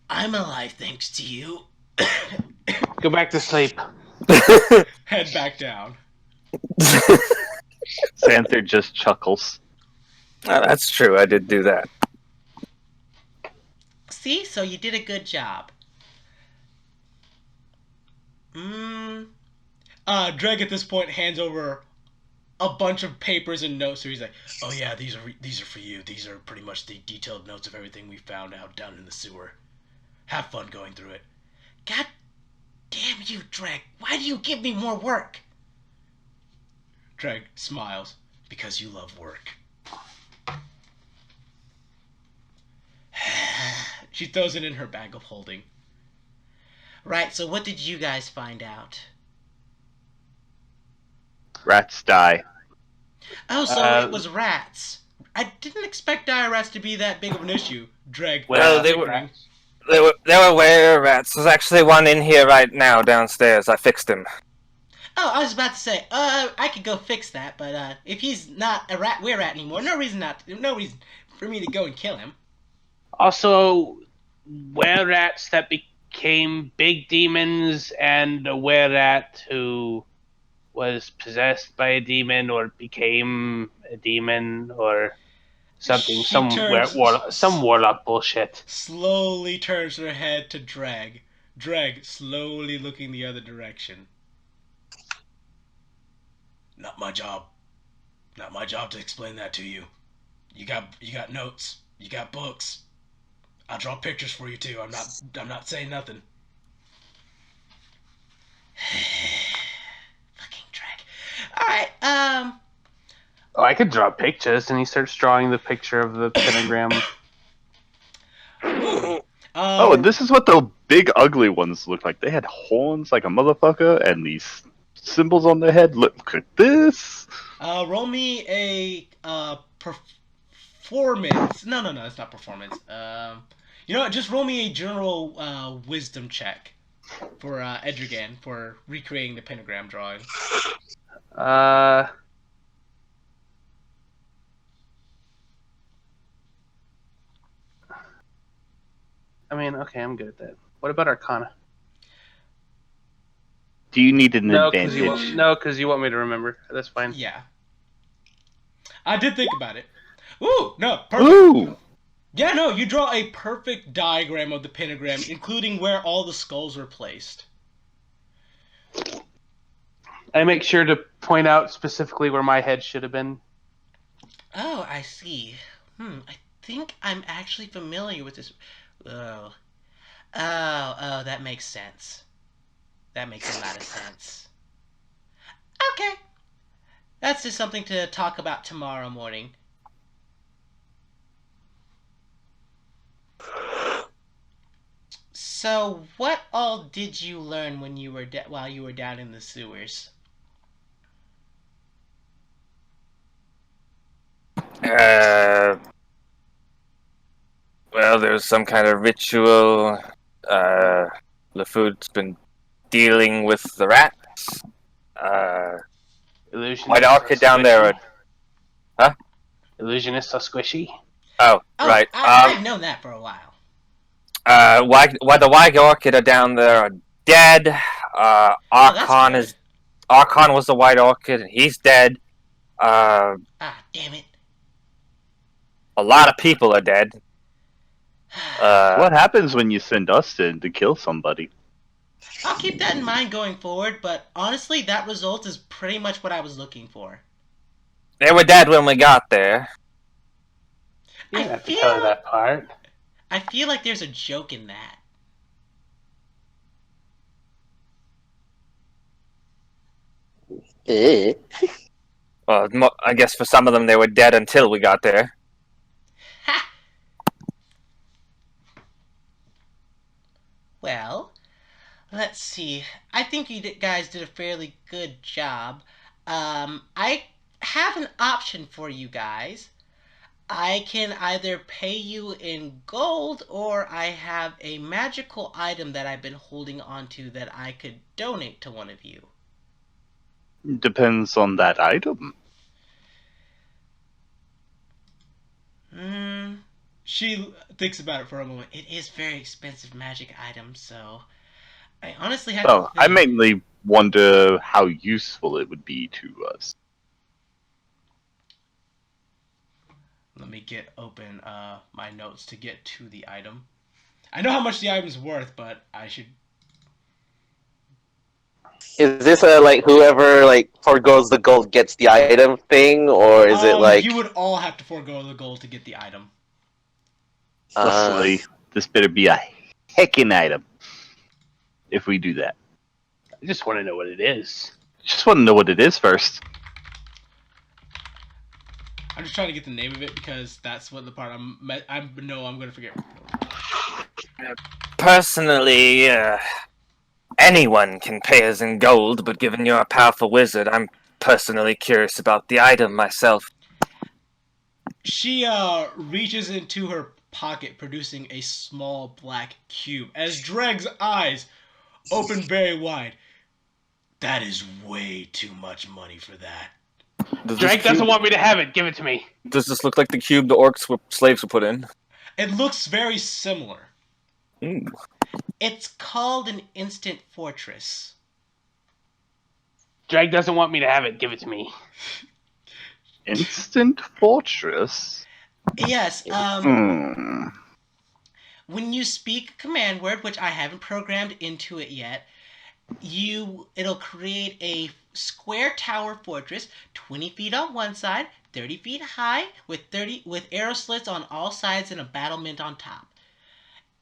I'm alive thanks to you. Go back to sleep. Head back down. Xanther just chuckles. That's true. I did do that. See? So you did a good job. Dregg at this point hands over a bunch of papers and notes. So he's like, "Oh yeah, these are for you. These are pretty much the detailed notes of everything we found out down in the sewer. Have fun going through it." God damn you, Dregg. Why do you give me more work? Dregg smiles. Because you love work. She throws it in her bag of holding. Right, so what did you guys find out? Rats die. Oh, so it was rats. I didn't expect dire rats to be that big of an issue, Dregg. Well, they were were rats. There's actually one in here right now downstairs. I fixed him. Oh, I was about to say, I could go fix that, but if he's not a rat anymore, no reason for me to go and kill him. Also, were rats that became big demons, and a were rat who was possessed by a demon or became a demon or something. Some warlock bullshit. Slowly turns her head to Dregg. Dregg slowly looking the other direction. Not my job. Not my job to explain that to you. You got notes. You got books. I'll draw pictures for you too. I'm not saying nothing. Fucking Dregg. Alright, Oh, I could draw pictures, and he starts drawing the picture of the pentagram. Oh, and this is what the big ugly ones look like. They had horns like a motherfucker, and these symbols on their head. Look at this. Roll me a performance. No, it's not performance. You know what? Just roll me a general wisdom check for Edrigan for recreating the pentagram drawing. I mean, okay, I'm good at that. What about Arcana? Do you need an No, advantage? because you want me to remember. That's fine. Yeah. I did think about it. Ooh, no, perfect. Ooh! Yeah, no, you draw a perfect diagram of the pentagram, including where all the skulls were placed. I make sure to point out specifically where my head should have been. Oh, I see. I think I'm actually familiar with this. Oh. Oh, that makes sense. That makes a lot of sense. Okay. That's just something to talk about tomorrow morning. So, what all did you learn when you were while you were down in the sewers? Well, there's some kind of ritual. LeFou's been dealing with the rats. Illusionists White are Orchid down there. squishy. Illusionists are squishy. Oh, Oh, right. I've known that for a while. Why the White Orchid are down there are dead. Oh, that's Archon good. Archon was the White Orchid, and he's dead. Ah, damn it. A lot of people are dead. What happens when you send us in to kill somebody? I'll keep that in mind going forward, but honestly, that result is pretty much what I was looking for. They were dead when we got there. You I didn't have to tell her feel, that part. I feel like there's a joke in that. Eh. Well, I guess for some of them they were dead until we got there. Ha! Well, let's see. I think you guys did a fairly good job. I have an option for you guys. I can either pay you in gold, or I have a magical item that I've been holding onto that I could donate to one of you. Depends on that item. Hmm. She thinks about it for a moment. It is very expensive magic item, so I honestly have So, to I think. mainly wonder how useful it would be to us. Let me get open my notes to get to the item. I know how much the item's worth, but I should. Is this a like whoever like forgoes the gold gets the item thing, or is it like You would all have to forego the gold to get the item. Leslie, this better be a heckin' item. If we do that. I just want to know what it is. Just want to know what it is first. I'm just trying to get the name of it because that's what the part I know I'm gonna forget. Personally, anyone can pay us in gold, but given you're a powerful wizard, I'm personally curious about the item myself. She reaches into her pocket, producing a small black cube. As Dregg's eyes open very wide. That is way too much money for that. Dregg doesn't want me to have it. Give it to me. Does this look like the cube the slaves were put in? It looks very similar. Ooh. It's called an instant fortress. Dregg doesn't want me to have it. Give it to me. Instant Fortress? Yes, when you speak a command word, which I haven't programmed into it yet, it'll create a square tower fortress, 20 feet on one side, 30 feet high, with arrow slits on all sides and a battlement on top.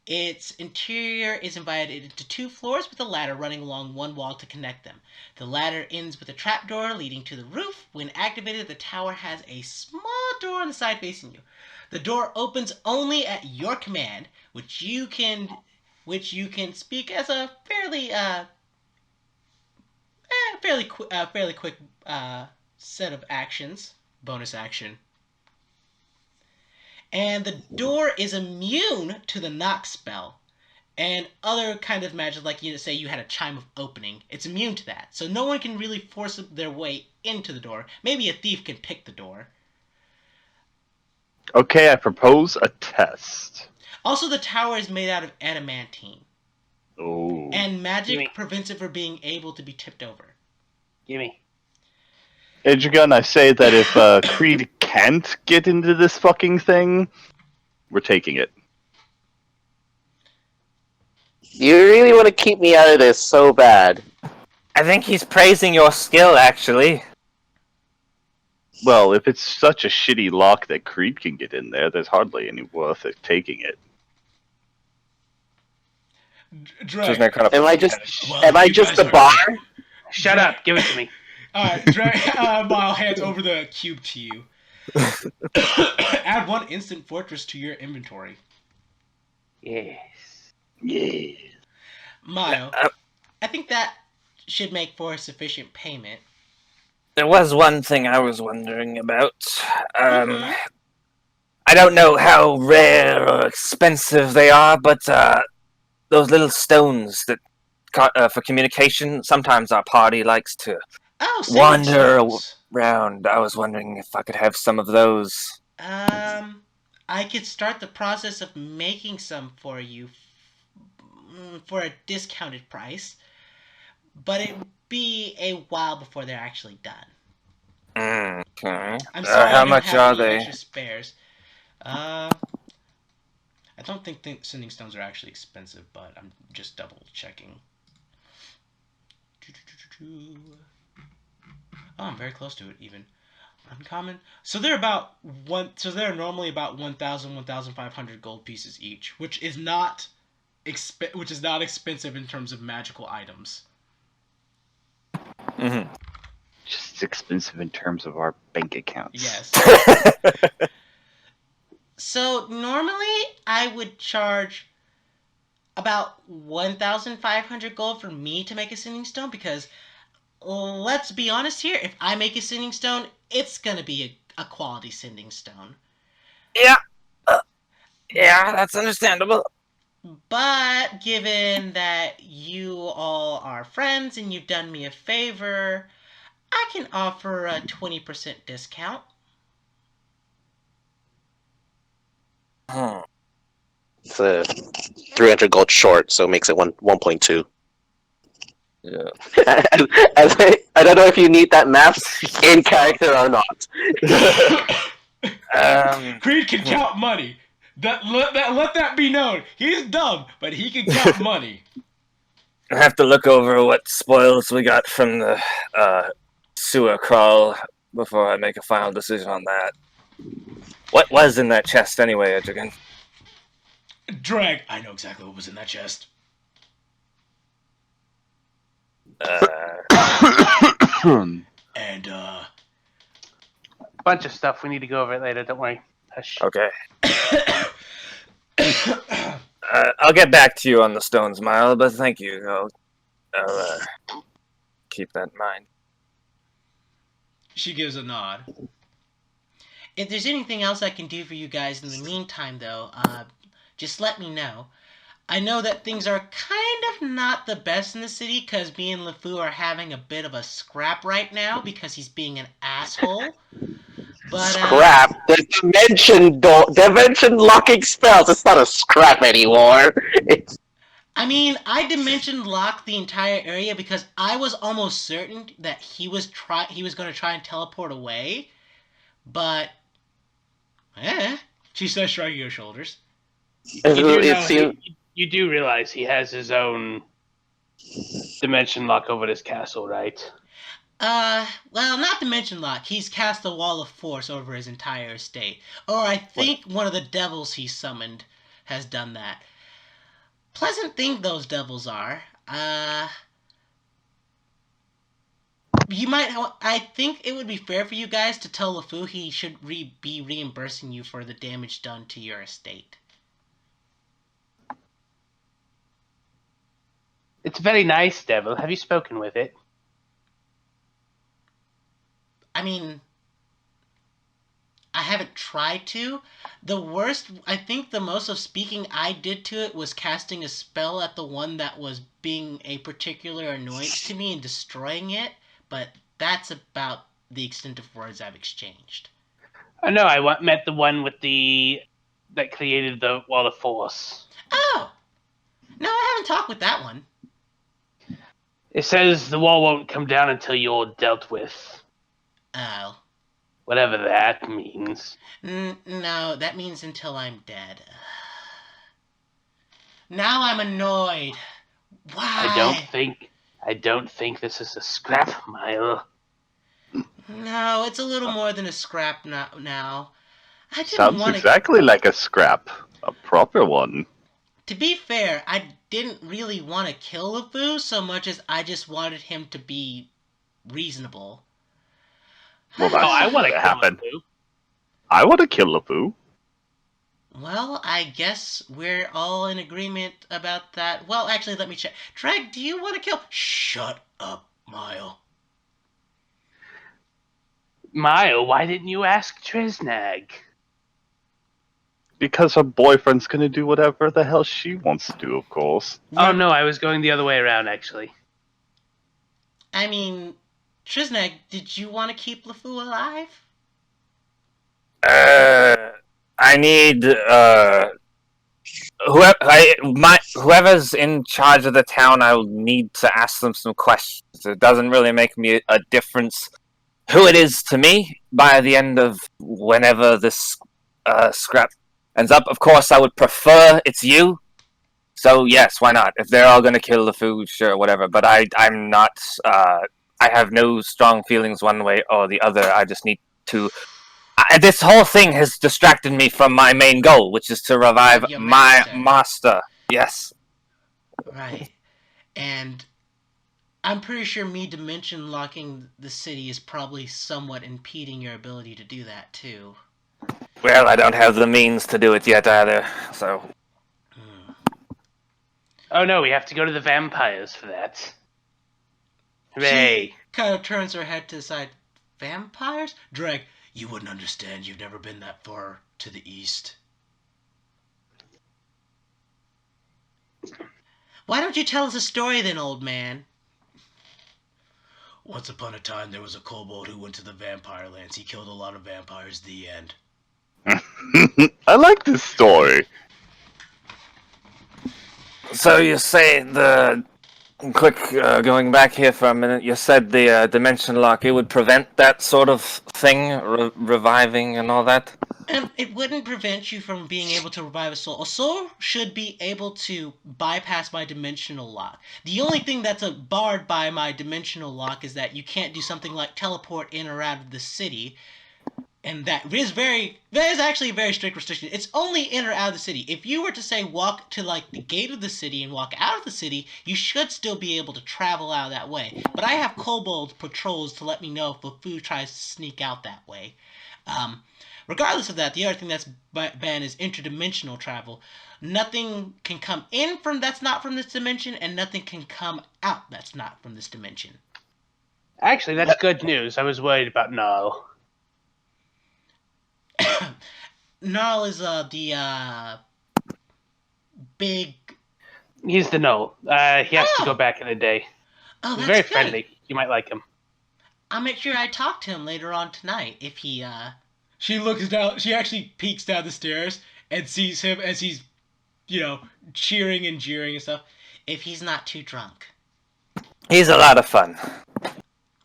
Its interior is divided into 2 floors with a ladder running along one wall to connect them. The ladder ends with a trapdoor leading to the roof. When activated, the tower has a small door on the side facing you. The door opens only at your command, which you can speak as a fairly quick set of actions, bonus action. And the door is immune to the knock spell and other kind of magic, like say you had a chime of opening. It's immune to that, so no one can really force their way into the door. Maybe a thief can pick the door. Okay, I propose a test. Also, the tower is made out of adamantine, Oh. and magic Gimme. prevents it from being able to be tipped over. Gimme. Edgergun, I say that if Creed can't get into this fucking thing, we're taking it. You really want to keep me out of this so bad. I think he's praising your skill, actually. Well, if it's such a shitty lock that Creed can get in there, there's hardly any worth it taking it. Dregg. Kind of Am I just Well, am I you just guys a are- bar? Shut up. Give it to me. Alright, Dregg, Mile hands over the cube to you. Add 1 instant fortress to your inventory. Yes. Yeah. Mile, I think that should make for a sufficient payment. There was one thing I was wondering about. Mhm. I don't know how rare or expensive they are, but those little stones that for communication, sometimes our party likes to Oh, sending wander stones. around. I was wondering if I could have some of those. I could start the process of making some for you for a discounted price, but it'd be a while before they're actually done. Okay. I'm sorry I How don't much have are any they? extra spares. I don't think sending stones are actually expensive, but I'm just double checking. Oh, I'm very close to it even. Uncommon. So they're about one. So they're normally about 1,000, 1,500 gold pieces each, which is not expensive in terms of magical items. Mm-hmm. Just expensive in terms of our bank accounts. Yes. So normally I would charge about 1,500 gold for me to make a sending stone because let's be honest here, if I make a sending stone, it's gonna be a quality sending stone. Yeah. Yeah, that's understandable. But given that you all are friends and you've done me a favor, I can offer a 20% discount. It's 300 gold short, so it makes it 1.2. Yeah. I don't know if you need that math in character or not. Creed can count money. Let that be known. He's dumb, but he can count money. I have to look over what spoils we got from the sewer crawl before I make a final decision on that. What was in that chest anyway, Edgergan? Dregg, I know exactly what was in that chest. And Bunch of stuff. We need to go over it later. Don't worry. Hush. Okay. I'll get back to you on the stones, Mile, but thank you. I'll keep that in mind. she gives a nod. If there's anything else I can do for you guys in the meantime, though, just let me know. I know that things are kind of not the best in the city because me and LeFou are having a bit of a scrap right now because he's being an asshole. But, Scrap. The dimension locking spells. It's not a scrap anymore. It's I mean, I dimension locked the entire area because I was almost certain that he was going to try and teleport away. But, she says, shrugging her shoulders. You do realize he has his own dimension lock over this castle, right? Well, not dimension lock. He's cast a wall of force over his entire estate. Or I think one of the devils he summoned has done that. Pleasant thing those devils are. I think it would be fair for you guys to tell LeFou he should be reimbursing you for the damage done to your estate. It's very nice, devil. Have you spoken with it? I mean, I haven't tried to. I think the most of speaking I did to it was casting a spell at the one that was being a particular annoyance to me and destroying it, but that's about the extent of words I've exchanged. I know. Met the one with that created the wall of force. Oh! No, I haven't talked with that one. It says the wall won't come down until you're dealt with. Oh. Whatever that means. No, that means until I'm dead. Now I'm annoyed. Why? I don't think this is a scrap mile. No, it's a little more than a scrap now. I didn't Sounds want to. exactly like a scrap. A proper one. To be fair, I didn't really want to kill LeFou so much as I just wanted him to be reasonable. Well, that's I not want to gonna kill happen. LeFou. I want to kill LeFou. Well, I guess we're all in agreement about that. Well, actually, let me check. Dregg, do you want to kill? Shut up, Mile. Mile, why didn't you ask Trisnag? Because her boyfriend's gonna do whatever the hell she wants to do, of course. Oh no, I was going the other way around actually. I mean, Trisnag, did you want to keep LeFou alive? I need whoever's in charge of the town. I will need to ask them some questions. It doesn't really make me a difference who it is to me by the end of whenever this scrap ends up. Of course, I would prefer it's you. So yes, why not? If they're all gonna kill the food, sure, whatever. But I'm not. I have no strong feelings one way or the other. I just need to. This whole thing has distracted me from my main goal, which is to revive Your my master. master. Yes. Right. And I'm pretty sure me dimension locking the city is probably somewhat impeding your ability to do that too. Well, I don't have the means to do it yet either. So Oh no, we have to go to the vampires for that. Hooray. She kind of turns her head to the side. Vampires? Dregg, you wouldn't understand. You've never been that far to the east. Why don't you tell us a story then, old man? Once upon a time, there was a kobold who went to the vampire lands. He killed a lot of vampires. The end. I like this story. So you say the quick going back here for a minute. You said the dimension lock it would prevent that sort of thing, reviving and all that. It wouldn't prevent you from being able to revive a soul. A soul should be able to bypass my dimensional lock. The only thing that's barred by my dimensional lock is that you can't do something like teleport in or out of the city. And that is actually a very strict restriction. It's only in or out of the city. If you were to say walk to like the gate of the city and walk out of the city, you should still be able to travel out that way. But I have kobold patrols to let me know if LeFou tries to sneak out that way. Regardless of that, the other thing that's banned is interdimensional travel. Nothing can come in that's not from this dimension, and nothing can come out that's not from this dimension. Actually, that's good news. I was worried about Null. Gnarl is the big. He's the Null. He has to go back in a day. Oh, He's that's very good. friendly. You might like him. I'll make sure I talk to him later on tonight if he. She looks down. She actually peeks down the stairs and sees him as he's, cheering and jeering and stuff. If he's not too drunk. He's a lot of fun.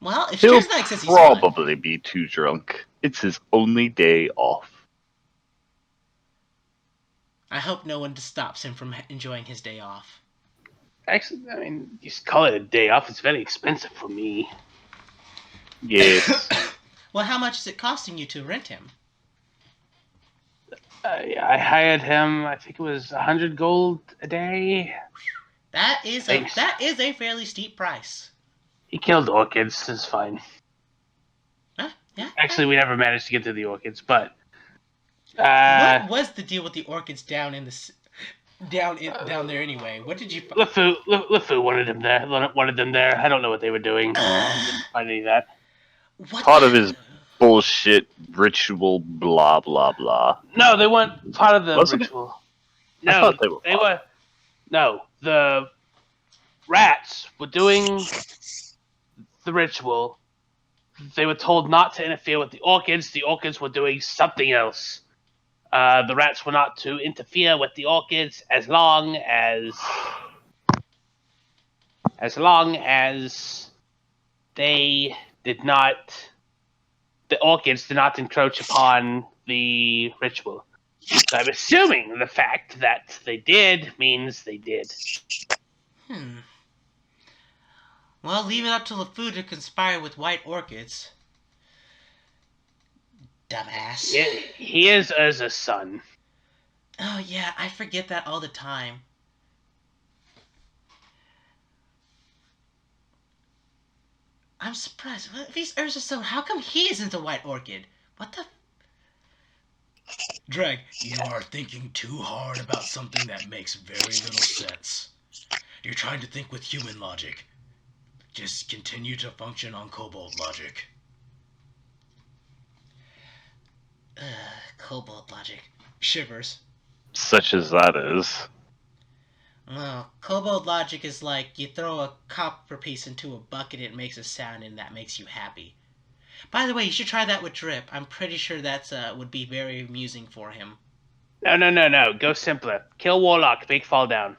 Well, if He'll Trisnag says he's fun. probably be too drunk. It's his only day off. I hope no one stops him from enjoying his day off. Actually, I mean, you call it a day off. It's very expensive for me. Yes. Well, how much is it costing you to rent him? I hired him. I think it was 100 gold a day. That is a fairly steep price. He killed orchids. It's fine. Huh? Yeah. Actually, we never managed to get to the orchids, but what was the deal with the orchids down there anyway? What did you? LeFou wanted him there. Wanted them there. I don't know what they were doing. Didn't find any of that. What? Part of his bullshit ritual, blah blah blah. No, they weren't part of the Wasn't it? ritual. I No, thought they were. No, the rats were doing the ritual they were told not to interfere with the orchids. The orchids were doing something else. The rats were not to interfere with the orchids as long as they did not. The orchids did not encroach upon the ritual. So I'm assuming the fact that they did means they did. Well, leave it up to LeFou to conspire with white orchids. Dumbass. He is Urza's son. Oh yeah, I forget that all the time. I'm surprised. If he's Urza's son, how come he isn't a white orchid? What the... Dregg, you are thinking too hard about something that makes very little sense. You're trying to think with human logic. Just continue to function on kobold logic. Kobold logic. Shivers. Such as that is. Well, kobold logic is like you throw a copper piece into a bucket, it makes a sound, and that makes you happy. By the way, you should try that with Drip. I'm pretty sure that's would be very amusing for him. No. Go simpler. Kill Warlock. Big fall down.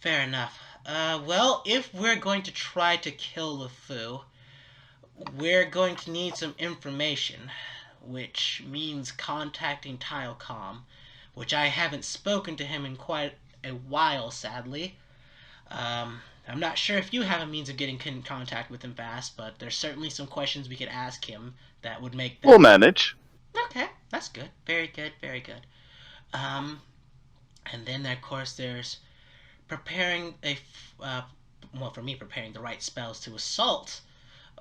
Fair enough. Well, if we're going to try to kill LeFou, we're going to need some information, which means contacting Tilecom, which I haven't spoken to him in quite a while, sadly. I'm not sure if you have a means of getting in contact with him fast, but there's certainly some questions we could ask him that would make that... We'll manage. Okay, that's good. Very good, very good. And then, of course, there's preparing well, for me, preparing the right spells to assault.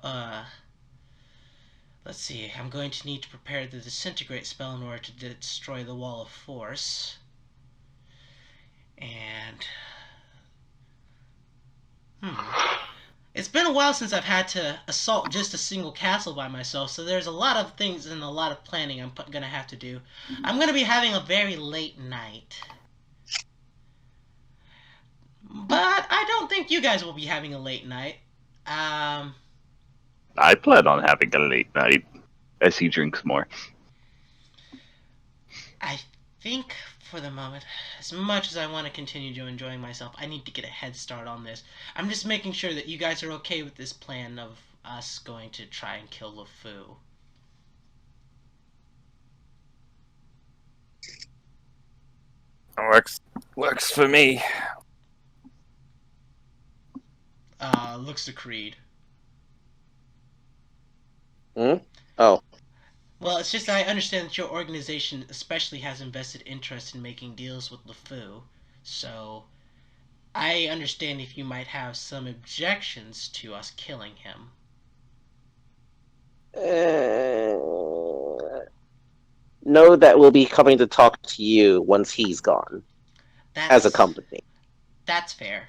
Let's see, I'm going to need to prepare the Disintegrate spell in order to destroy the Wall of Force. And... It's been a while since I've had to assault just a single castle by myself, so there's a lot of things and a lot of planning I'm going to have to do. I'm going to be having a very late night. But I don't think you guys will be having a late night. I plan on having a late night as he drinks more. I think, for the moment, as much as I want to continue to enjoying myself, I need to get a head start on this. I'm just making sure that you guys are okay with this plan of us going to try and kill LeFou. Works for me. Looks to Creed. Oh. Well, it's just I understand that your organization especially has invested interest in making deals with LeFou, so I understand if you might have some objections to us killing him. Know that we'll be coming to talk to you once he's gone. As a company. That's fair.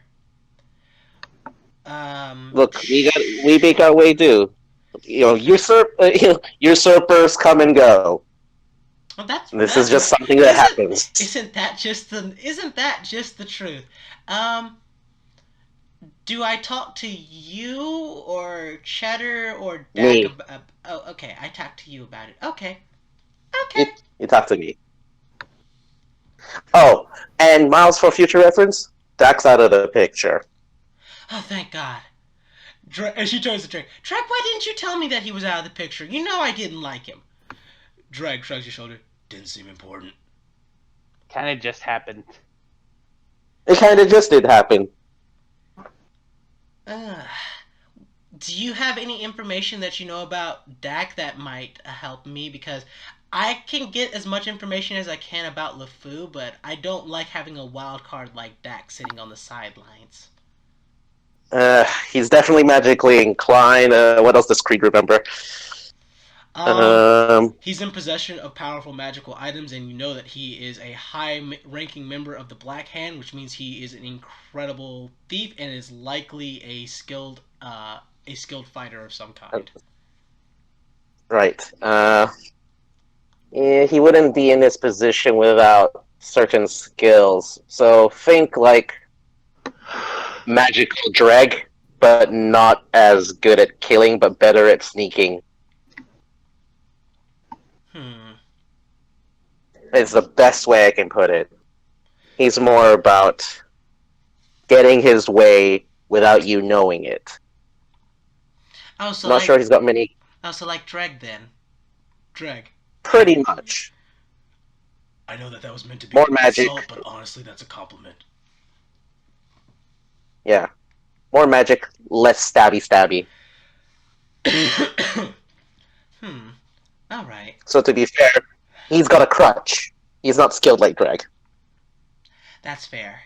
Look, we make our way due. You know, usurpers come and go. Well, this is just something that happens. Isn't that just the truth? Do I talk to you or Cheddar or Dak? Me. Oh, okay. I talk to you about it. Okay. You talk to me. Oh, and Miles, for future reference, Dak's out of the picture. Oh, thank God. And she turns to Dregg. Dregg, why didn't you tell me that he was out of the picture? You know I didn't like him. Dregg shrugs your shoulder. Didn't seem important. Kinda just happened. It kinda just did happen. Do you have any information that you know about Dak that might help me? Because I can get as much information as I can about LeFou, but I don't like having a wild card like Dak sitting on the sidelines. He's definitely magically inclined. What else does Creed remember? He's in possession of powerful magical items, and you know that he is a high-ranking member of the Black Hand, which means he is an incredible thief and is likely a skilled fighter of some kind. Right. Yeah, he wouldn't be in this position without certain skills. So think like magical Dregg, but not as good at killing, but better at sneaking. It's the best way I can put it. He's more about getting his way without you knowing it. Oh, so I'm not sure he's got many. Oh, so like Dregg then. Dregg. Pretty much. I know that was meant to be More an magic. insult, but honestly, that's a compliment. Yeah. More magic, less stabby. Alright. So to be fair, he's got a crutch. He's not skilled like Dregg. That's fair.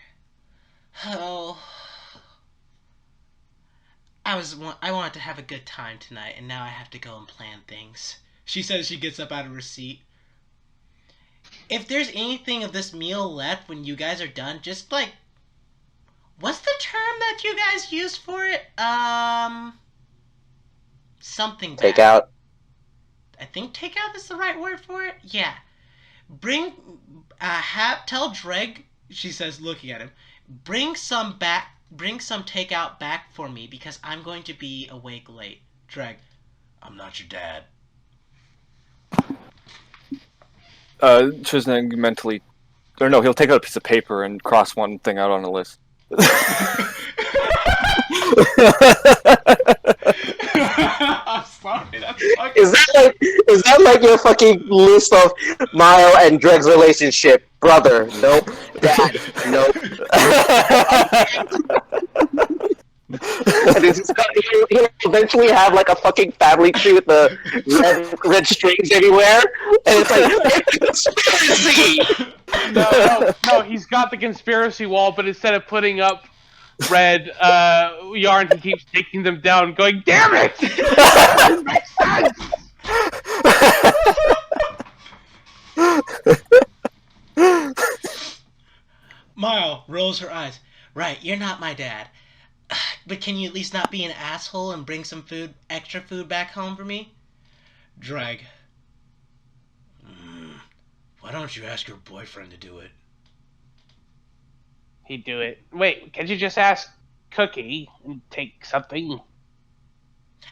Oh. I wanted to have a good time tonight, and now I have to go and plan things. She says she gets up out of her seat. If there's anything of this meal left when you guys are done, just like... What's the term that you guys use for it? Something bad. Takeout. I think takeout is the right word for it? Yeah. Tell Dregg, she says, looking at him, bring some takeout back for me because I'm going to be awake late. Dregg, I'm not your dad. Trisnag mentally, or no, he'll take out a piece of paper and cross one thing out on a list. I'm sorry, that's fucking... Is that like your fucking list of Mile and Dregg's relationship? Brother, nope. Dad, nope. And he'll eventually have like a fucking family tree with the red strings everywhere, and it's like, it's a conspiracy! No, he's got the conspiracy wall, but instead of putting up red yarn, he keeps taking them down, going, damn it! It makes sense! Mile rolls her eyes. Right, you're not my dad. But can you at least not be an asshole and bring some extra food back home for me? Dregg. Why don't you ask your boyfriend to do it? He'd do it. Wait, can't you just ask Cookie and take something?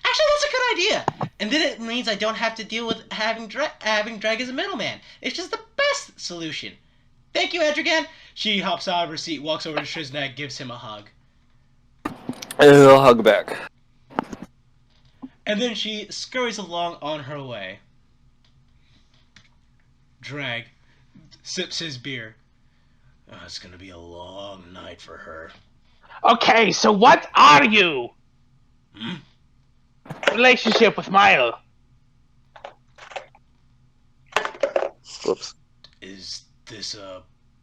Actually, that's a good idea. And then it means I don't have to deal with having Dregg as a middleman. It's just the best solution. Thank you, Edrigan. She hops out of her seat, walks over to Trisnag, gives him a hug. And he'll hug back. And then she scurries along on her way. Dregg sips his beer. Oh, it's gonna be a long night for her. Okay, so what are you? Relationship with Mile. Whoops. Is this a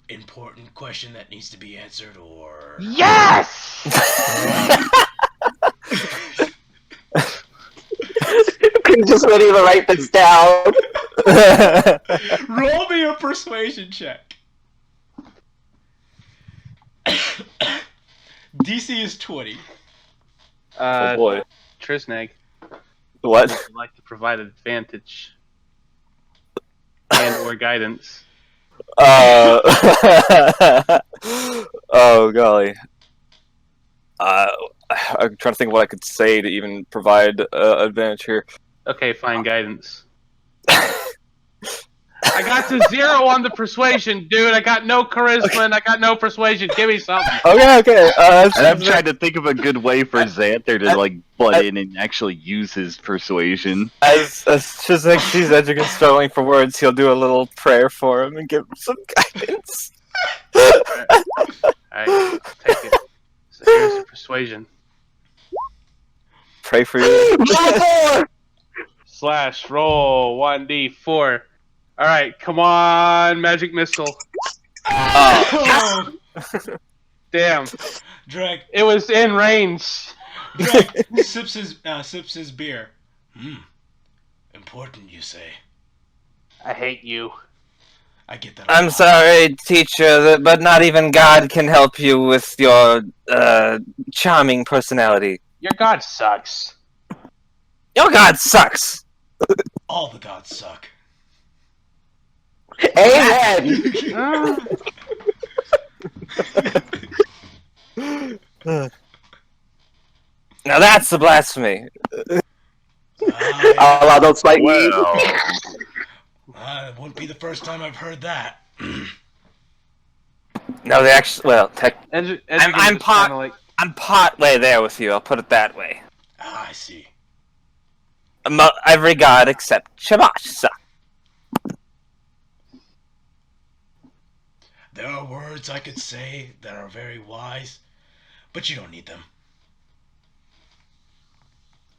important question that needs to be answered, or... Yes! I'm just ready to write this down. Roll me a persuasion check. DC is 20. Oh boy. Trisnag What? would like to provide advantage and or guidance. Oh golly. I'm trying to think of what I could say to even provide advantage here. Okay, fine, guidance. I got to 0 on the persuasion, dude. I got no charisma and I got no persuasion. Give me something. Okay. And I'm trying to think of a good way for Xanther to like butt in and actually use his persuasion. As Shizek sees Edrigan struggling for words, he'll do a little prayer for him and give him some guidance. Alright, take it. So here's the persuasion. Pray for you. / roll 1d4. Alright, come on, magic missile. Oh. Damn. Dregg It was in range. sips his beer. Important, you say? I hate you. I get that. I'm sorry, teacher, but not even God can help you with your charming personality. Your god sucks. Your God sucks! All the gods suck. Amen! Now that's a blasphemy. Allah, don't smite me. Well, It wouldn't be the first time I've heard that. No, they actually. Well, I'm kind of like, I'm part way there with you. I'll put it that way. I see. Every god except Shamash. There are words I could say that are very wise, but you don't need them.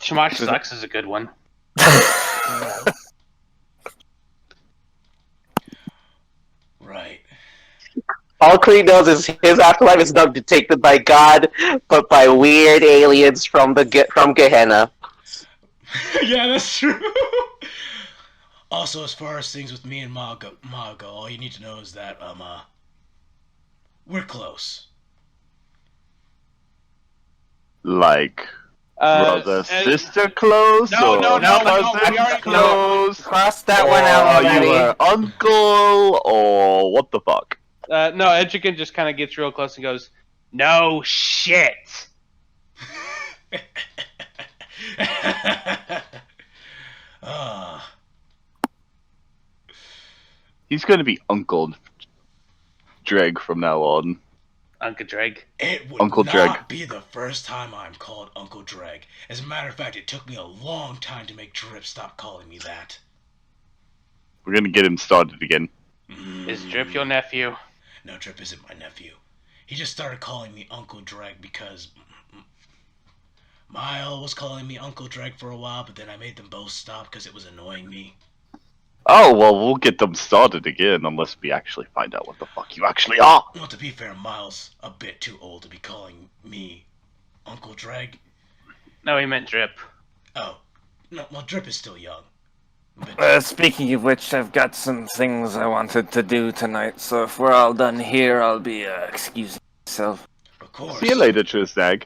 Shamash sucks is a good one. Right. All Creed knows is his afterlife is not dictated by God, but by weird aliens from Gehenna. Yeah, that's true. Also, as far as things with me and Mago, all you need to know is that we're close. like brother and- sister close? No, or no, no, no, cousin we already- close? Cross that Or one out are already. you an uncle? Or what the fuck? No, Edrican just kind of gets real close and goes, "No shit." Ah, He's gonna be Uncle Dregg from now on. Uncle Dregg. it would Uncle not Dregg. be the first time I'm called Uncle Dregg. As a matter of fact, it took me a long time to make Drip stop calling me that. We're gonna get him started again. Is Drip your nephew? No, Drip isn't my nephew. He just started calling me Uncle Dregg because Mile was calling me Uncle Dregg for a while, but then I made them both stop because it was annoying me. Oh well, we'll get them started again unless we actually find out what the fuck you actually are. Well, to be fair, Miles a bit too old to be calling me Uncle Dregg. No, he meant Drip. Oh, no, well, Drip is still young. Speaking of which, I've got some things I wanted to do tonight, so if we're all done here, I'll be excusing myself. Of course. See you later, Trisnag.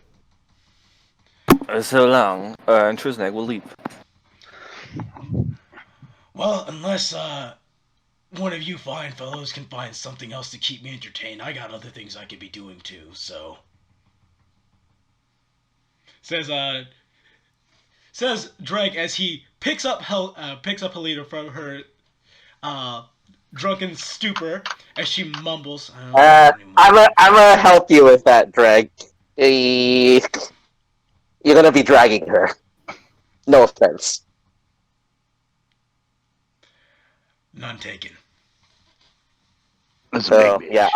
So long. And Trisnag will leave. Well, unless one of you fine fellows can find something else to keep me entertained, I got other things I could be doing too. So says Dregg as he picks up Helena from her drunken stupor as she mumbles. I don't know anymore. I'm gonna help you with that, Dregg. You're gonna be dragging her. No offense. None taken. That's a So big bitch. yeah,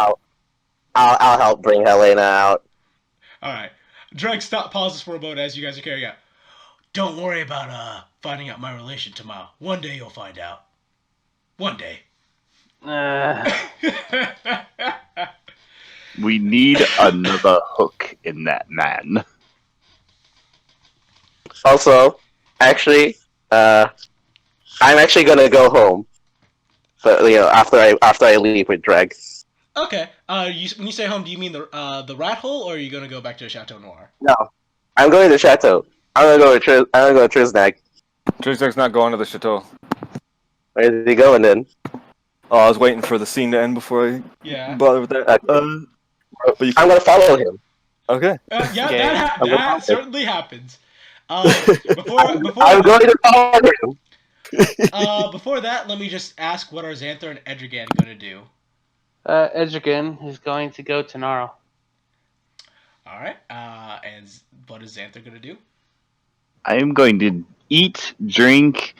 I'll help bring Helena out. All right. Dregg pauses for a moment as you guys are carrying out. Don't worry about finding out my relation to Mile. One day you'll find out. One day. We need another hook in that man. Also, actually, I'm actually gonna go home. But after I leave with Dregg. Okay. When you say home, do you mean the rat hole, or are you gonna go back to Chateau Noir? No, I'm going to Chateau. I'm gonna go to Trisnag. Trisnag's not going to the chateau. Where's he going then? Oh, I was waiting for the scene to end before I Yeah. bother with that. But you I'm gonna follow him. okay. Yeah, Okay. that certainly happens. Before I'm going to follow him. before that, let me just ask what are Xanther and Edrigan gonna do? Edrigan is going to go to Gnarl. All right. And what is Xanther gonna do? I am going to eat, drink,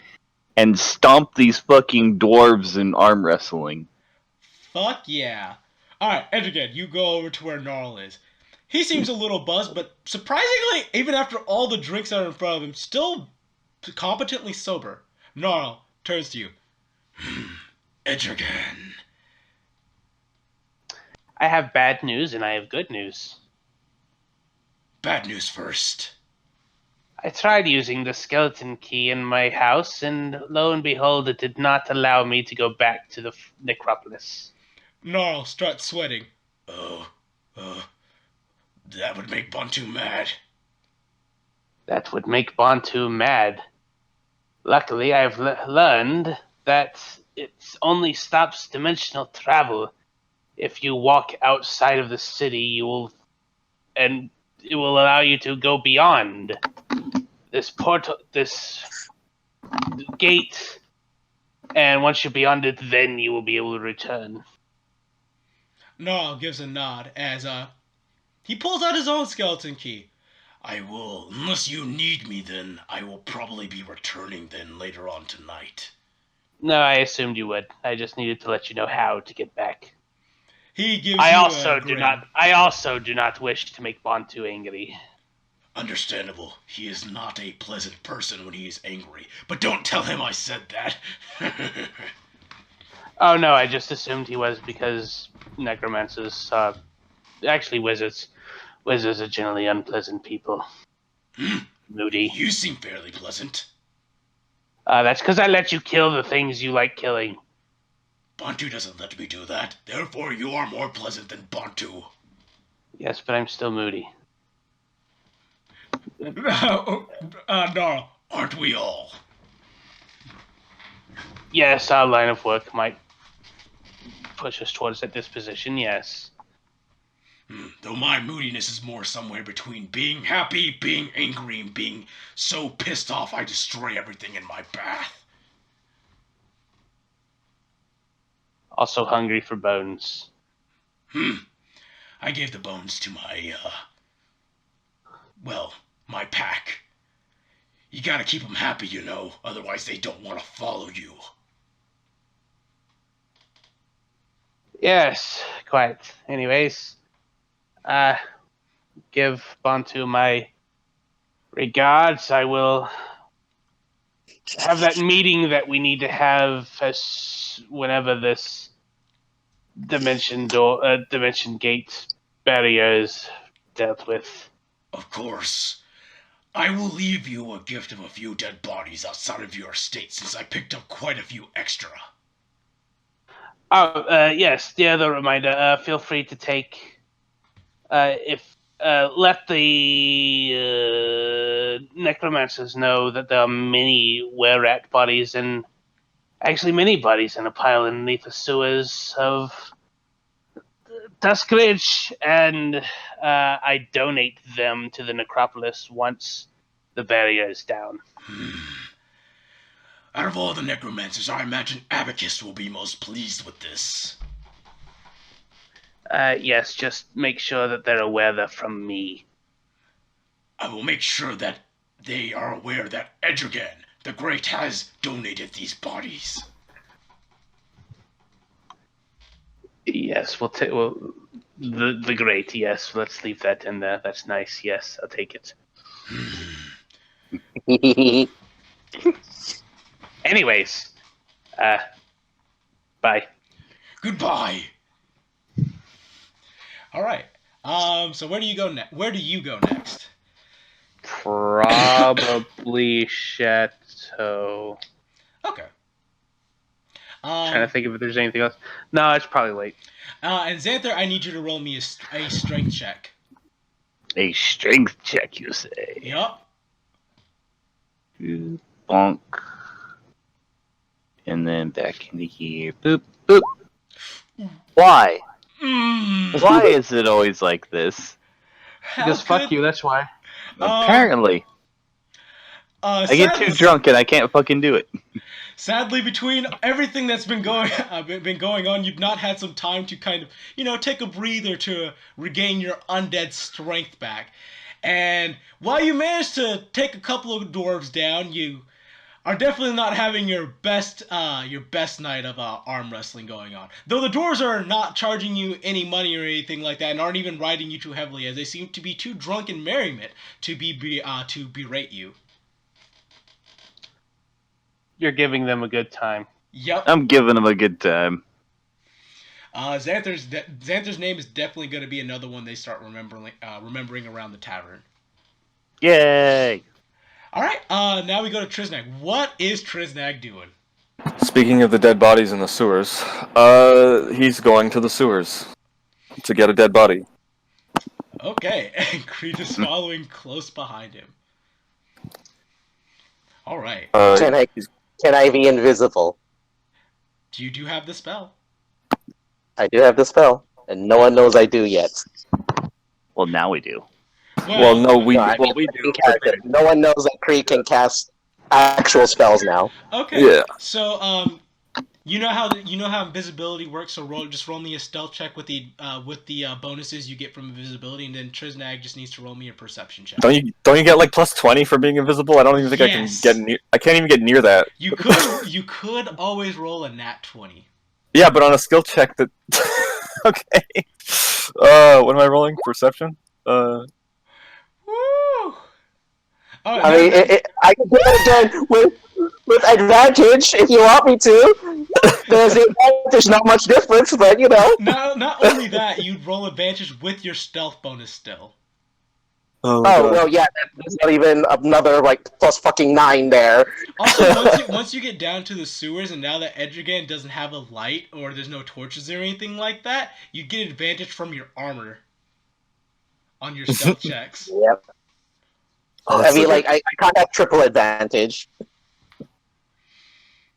and stomp these fucking dwarves in arm wrestling. Fuck yeah. All right, Edrigan, you go over to where Gnarl is. He seems a little buzzed, but surprisingly, even after all the drinks that are in front of him, still competently sober. Gnarl turns to you. Edrigan. I have bad news and I have good news. Bad news first. I tried using the skeleton key in my house, and lo and behold, it did not allow me to go back to the necropolis. Gnarl starts sweating. That would make Bantu mad. That would make Bantu mad. Luckily, I've learned that it only stops dimensional travel. If you walk outside of the city, you will, and it will allow you to go beyond this portal, this gate, and once you're beyond it, then you will be able to return. Gnarl gives a nod as he pulls out his own skeleton key. I will. Unless you need me, then I will probably be returning then later on tonight. No, I assumed you would. I just needed to let you know how to get back. He gives I you also a do grin. not. I also do not wish to make Bantu angry. Understandable. He is not a pleasant person when he is angry. But don't tell him I said that. Oh no, I just assumed he was because necromancers, actually wizards are generally unpleasant people. Moody. You seem fairly pleasant. That's because I let you kill the things you like killing. Bantu doesn't let me do that. Therefore, you are more pleasant than Bantu. Yes, but I'm still moody. Gnarl. Aren't we all? Yes, our line of work might push us towards that disposition, yes. Though my moodiness is more somewhere between being happy, being angry, and being so pissed off I destroy everything in my path. Also hungry for bones. I gave the bones to my pack. You gotta keep them happy, you know, otherwise they don't want to follow you. Yes, quite. Anyways, give Bantu my regards. I will have that meeting that we need to have whenever this dimension gate barrier is dealt with. Of course. I will leave you a gift of a few dead bodies outside of your estate since I picked up quite a few extra. Oh, yes. The other reminder. Feel free to take. Let the necromancers know that there are many were-rat bodies and actually many bodies in a pile underneath the sewers of Duskridge, and I donate them to the necropolis once the barrier is down. Out of all the necromancers, I imagine Abacus will be most pleased with this. Yes, just make sure that they're aware they're from me. I will make sure that they are aware that Edrigan, the Great, has donated these bodies. Yes, the Great. Yes, let's leave that in there. That's nice. Yes, I'll take it. Anyways, bye. Goodbye. All right. So where do you go next? Where do you go next? Probably Chateau. Okay. Trying to think if there's anything else. No, it's probably late. And Xanther, I need you to roll me a strength check. A strength check, you say? Yup. Bonk. And then back into here. Boop, boop. Why? Why is it always like this? Because fuck you, that's why. Apparently. I get too drunk and I can't fucking do it. Sadly, between everything that's been going on, you've not had some time to kind of, take a breather to regain your undead strength back. And while you managed to take a couple of dwarves down, you are definitely not having your best night of arm wrestling going on. Though the dwarves are not charging you any money or anything like that, and aren't even riding you too heavily, as they seem to be too drunk in merriment to berate you. You're giving them a good time. Yep. I'm giving them a good time. Xanther's name is definitely going to be another one they start remembering around the tavern. Yay! All right. Now we go to Triznag. What is Triznag doing? Speaking of the dead bodies in the sewers, he's going to the sewers to get a dead body. Okay, and Creed is following close behind him. All right. Can I be invisible? You do have the spell. I do have the spell, and no one knows I do yet. Well, now we do. Well, no, we No, I mean, we do. character. No one knows that Creed can cast actual spells now. Okay. Yeah. So you know how invisibility works. So roll me a stealth check with the bonuses you get from invisibility, and then Trisnag just needs to roll me a perception check. Don't you get like +20 for being invisible? I don't even think I can get near. I can't even get near that. You could always roll a nat 20. Yeah, but on a skill check that. Okay. What am I rolling? Perception. Woo! Oh, I mean, I can do it again with advantage if you want me to. There's not much difference, but you know. Not only that, you'd roll advantage with your stealth bonus still. Oh well, yeah, there's not even another like +9 there. Also, once you get down to the sewers, and now that Edrigan doesn't have a light or there's no torches or anything like that, you get advantage from your armor on your stealth checks. Yep. Oh, I mean, like I can't have triple advantage.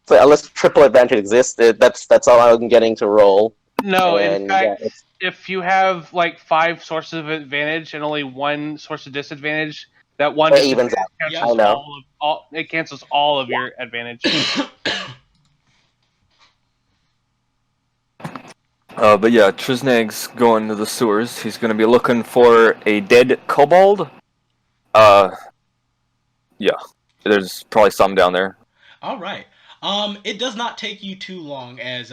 So unless triple advantage exists, that's all I'm getting to roll. No, in And, fact, yeah, if you have like 5 sources of advantage and only 1 source of disadvantage, that one It evens out. cancels I know. it cancels all of your advantage. But yeah, Trisnag's going to the sewers. He's going to be looking for a dead kobold. Yeah, there's probably some down there. All right. It does not take you too long, as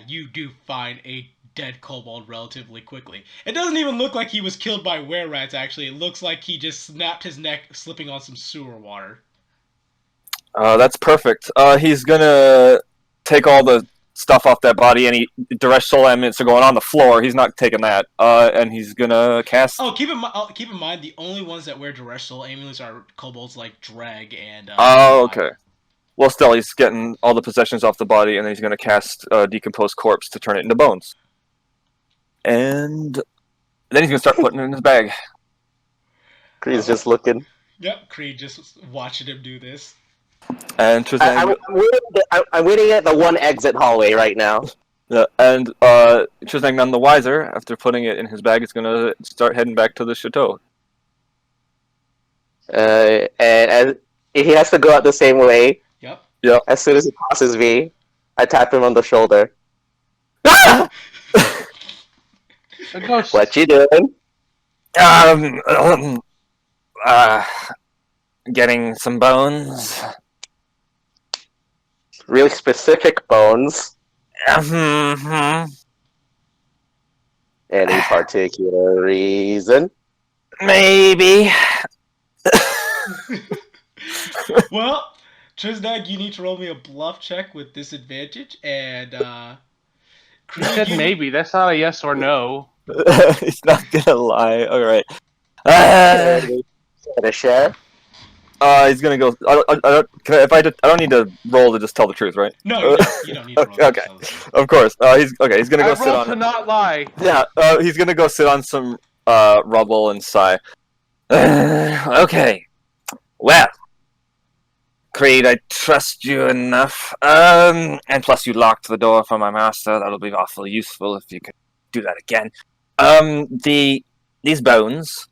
you do find a dead kobold relatively quickly. It doesn't even look like he was killed by were-rats. Actually, it looks like he just snapped his neck, slipping on some sewer water. That's perfect. He's gonna take all the stuff off that body, and direct soul elements are going on the floor. He's not taking that. And he's gonna cast. Oh, keep in mind, the only ones that wear direct soul amulets are kobolds like Dregg and. Oh, okay. Well, still, he's getting all the possessions off the body, and then he's gonna cast decomposed corpse to turn it into bones. And then he's gonna start putting it in his bag. Creed's just looking. Yep, Creed just watching him do this. And Trisnag. I'm waiting at the one exit hallway right now. Yeah, and Trisnag, none the wiser, after putting it in his bag, is gonna start heading back to the chateau. And he has to go out the same way. Yep. Yeah. As soon as he crosses me, I tap him on the shoulder. A ghost. What you doing? Getting some bones. Really specific bones. Mm-hmm. Any particular reason? Maybe. Well, Trisnag, you need to roll me a bluff check with disadvantage, and You Creed, said maybe. That's not a yes or no. He's not gonna lie. All right. Gonna share? He's gonna go. I don't need to roll to just tell the truth, right? No, you don't need to roll. Okay. Of course. He's gonna go I sit rolled on. to not lie. Yeah. He's gonna go sit on some rubble and sigh. Okay. Well, Creed, I trust you enough. And plus, you locked the door for my master. That'll be awfully useful if you could do that again. These bones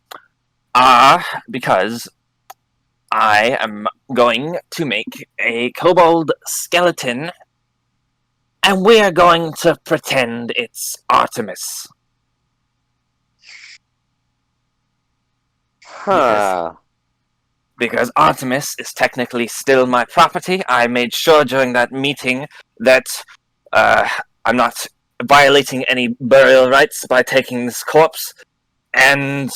are because I am going to make a kobold skeleton, and we are going to pretend it's Artemis. Huh. Because Artemis is technically still my property. I made sure during that meeting that I'm not violating any burial rights by taking this corpse, and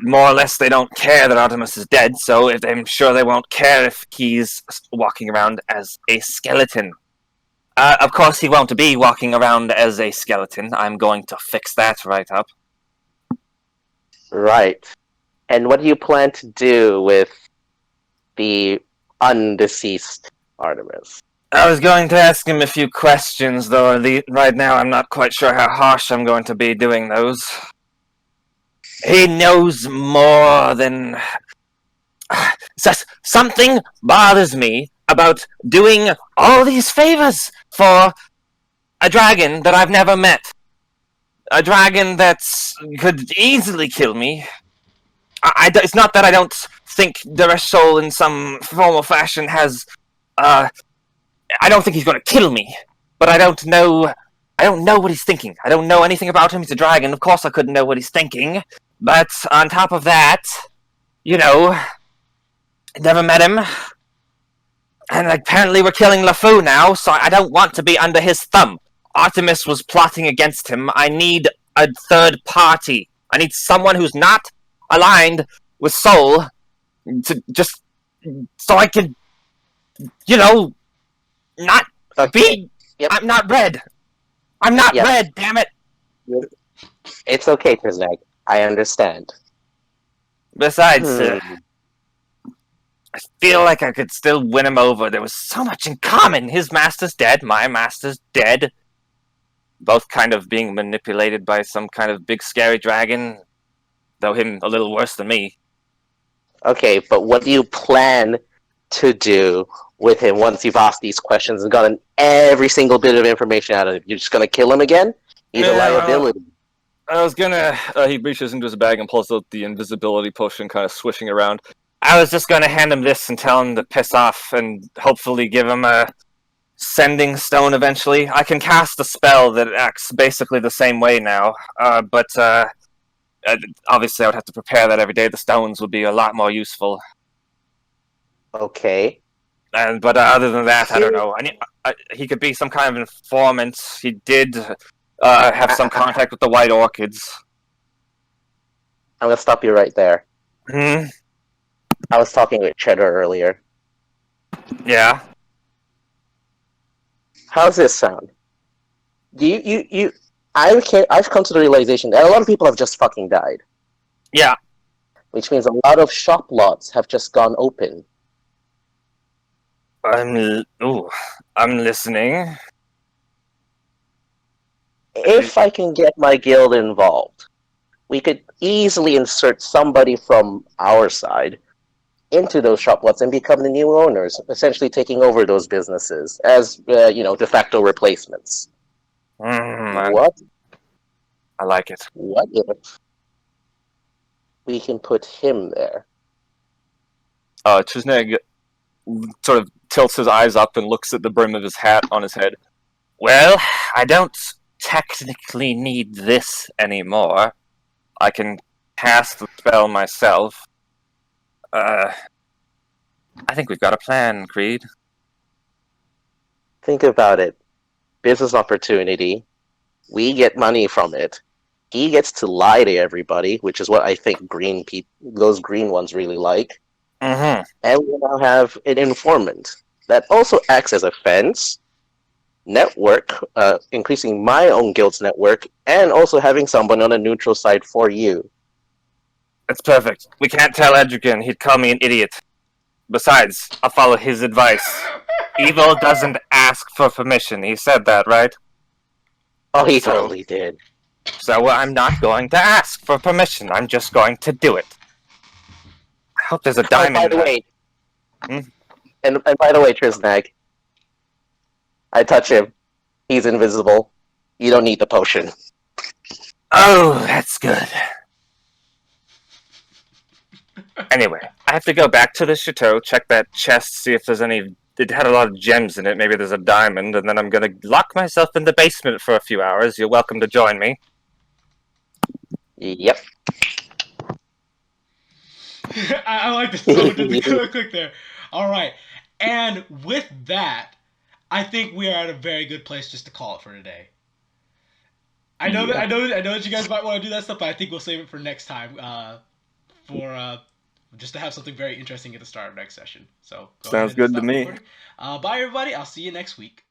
more or less they don't care that Artemis is dead, so I'm sure they won't care if he's walking around as a skeleton. Of course he won't be walking around as a skeleton. I'm going to fix that right up. Right. And what do you plan to do with the undeceased Artemis? I was going to ask him a few questions, though right now I'm not quite sure how harsh I'm going to be doing those. He knows more than... Something bothers me about doing all these favors for a dragon that I've never met. a dragon that could easily kill me. It's not that I don't think Dereshol in some form or fashion has. I don't think he's going to kill me, but I don't know. I don't know what he's thinking. I don't know anything about him. He's a dragon. Of course, I couldn't know what he's thinking. But on top of that, you know, never met him. And apparently we're killing LeFou now, so I don't want to be under his thumb. Artemis was plotting against him. I need a third party. I need someone who's not aligned with Soul to just so I can, you know, not be. Yep. I'm not red. I'm not Yep. red. Damn it. It's okay, Trizag. I understand. Besides, Hmm. I feel like I could still win him over. There was so much in common. His master's dead. My master's dead. Both kind of being manipulated by some kind of big scary dragon. Though him a little worse than me. Okay, but what do you plan to do with him once you've asked these questions and gotten every single bit of information out of him? You're just gonna kill him again? He's a Yeah, liability. I was gonna. He reaches into his bag and pulls out the invisibility potion, kind of swishing around. I was just gonna hand him this and tell him to piss off and hopefully give him a sending stone eventually. I can cast a spell that acts basically the same way now, but obviously I would have to prepare that every day. The stones would be a lot more useful. Okay. But other than that, I don't know. He could be some kind of informant. He did have some contact with the White Orchids. I'm gonna stop you right there. Hmm? I was talking with Cheddar earlier. Yeah. How's this sound? Do you I've come to the realization that a lot of people have just fucking died. Yeah. Which means a lot of shop lots have just gone open. I'm listening. If I can get my guild involved, we could easily insert somebody from our side into those shop lots and become the new owners, essentially taking over those businesses as de facto replacements. What I like it. What if we can put him there? Chisneg sort of tilts his eyes up and looks at the brim of his hat on his head. Well, I don't technically need this anymore. I can cast the spell myself. I think we've got a plan, Creed. Think about it. Business opportunity. We get money from it. He gets to lie to everybody, which is what I think those green ones really like. Mm-hmm. And we now have an informant that also acts as a fence, network, increasing my own guild's network, and also having someone on a neutral side for you. That's perfect. We can't tell Edrigan. He'd call me an idiot. Besides, I'll follow his advice. Evil doesn't ask for permission. He said that, right? Oh, he totally did. So I'm not going to ask for permission. I'm just going to do it. I hope there's a diamond. By the way, Hmm? and by the way, Trisnag, I touch him. He's invisible. You don't need the potion. Oh, that's good. Anyway, I have to go back to the chateau, check that chest, see if there's any. It had a lot of gems in it. Maybe there's a diamond, and then I'm gonna lock myself in the basement for a few hours. You're welcome to join me. Yep. I like this. Someone did the click there. All right, and with that, I think we are at a very good place just to call it for today. I know that you guys might want to do that stuff, but I think we'll save it for next time. For just to have something very interesting at the start of next session. So Sounds good to me. Bye, everybody. I'll see you next week.